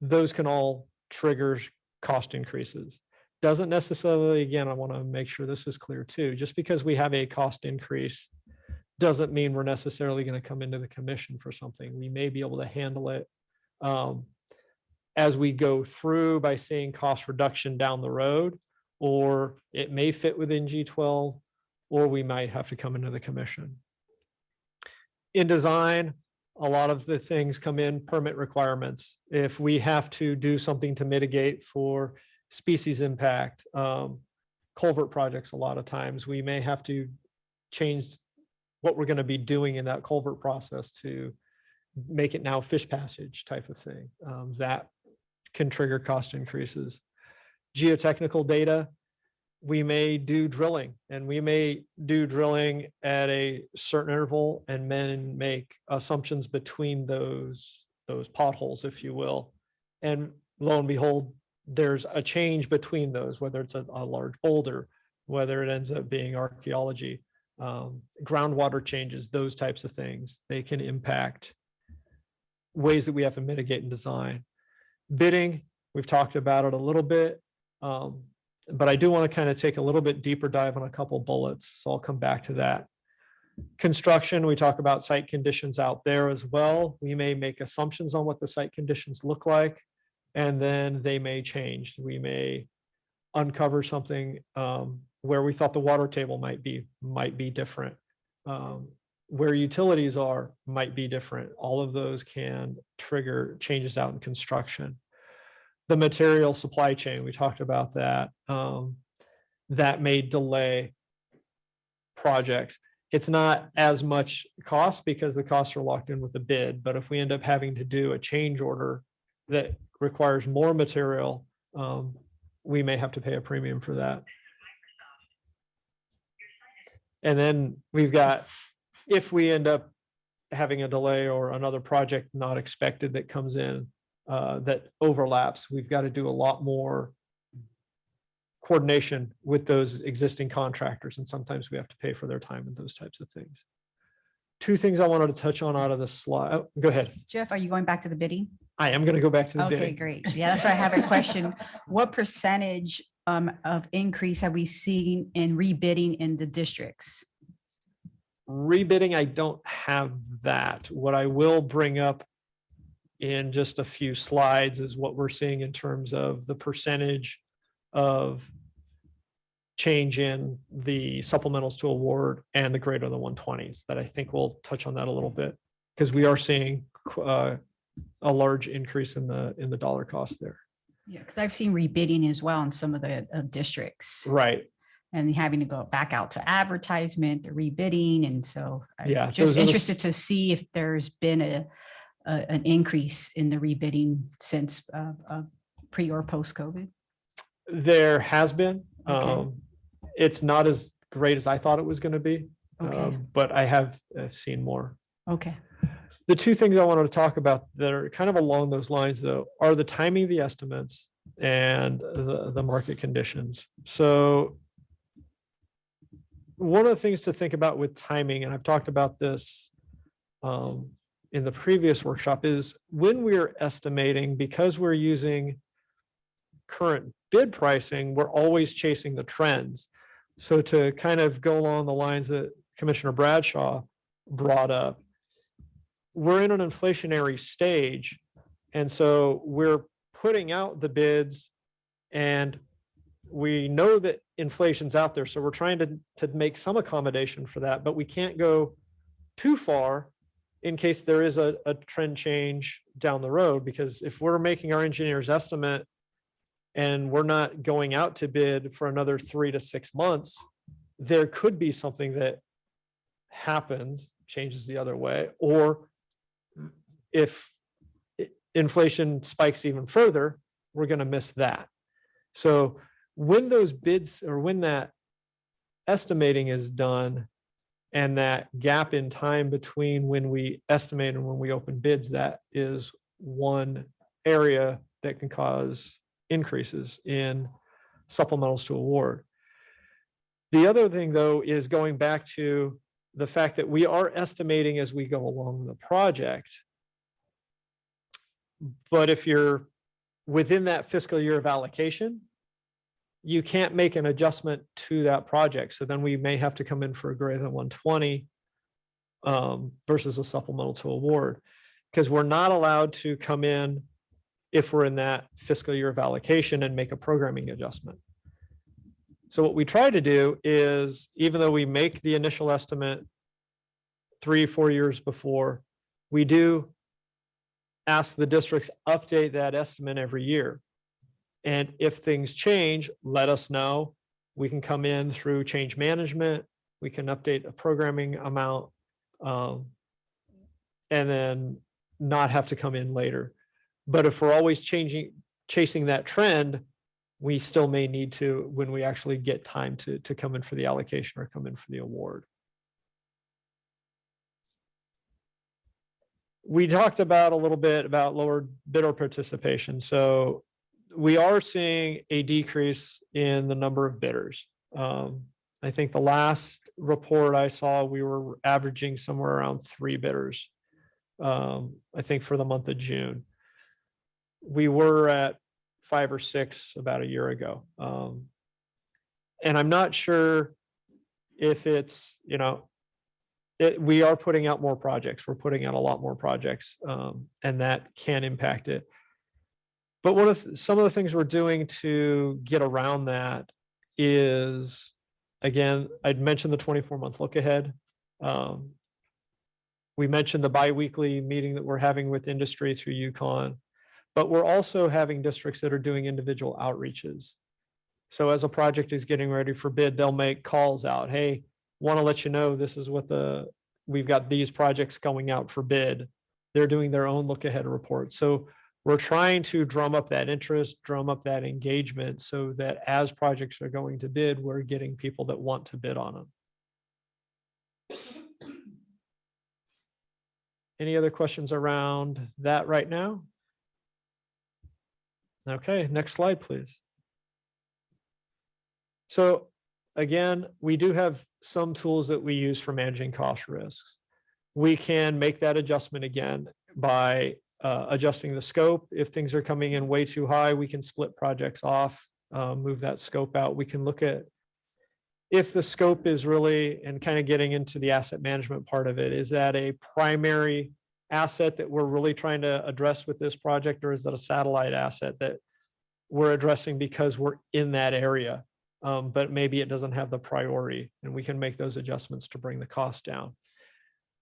those can all trigger cost increases. Doesn't necessarily, again, I want to make sure this is clear too, just because we have a cost increase doesn't mean we're necessarily going to come into the commission for something. We may be able to handle it as we go through by seeing cost reduction down the road, or it may fit within G12, or we might have to come into the commission. In design, a lot of the things come in permit requirements. If we have to do something to mitigate for species impact, culvert projects, a lot of times we may have to change what we're going to be doing in that culvert process to make it now fish passage type of thing. That can trigger cost increases. Geotechnical data, we may do drilling, and we may do drilling at a certain interval and then make assumptions between those potholes, if you will. And lo and behold, there's a change between those, whether it's a large boulder, whether it ends up being archaeology, groundwater changes, those types of things. They can impact ways that we have to mitigate and design. Bidding, we've talked about it a little bit. But I do want to kind of take a little bit deeper dive on a couple bullets. So I'll come back to that. Construction, we talk about site conditions out there as well. We may make assumptions on what the site conditions look like, and then they may change. We may uncover something where we thought the water table might be different. Where utilities are might be different. All of those can trigger changes out in construction. The material supply chain, we talked about that. That may delay projects. It's not as much cost because the costs are locked in with the bid, but if we end up having to do a change order that requires more material, we may have to pay a premium for that. And then we've got, if we end up having a delay or another project not expected that comes in, that overlaps, we've got to do a lot more coordination with those existing contractors, and sometimes we have to pay for their time and those types of things. Two things I wanted to touch on out of this slide. Oh, go ahead. Jeff, are you going back to the bidding? I am going to go back to the Okay, bidding. great. Yeah, that's why I have a question. What percentage of increase have we seen in rebidding in the districts? Rebidding, I don't have that. What I will bring up in just a few slides is what we're seeing in terms of the percentage of change in the supplementals to award and the greater than 120s, that I think we'll touch on that a little bit, because we are seeing a large increase in the dollar cost there. Yeah, because I've seen rebidding as well in some of the districts. Right. And having to go back out to advertisement, the rebidding. And so I'm Yeah, just those are the interested to see if there's been an increase in the rebidding since pre or post COVID? There has been. Okay. It's not as great as I thought it was going to be, Okay. but I have seen more. Okay. The two things I wanted to talk about that are kind of along those lines, though, are the timing of the estimates and the market conditions. So one of the things to think about with timing, and I've talked about this in the previous workshop, is when we're estimating, because we're using current bid pricing, we're always chasing the trends. So to kind of go along the lines that Commissioner Bradshaw brought up, we're in an inflationary stage. And so we're putting out the bids and we know that inflation's out there. So we're trying to make some accommodation for that, but we can't go too far in case there is a trend change down the road. Because if we're making our engineer's estimate and we're not going out to bid for another 3 to 6 months, there could be something that happens, changes the other way, or if inflation spikes even further, we're going to miss that. So when those bids, or when that estimating is done and that gap in time between when we estimate and when we open bids, that is one area that can cause increases in supplementals to award. The other thing, though, is going back to the fact that we are estimating as we go along the project. But if you're within that fiscal year of allocation, you can't make an adjustment to that project. So then we may have to come in for a greater than 120 versus a supplemental to award, because we're not allowed to come in if we're in that fiscal year of allocation and make a programming adjustment. So what we try to do is, even though we make the initial estimate 3-4 years before, we do ask the districts update that estimate every year. And if things change, let us know. We can come in through change management. We can update a programming amount, and then not have to come in later. But if we're always chasing that trend, we still may need to, when we actually get time to come in for the allocation or come in for the award. We talked about a little bit about lower bidder participation. So we are seeing a decrease in the number of bidders. I think the last report I saw, we were averaging somewhere around 3 bidders, I think, for the month of June. We were at 5 or 6 about a year ago. And I'm not sure if it's, we are putting out more projects. We're putting out a lot more projects, and that can impact it. But some of the things we're doing to get around that is, again, I'd mentioned the 24-month look ahead. We mentioned the biweekly meeting that we're having with industry through UConn, but we're also having districts that are doing individual outreaches. So as a project is getting ready for bid, they'll make calls out. Hey, want to let you know, this is what we've got these projects going out for bid. They're doing their own look ahead report. So we're trying to drum up that interest, drum up that engagement, so that as projects are going to bid, we're getting people that want to bid on them. Any other questions around that right now? Okay, next slide, please. So again, we do have some tools that we use for managing cost risks. We can make that adjustment again by adjusting the scope. If things are coming in way too high, we can split projects off, move that scope out. We can look at if the scope is really, and kind of getting into the asset management part of it, is that a primary asset that we're really trying to address with this project, or is that a satellite asset that we're addressing because we're in that area, but maybe it doesn't have the priority, and we can make those adjustments to bring the cost down.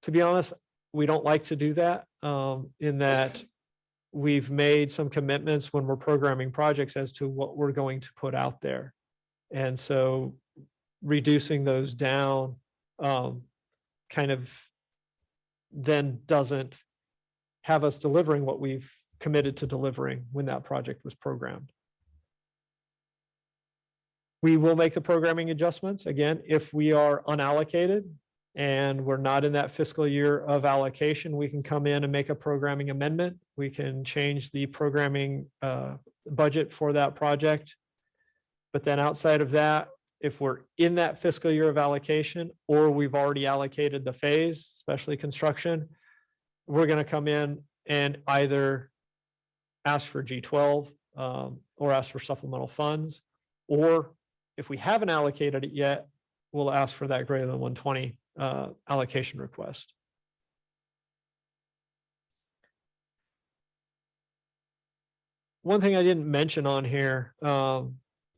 To be honest, we don't like to do that, in that we've made some commitments when we're programming projects as to what we're going to put out there. And so reducing those down kind of then doesn't have us delivering what we've committed to delivering when that project was programmed. We will make the programming adjustments again if we are unallocated and we're not in that fiscal year of allocation. We can come in and make a programming amendment. We can change the programming budget for that project. But then outside of that, if we're in that fiscal year of allocation, or we've already allocated the phase, especially construction, we're going to come in and either ask for G12 or ask for supplemental funds, or if we haven't allocated it yet, we'll ask for that greater than 120 allocation request. One thing I didn't mention on here,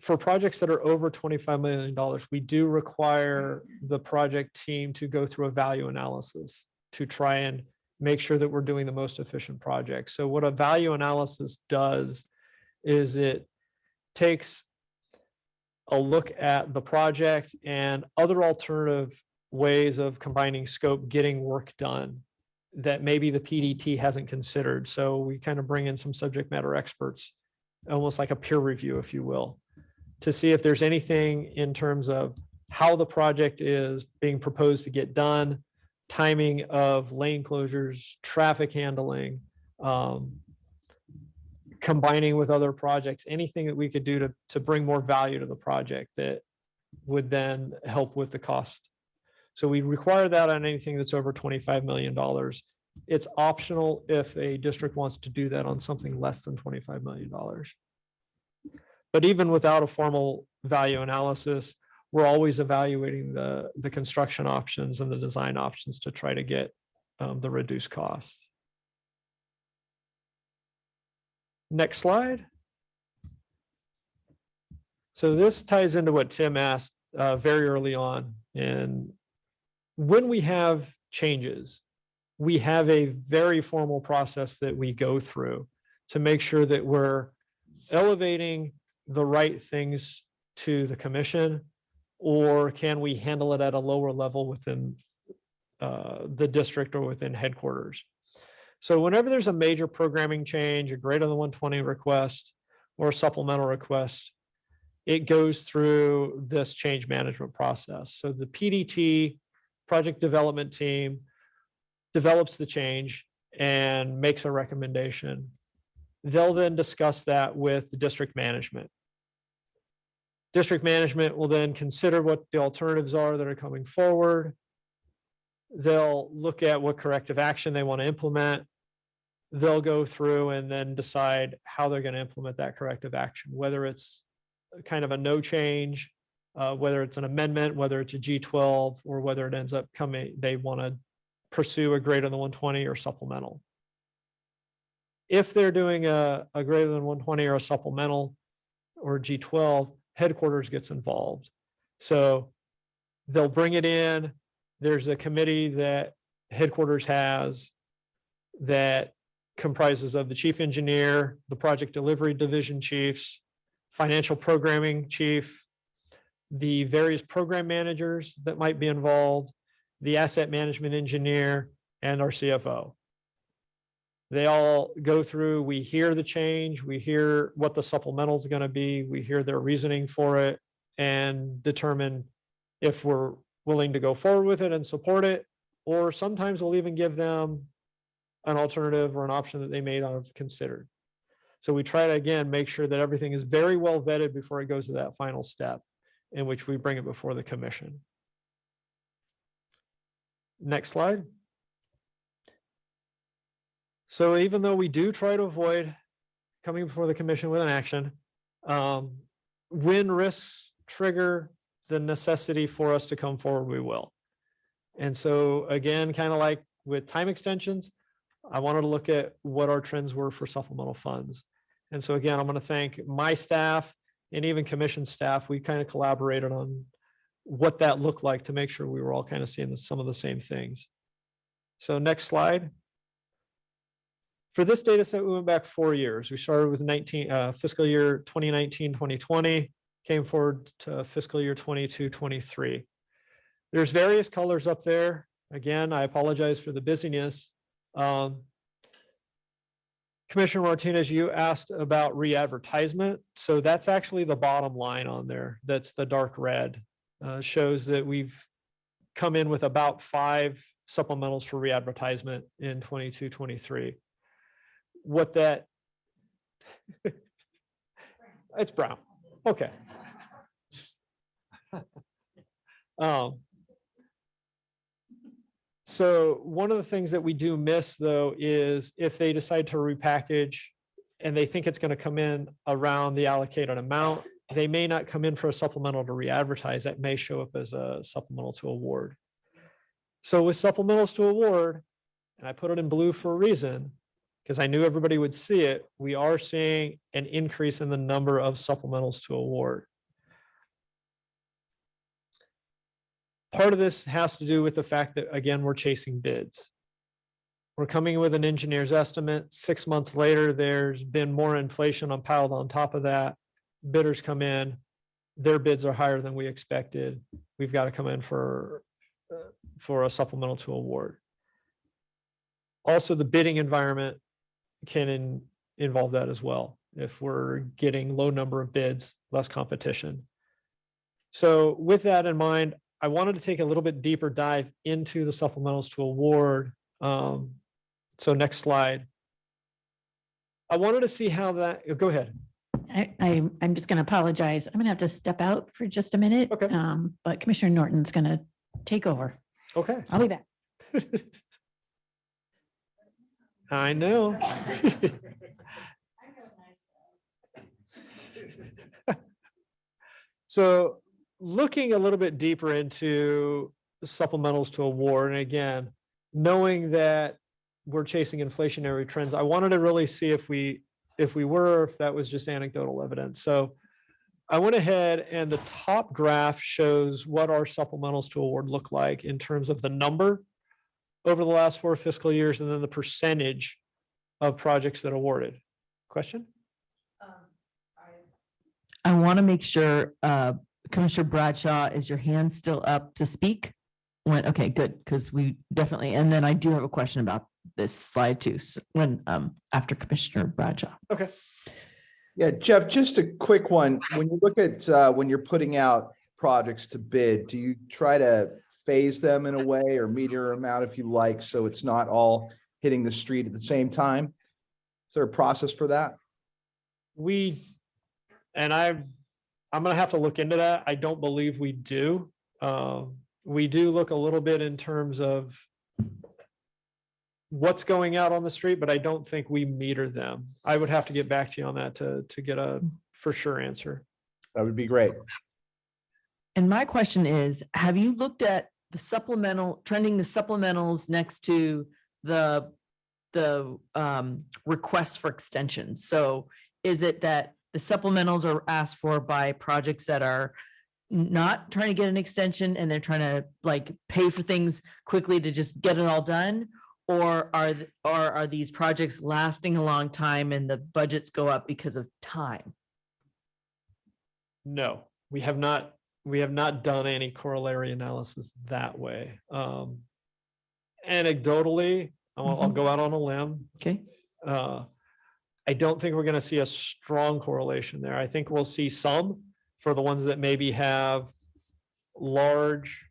for projects that are over $25 million, we do require the project team to go through a value analysis to try and make sure that we're doing the most efficient project. So what a value analysis does is it takes a look at the project and other alternative ways of combining scope, getting work done that maybe the PDT hasn't considered. So we kind of bring in some subject matter experts, almost like a peer review, if you will, to see if there's anything in terms of how the project is being proposed to get done, timing of lane closures, traffic handling, combining with other projects, anything that we could do to bring more value to the project that would then help with the cost. So we require that on anything that's over $25 million. It's optional if a district wants to do that on something less than $25 million. But even without a formal value analysis, we're always evaluating the construction options and the design options to try to get the reduced costs. Next slide. So this ties into what Tim asked very early on. And when we have changes, we have a very formal process that we go through to make sure that we're elevating the right things to the commission, or can we handle it at a lower level within the district or within headquarters? So whenever there's a major programming change, a greater than 120 request or a supplemental request, it goes through this change management process. So the PDT, project development team, develops the change and makes a recommendation. They'll then discuss that with the district management. District management will then consider what the alternatives are that are coming forward. They'll look at what corrective action they want to implement. They'll go through and then decide how they're going to implement that corrective action, whether it's kind of a no change, whether it's an amendment, whether it's a G12, or whether it ends up coming, they want to pursue a greater than 120 or supplemental. If they're doing a greater than 120 or a supplemental or G12, headquarters gets involved. So they'll bring it in. There's a committee that headquarters has that comprises of the chief engineer, the project delivery division chiefs, financial programming chief, the various program managers that might be involved, the asset management engineer, and our CFO. They all go through, we hear the change, we hear what the supplemental is going to be, we hear their reasoning for it, and determine if we're willing to go forward with it and support it, or sometimes we'll even give them an alternative or an option that they may not have considered. So we try to, again, make sure that everything is very well vetted before it goes to that final step in which we bring it before the commission. Next slide. So even though we do try to avoid coming before the commission with an action, when risks trigger the necessity for us to come forward, we will. And so again, kind of like with time extensions, I wanted to look at what our trends were for supplemental funds. And so again, I'm going to thank my staff and even commission staff. We kind of collaborated on what that looked like to make sure we were all kind of seeing some of the same things. So next slide. For this data set, we went back 4 years. We started with fiscal year 2019, 2020, came forward to fiscal year 22, 23. There's various colors up there. Again, I apologize for the busyness. Commissioner Martinez, you asked about re-advertisement. So that's actually the bottom line on there. That's the dark red. Shows that we've come in with about 5 supplementals for re-advertisement in 22-23. What that, it's brown. Okay. So one of the things that we do miss though is if they decide to repackage and they think it's going to come in around the allocated amount, they may not come in for a supplemental to re-advertise. That may show up as a supplemental to award. So with supplementals to award, and I put it in blue for a reason, because I knew everybody would see it, we are seeing an increase in the number of supplementals to award. Part of this has to do with the fact that, again, we're chasing bids. We're coming with an engineer's estimate. 6 months later, there's been more inflation piled on top of that. Bidders come in, their bids are higher than we expected. We've got to come in for a supplemental to award. Also, the bidding environment can involve that as well. If we're getting low number of bids, less competition. So with that in mind, I wanted to take a little bit deeper dive into the supplementals to award. So next slide. I wanted to see how that, go ahead. I'm just going to apologize. I'm going to have to step out for just a minute. Okay. But Commissioner Norton's going to take over. Okay. I'll be back. I know. So looking a little bit deeper into the supplementals to award, and again, knowing that we're chasing inflationary trends, I wanted to really see if that was just anecdotal evidence. So I went ahead and the top graph shows what our supplementals to award look like in terms of the number over the last 4 fiscal years, and then the percentage of projects that awarded. Question? I want to make sure, Commissioner Bradshaw, is your hand still up to speak? Okay, good, because we definitely, and then I do have a question about this slide too, when, after Commissioner Bradshaw. Okay. Yeah, Jeff, just a quick one. When you look at, when you're putting out projects to bid, do you try to phase them in a way or meter them out if you like, so it's not all hitting the street at the same time? Is there a process for that? I'm going to have to look into that. I don't believe we do. We do look a little bit in terms of what's going out on the street, but I don't think we meter them. I would have to get back to you on that to get a for sure answer. That would be great. And my question is, have you looked at the supplemental, trending the supplementals next to the requests for extensions? So is it that the supplementals are asked for by projects that are not trying to get an extension and they're trying to like pay for things quickly to just get it all done? Or are these projects lasting a long time and the budgets go up because of time? No, we have not done any corollary analysis that way. Anecdotally, I'll go out on a limb. Okay. I don't think we're going to see a strong correlation there. I think we'll see some for the ones that maybe have large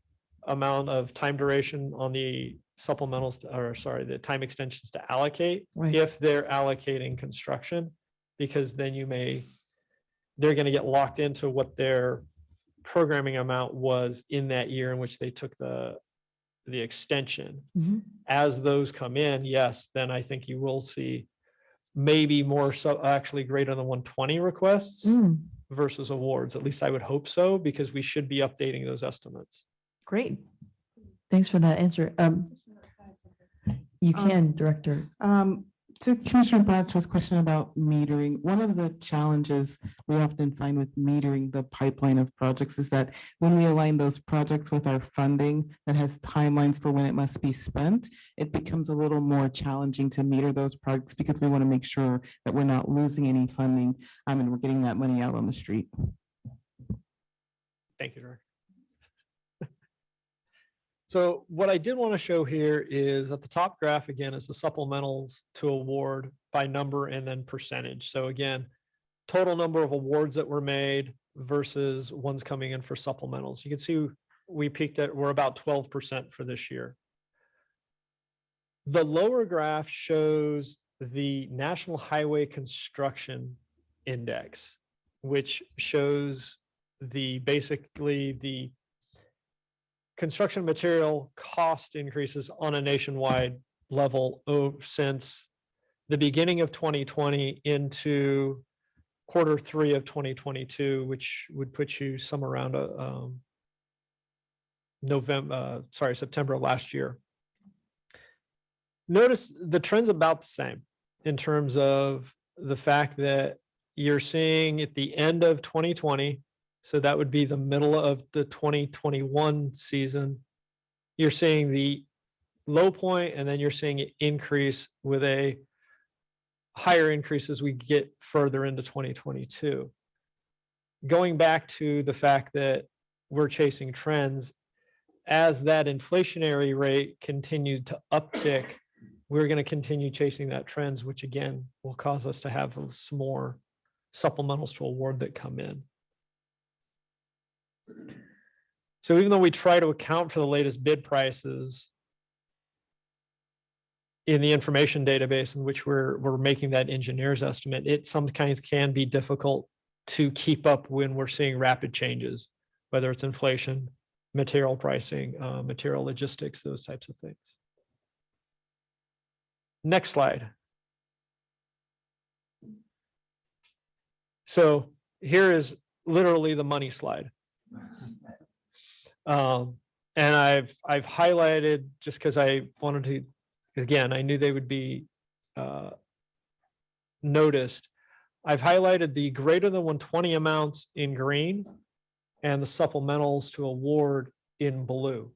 amount of time duration on the supplementals, the time extensions to allocate, Right. if they're allocating construction, because then they're going to get locked into what their programming amount was in that year in which they took the extension. Mhm. As those come in, yes, then I think you will see maybe more, so actually greater than 120 requests versus awards. At least I would hope so, because we should be updating those estimates. Great. Thanks for that answer. You can, Director. To Commissioner Bradshaw's question about metering, one of the challenges we often find with metering the pipeline of projects is that when we align those projects with our funding that has timelines for when it must be spent, it becomes a little more challenging to meter those projects because we want to make sure that we're not losing any funding and we're getting that money out on the street. Thank you, Director. So what I did want to show here is at the top graph again is the supplementals to award by number and then percentage. So again, total number of awards that were made versus ones coming in for supplementals. You can see we peaked at, we're about 12% for this year. The lower graph shows the National Highway Construction Index, which shows basically the construction material cost increases on a nationwide level since the beginning of 2020 into Q3 of 2022, which would put you somewhere around September of last year. Notice the trend's about the same in terms of the fact that you're seeing at the end of 2020, so that would be the middle of the 2021 season, you're seeing the low point and then you're seeing it increase with a higher increase as we get further into 2022. Going back to the fact that we're chasing trends, as that inflationary rate continued to uptick, we're going to continue chasing that trends, which again will cause us to have some more supplementals to award that come in. So even though we try to account for the latest bid prices in the information database in which we're making that engineer's estimate, it sometimes can be difficult to keep up when we're seeing rapid changes, whether it's inflation, material pricing, material logistics, those types of things. Next slide. So here is literally the money slide. And I've highlighted just because I wanted to, again, I knew they would be noticed. I've highlighted the greater than 120 amounts in green and the supplementals to award in blue.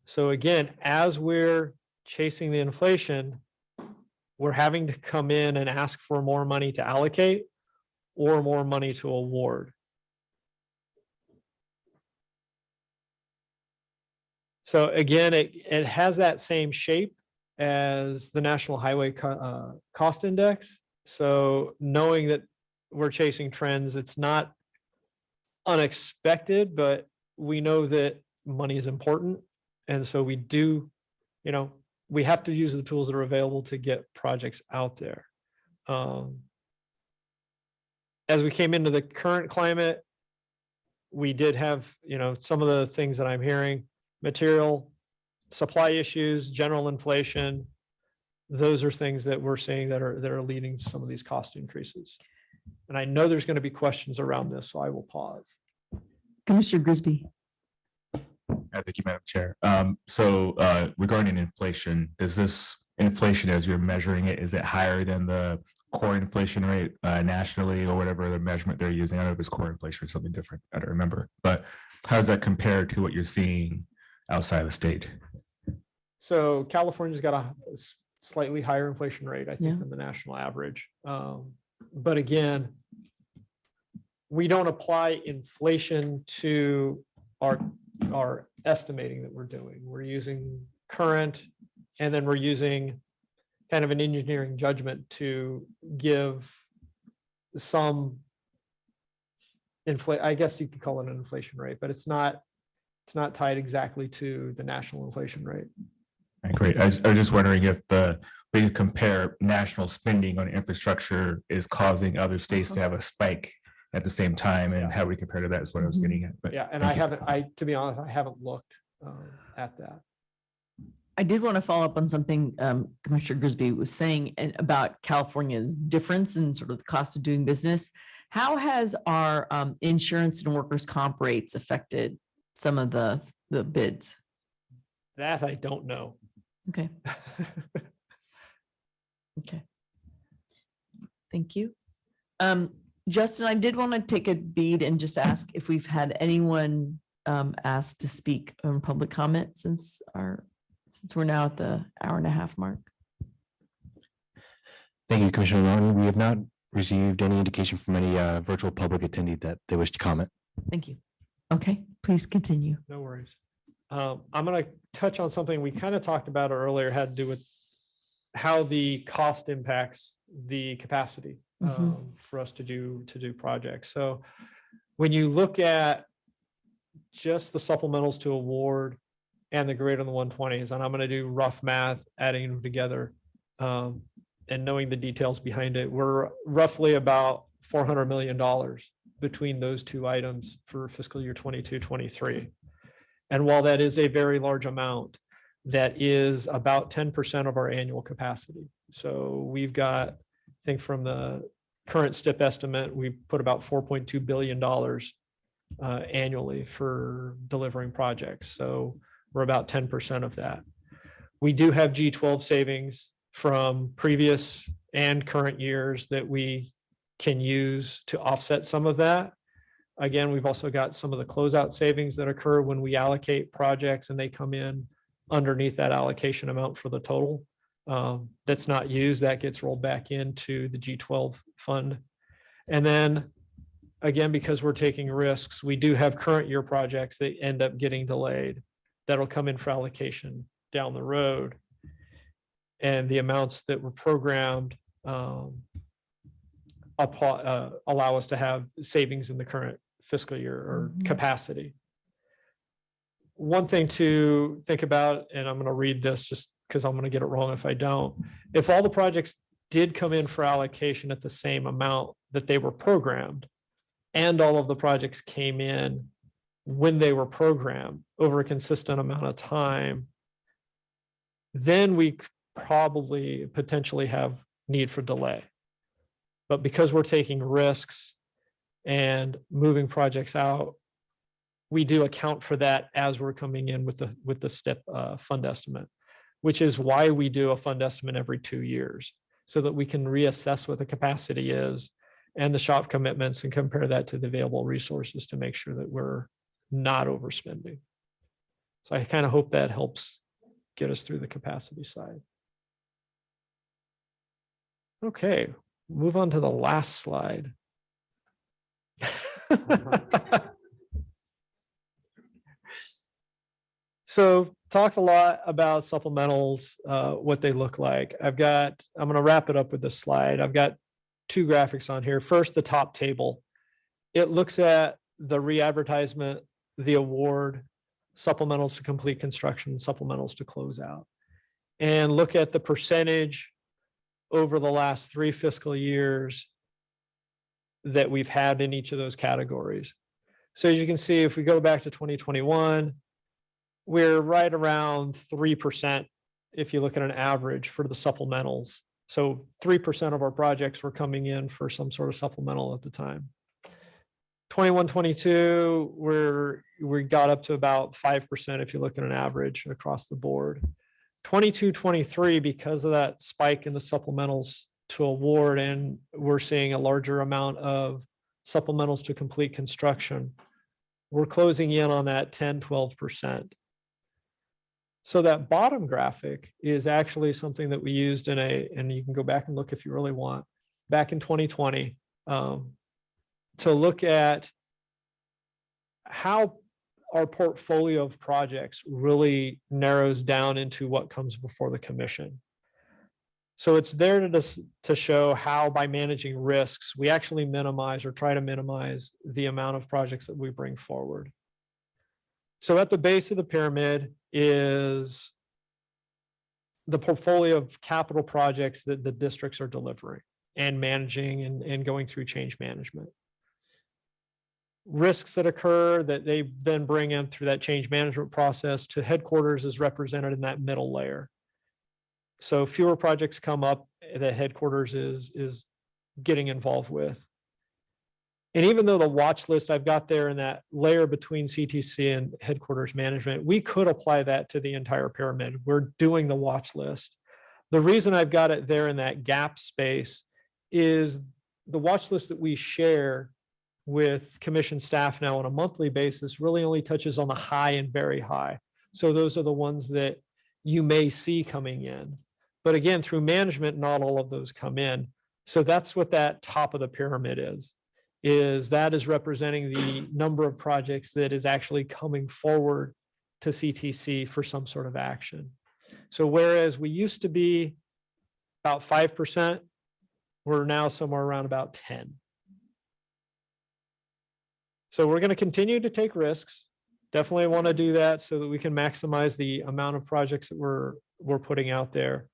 So again, as we're chasing the inflation, we're having to come in and ask for more money to allocate or more money to award. So again, it has that same shape as the National Highway Cost Index. So knowing that we're chasing trends, it's not unexpected, but we know that money is important. And so we do, we have to use the tools that are available to get projects out there. As we came into the current climate, we did have, some of the things that I'm hearing, material supply issues, general inflation. Those are things that we're seeing that are leading to some of these cost increases. And I know there's going to be questions around this, so I will pause. Commissioner Grisby. Thank you, Madam Chair. So regarding inflation, does this inflation, as you're measuring it, is it higher than the core inflation rate nationally or whatever the measurement they're using? I don't know if it's core inflation or something different. I don't remember. But how does that compare to what you're seeing outside of the state? So California's got a slightly higher inflation rate, I think, than the national average. But again, we don't apply inflation to our estimating that we're doing. We're using current, and then we're using kind of an engineering judgment to give some I guess you could call it an inflation rate, but it's not tied exactly to the national inflation rate. Right, great. I was just wondering if we could compare national spending on infrastructure is causing other states to have a spike at the same time, and how we compare to that is what I was getting at. But yeah, and to be honest, I haven't looked at that. I did want to follow up on something Commissioner Grisby was saying about California's difference in sort of the cost of doing business. How has our insurance and workers' comp rates affected some of the bids? That I don't know. Okay. Okay. Thank you. Justin, I did want to take a beat and just ask if we've had anyone asked to speak on public comment since we're now at the hour-and-a-half mark. Thank you, Commissioner Norton. We have not received any indication from any virtual public attendee that they wish to comment. Thank you. Okay, please continue. No worries. I'm going to touch on something we kind of talked about earlier, had to do with how the cost impacts the capacity for us to do projects. So when you look at just the supplementals to award and the greater than 120s, and I'm going to do rough math, adding them together and knowing the details behind it, we're roughly about $400 million between those two items for fiscal year 22-23. And while that is a very large amount, that is about 10% of our annual capacity. So we've got, I think from the current STIP estimate, we put about $4.2 billion annually for delivering projects. So we're about 10% of that. We do have G12 savings from previous and current years that we can use to offset some of that. Again, we've also got some of the closeout savings that occur when we allocate projects and they come in underneath that allocation amount for the total that's not used, that gets rolled back into the G12 fund. And then again, because we're taking risks, we do have current year projects that end up getting delayed that'll come in for allocation down the road. And the amounts that were programmed allow us to have savings in the current fiscal year or capacity. One thing to think about, and I'm going to read this just because I'm going to get it wrong if I don't. If all the projects did come in for allocation at the same amount that they were programmed, and all of the projects came in when they were programmed over a consistent amount of time, then we probably potentially have need for delay. But because we're taking risks and moving projects out, we do account for that as we're coming in with the STIP fund estimate, which is why we do a fund estimate every 2 years, so that we can reassess what the capacity is and the shop commitments and compare that to the available resources to make sure that we're not overspending. So I kind of hope that helps get us through the capacity side. Okay, move on to the last slide. So talked a lot about supplementals, what they look like. I'm going to wrap it up with this slide. I've got 2 graphics on here. First, the top table. It looks at the re-advertisement, the award, supplementals to complete construction, supplementals to close out. And look at the percentage over the last 3 fiscal years that we've had in each of those categories. So as you can see, if we go back to 2021, we're right around 3% if you look at an average for the supplementals. So 3% of our projects were coming in for some sort of supplemental at the time. 21-22, we got up to about 5% if you look at an average across the board. 22-23, because of that spike in the supplementals to award, and we're seeing a larger amount of supplementals to complete construction, we're closing in on that 10-12%. So that bottom graphic is actually something that we used and you can go back and look if you really want, back in 2020, to look at how our portfolio of projects really narrows down into what comes before the commission. So it's there to show how by managing risks, we actually minimize or try to minimize the amount of projects that we bring forward. So at the base of the pyramid is the portfolio of capital projects that the districts are delivering and managing and going through change management. Risks that occur that they then bring in through that change management process to headquarters is represented in that middle layer. So fewer projects come up that headquarters is getting involved with. And even though the watch list I've got there in that layer between CTC and headquarters management, we could apply that to the entire pyramid. We're doing the watch list. The reason I've got it there in that gap space is the watch list that we share with commission staff now on a monthly basis really only touches on the high and very high. So those are the ones that you may see coming in. But again, through management, not all of those come in. So that's what that top of the pyramid is that is representing the number of projects that is actually coming forward to CTC for some sort of action. So whereas we used to be about 5%, we're now somewhere around about 10. So we're going to continue to take risks. Definitely want to do that so that we can maximize the amount of projects that we're putting out there.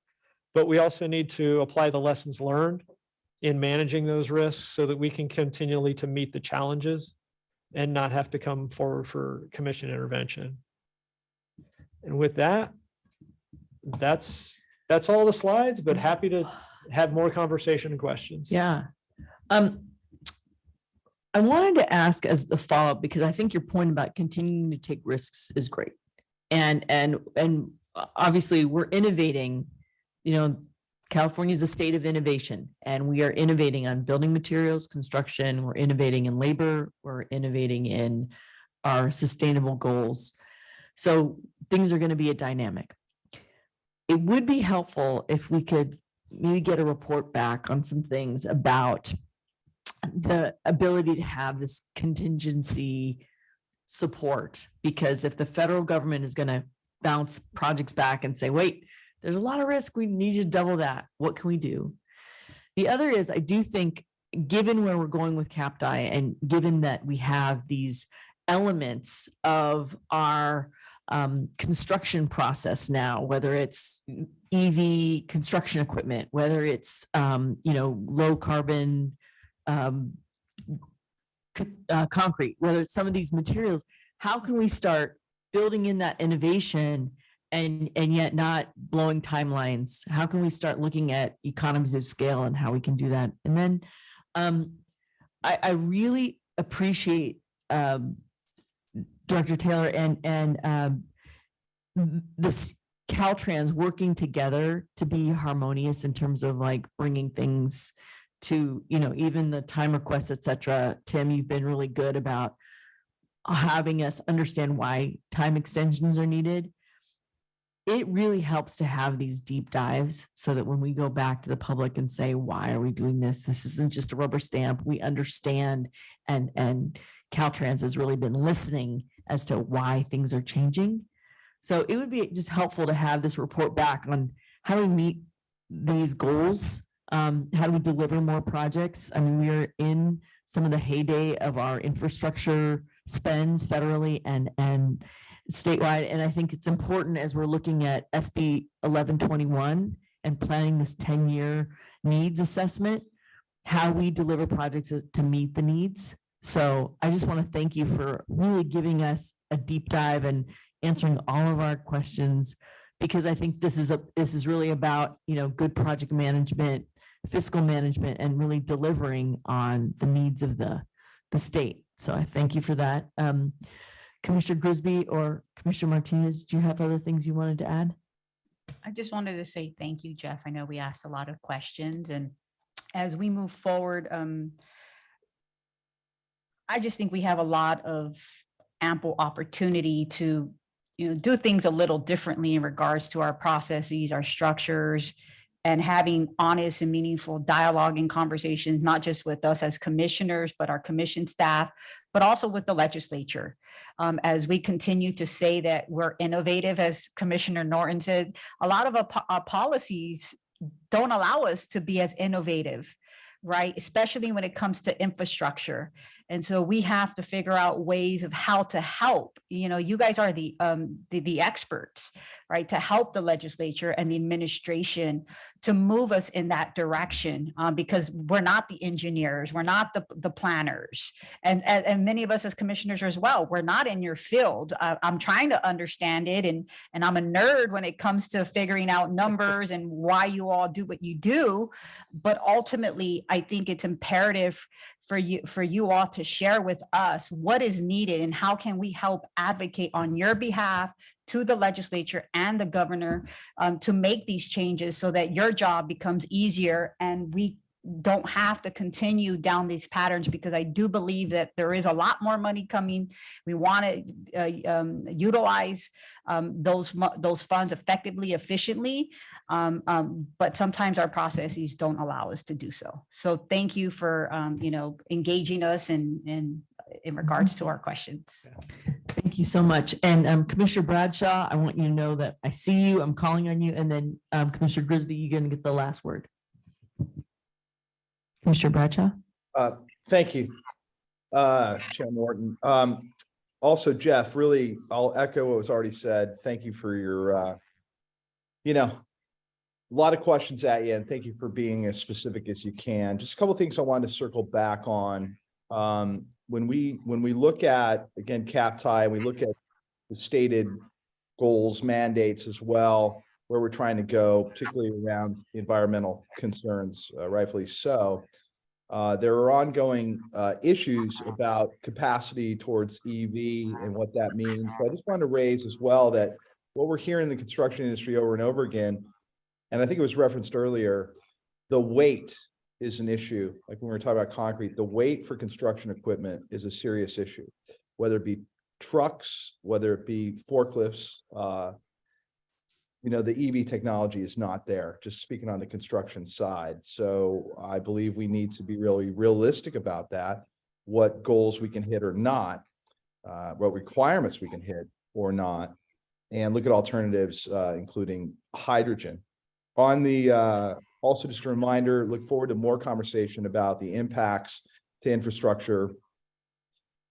But we also need to apply the lessons learned in managing those risks so that we can continually to meet the challenges and not have to come forward for commission intervention. And with that, that's all the slides, but happy to have more conversation and questions. Yeah. I wanted to ask as the follow-up, because I think your point about continuing to take risks is great. And obviously we're innovating, California is a state of innovation, and we are innovating on building materials, construction, we're innovating in labor, we're innovating in our sustainable goals. So things are going to be a dynamic. It would be helpful if we could maybe get a report back on some things about the ability to have this contingency support, because if the federal government is going to bounce projects back and say, wait, there's a lot of risk, we need you to double that, what can we do? The other is, I do think, given where we're going with CAPDI, and given that we have these elements of our construction process now, whether it's EV construction equipment, whether it's low carbon concrete, whether it's some of these materials, how can we start building in that innovation and yet not blowing timelines? How can we start looking at economies of scale and how we can do that? And then I really appreciate Director Taylor and this Caltrans working together to be harmonious in terms of like bringing things to, even the time requests, et cetera. Tim, you've been really good about having us understand why time extensions are needed. It really helps to have these deep dives so that when we go back to the public and say, why are we doing this? This isn't just a rubber stamp. We understand, and Caltrans has really been listening as to why things are changing. So it would be just helpful to have this report back on how do we meet these goals? How do we deliver more projects? I mean, we are in some of the heyday of our infrastructure spends federally and statewide. And I think it's important as we're looking at SB 1121 and planning this 10-year needs assessment, how we deliver projects to meet the needs. So I just want to thank you for really giving us a deep dive and answering all of our questions, because I think this is really about, good project management, fiscal management, and really delivering on the needs of the state. So I thank you for that. Commissioner Grisby or Commissioner Martinez, do you have other things you wanted to add? I just wanted to say thank you, Jeff. I know we asked a lot of questions, and as we move forward, I just think we have a lot of ample opportunity to, do things a little differently in regards to our processes, our structures, and having honest and meaningful dialogue and conversations, not just with us as commissioners, but our commission staff, but also with the legislature. As we continue to say that we're innovative, as Commissioner Norton said, a lot of our policies don't allow us to be as innovative, right? Especially when it comes to infrastructure. And so we have to figure out ways of how to help. You guys are the experts, right? To help the legislature and the administration to move us in that direction, because we're not the engineers, we're not the planners, and many of us as commissioners as well, we're not in your field. I'm trying to understand it, and I'm a nerd when it comes to figuring out numbers and why you all do what you do. But ultimately, I think it's imperative for you all to share with us what is needed and how can we help advocate on your behalf to the legislature and the governor to make these changes so that your job becomes easier and we don't have to continue down these patterns, because I do believe that there is a lot more money coming. We want to utilize those funds effectively, efficiently, but sometimes our processes don't allow us to do so. So thank you for engaging us in regards to our questions. Thank Thank you so much. And Commissioner Bradshaw, I want you to know that I see you, I'm calling on you, and then Commissioner Grisby, you're going to get the last word. Commissioner Bradshaw? Thank you, Chair Morton. Also, Jeff, really, I'll echo what was already said. Thank you for your, a lot of questions at you, and thank you for being as specific as you can. Just a couple of things I wanted to circle back on. When we look at, again, CAPTI, we look at the stated goals, mandates as well, where we're trying to go, particularly around environmental concerns, rightfully so. There are ongoing issues about capacity towards EV and what that means. So I just wanted to raise as well that what we're hearing in the construction industry over and over again, and I think it was referenced earlier, the weight is an issue. Like when we were talking about concrete, the weight for construction equipment is a serious issue, whether it be trucks, whether it be forklifts. The EV technology is not there, just speaking on the construction side. So I believe we need to be really realistic about that, what goals we can hit or not, what requirements we can hit or not, and look at alternatives, including hydrogen. On the, also just a reminder, look forward to more conversation about the impacts to infrastructure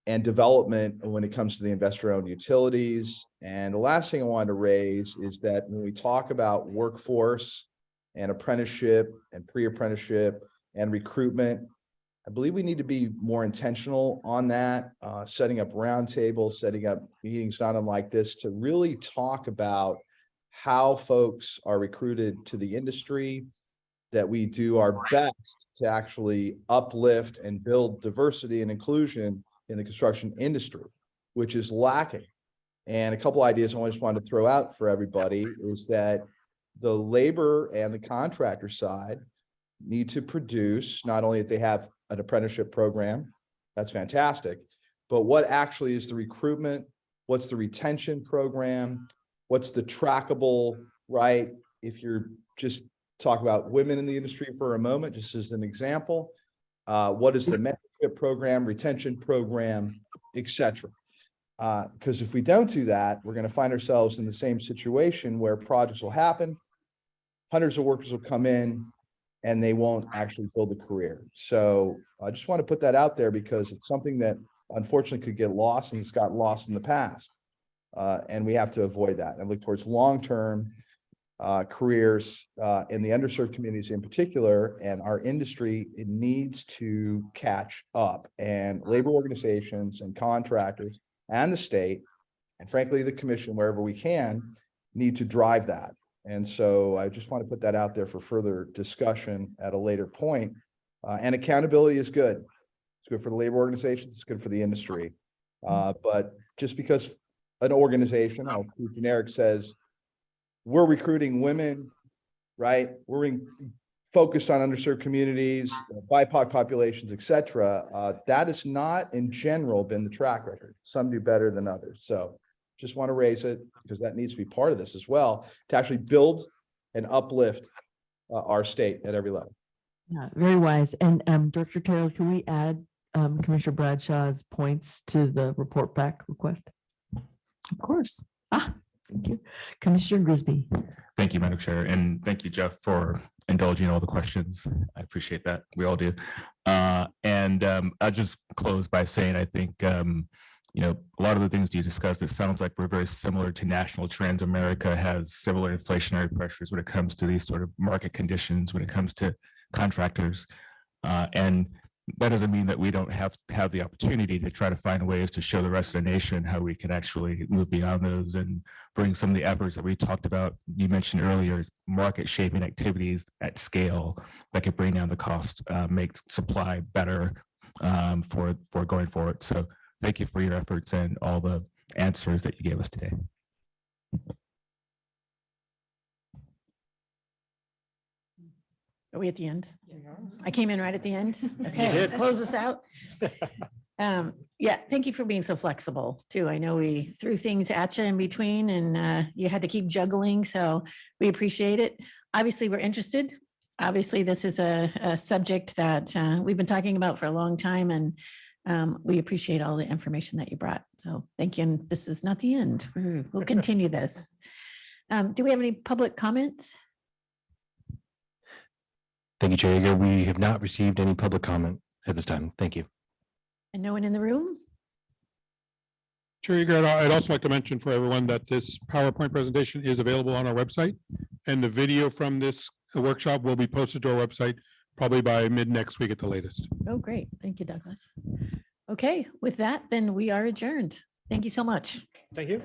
and development when it comes to the investor-owned utilities. And the last thing I wanted to raise is that when we talk about workforce and apprenticeship and pre-apprenticeship and recruitment, I believe we need to be more intentional on that, setting up roundtables, setting up meetings not unlike this to really talk about how folks are recruited to the industry, that we do our best to actually uplift and build diversity and inclusion in the construction industry, which is lacking. And a couple ideas I just wanted to throw out for everybody is that the labor and the contractor side need to produce, not only that they have an apprenticeship program, that's fantastic, but what actually is the recruitment, what's the retention program, what's the trackable, right? If you're just talk about women in the industry for a moment, just as an example, what is the mentorship program, retention program, etc. Because if we don't do that, we're going to find ourselves in the same situation where projects will happen, hundreds of workers will come in, and they won't actually build a career. So I just want to put that out there because it's something that unfortunately could get lost, and it's got lost in the past. And we have to avoid that and look towards long-term careers in the underserved communities in particular, and our industry, it needs to catch up, and labor organizations and contractors and the state, and frankly, the commission, wherever we can, need to drive that. And so I just want to put that out there for further discussion at a later point. And accountability is good. It's good for the labor organizations. It's good for the industry. But just because an organization, I'll be generic, says we're recruiting women, right? We're focused on underserved communities, BIPOC populations, et cetera. That has not in general been the track record. Some do better than others. So just want to raise it because that needs to be part of this as well, to actually build and uplift our state at every level. Yeah, very wise. And Director Taylor, can we add Commissioner Bradshaw's points to the report back request? Of course. Thank you. Commissioner Grisby. Thank you, Madam Chair, and thank you, Jeff, for indulging all the questions. I appreciate that. We all do. And I'll just close by saying, I think, a lot of the things you discussed, it sounds like we're very similar to national trends. America has similar inflationary pressures when it comes to these sort of market conditions, when it comes to contractors. And that doesn't mean that we don't have the opportunity to try to find ways to show the rest of the nation how we can actually move beyond those and bring some of the efforts that we talked about. You mentioned earlier, market shaping activities at scale that could bring down the cost, make supply better for going forward. So thank you for your efforts and all the answers that you gave us today. Are we at the end? I came in right at the end. Okay, close us out. Yeah, thank you for being so flexible too. I know we threw things at you in between and you had to keep juggling, so we appreciate it. Obviously, we're interested. Obviously, this is a subject that we've been talking about for a long time, and We appreciate all the information that you brought. So thank you. And this is not the end. We'll continue this. Do we have any public comment? Thank you, Chair Yeager. We have not received any public comment at this time. Thank you. And no one in the room? Chair Yeager, I'd also like to mention for everyone that this PowerPoint presentation is available on our website. And the video from this workshop will be posted to our website probably by mid next week at the latest. Oh, great. Thank you, Douglas. Okay, with that, then we are adjourned. Thank you so much. Thank you.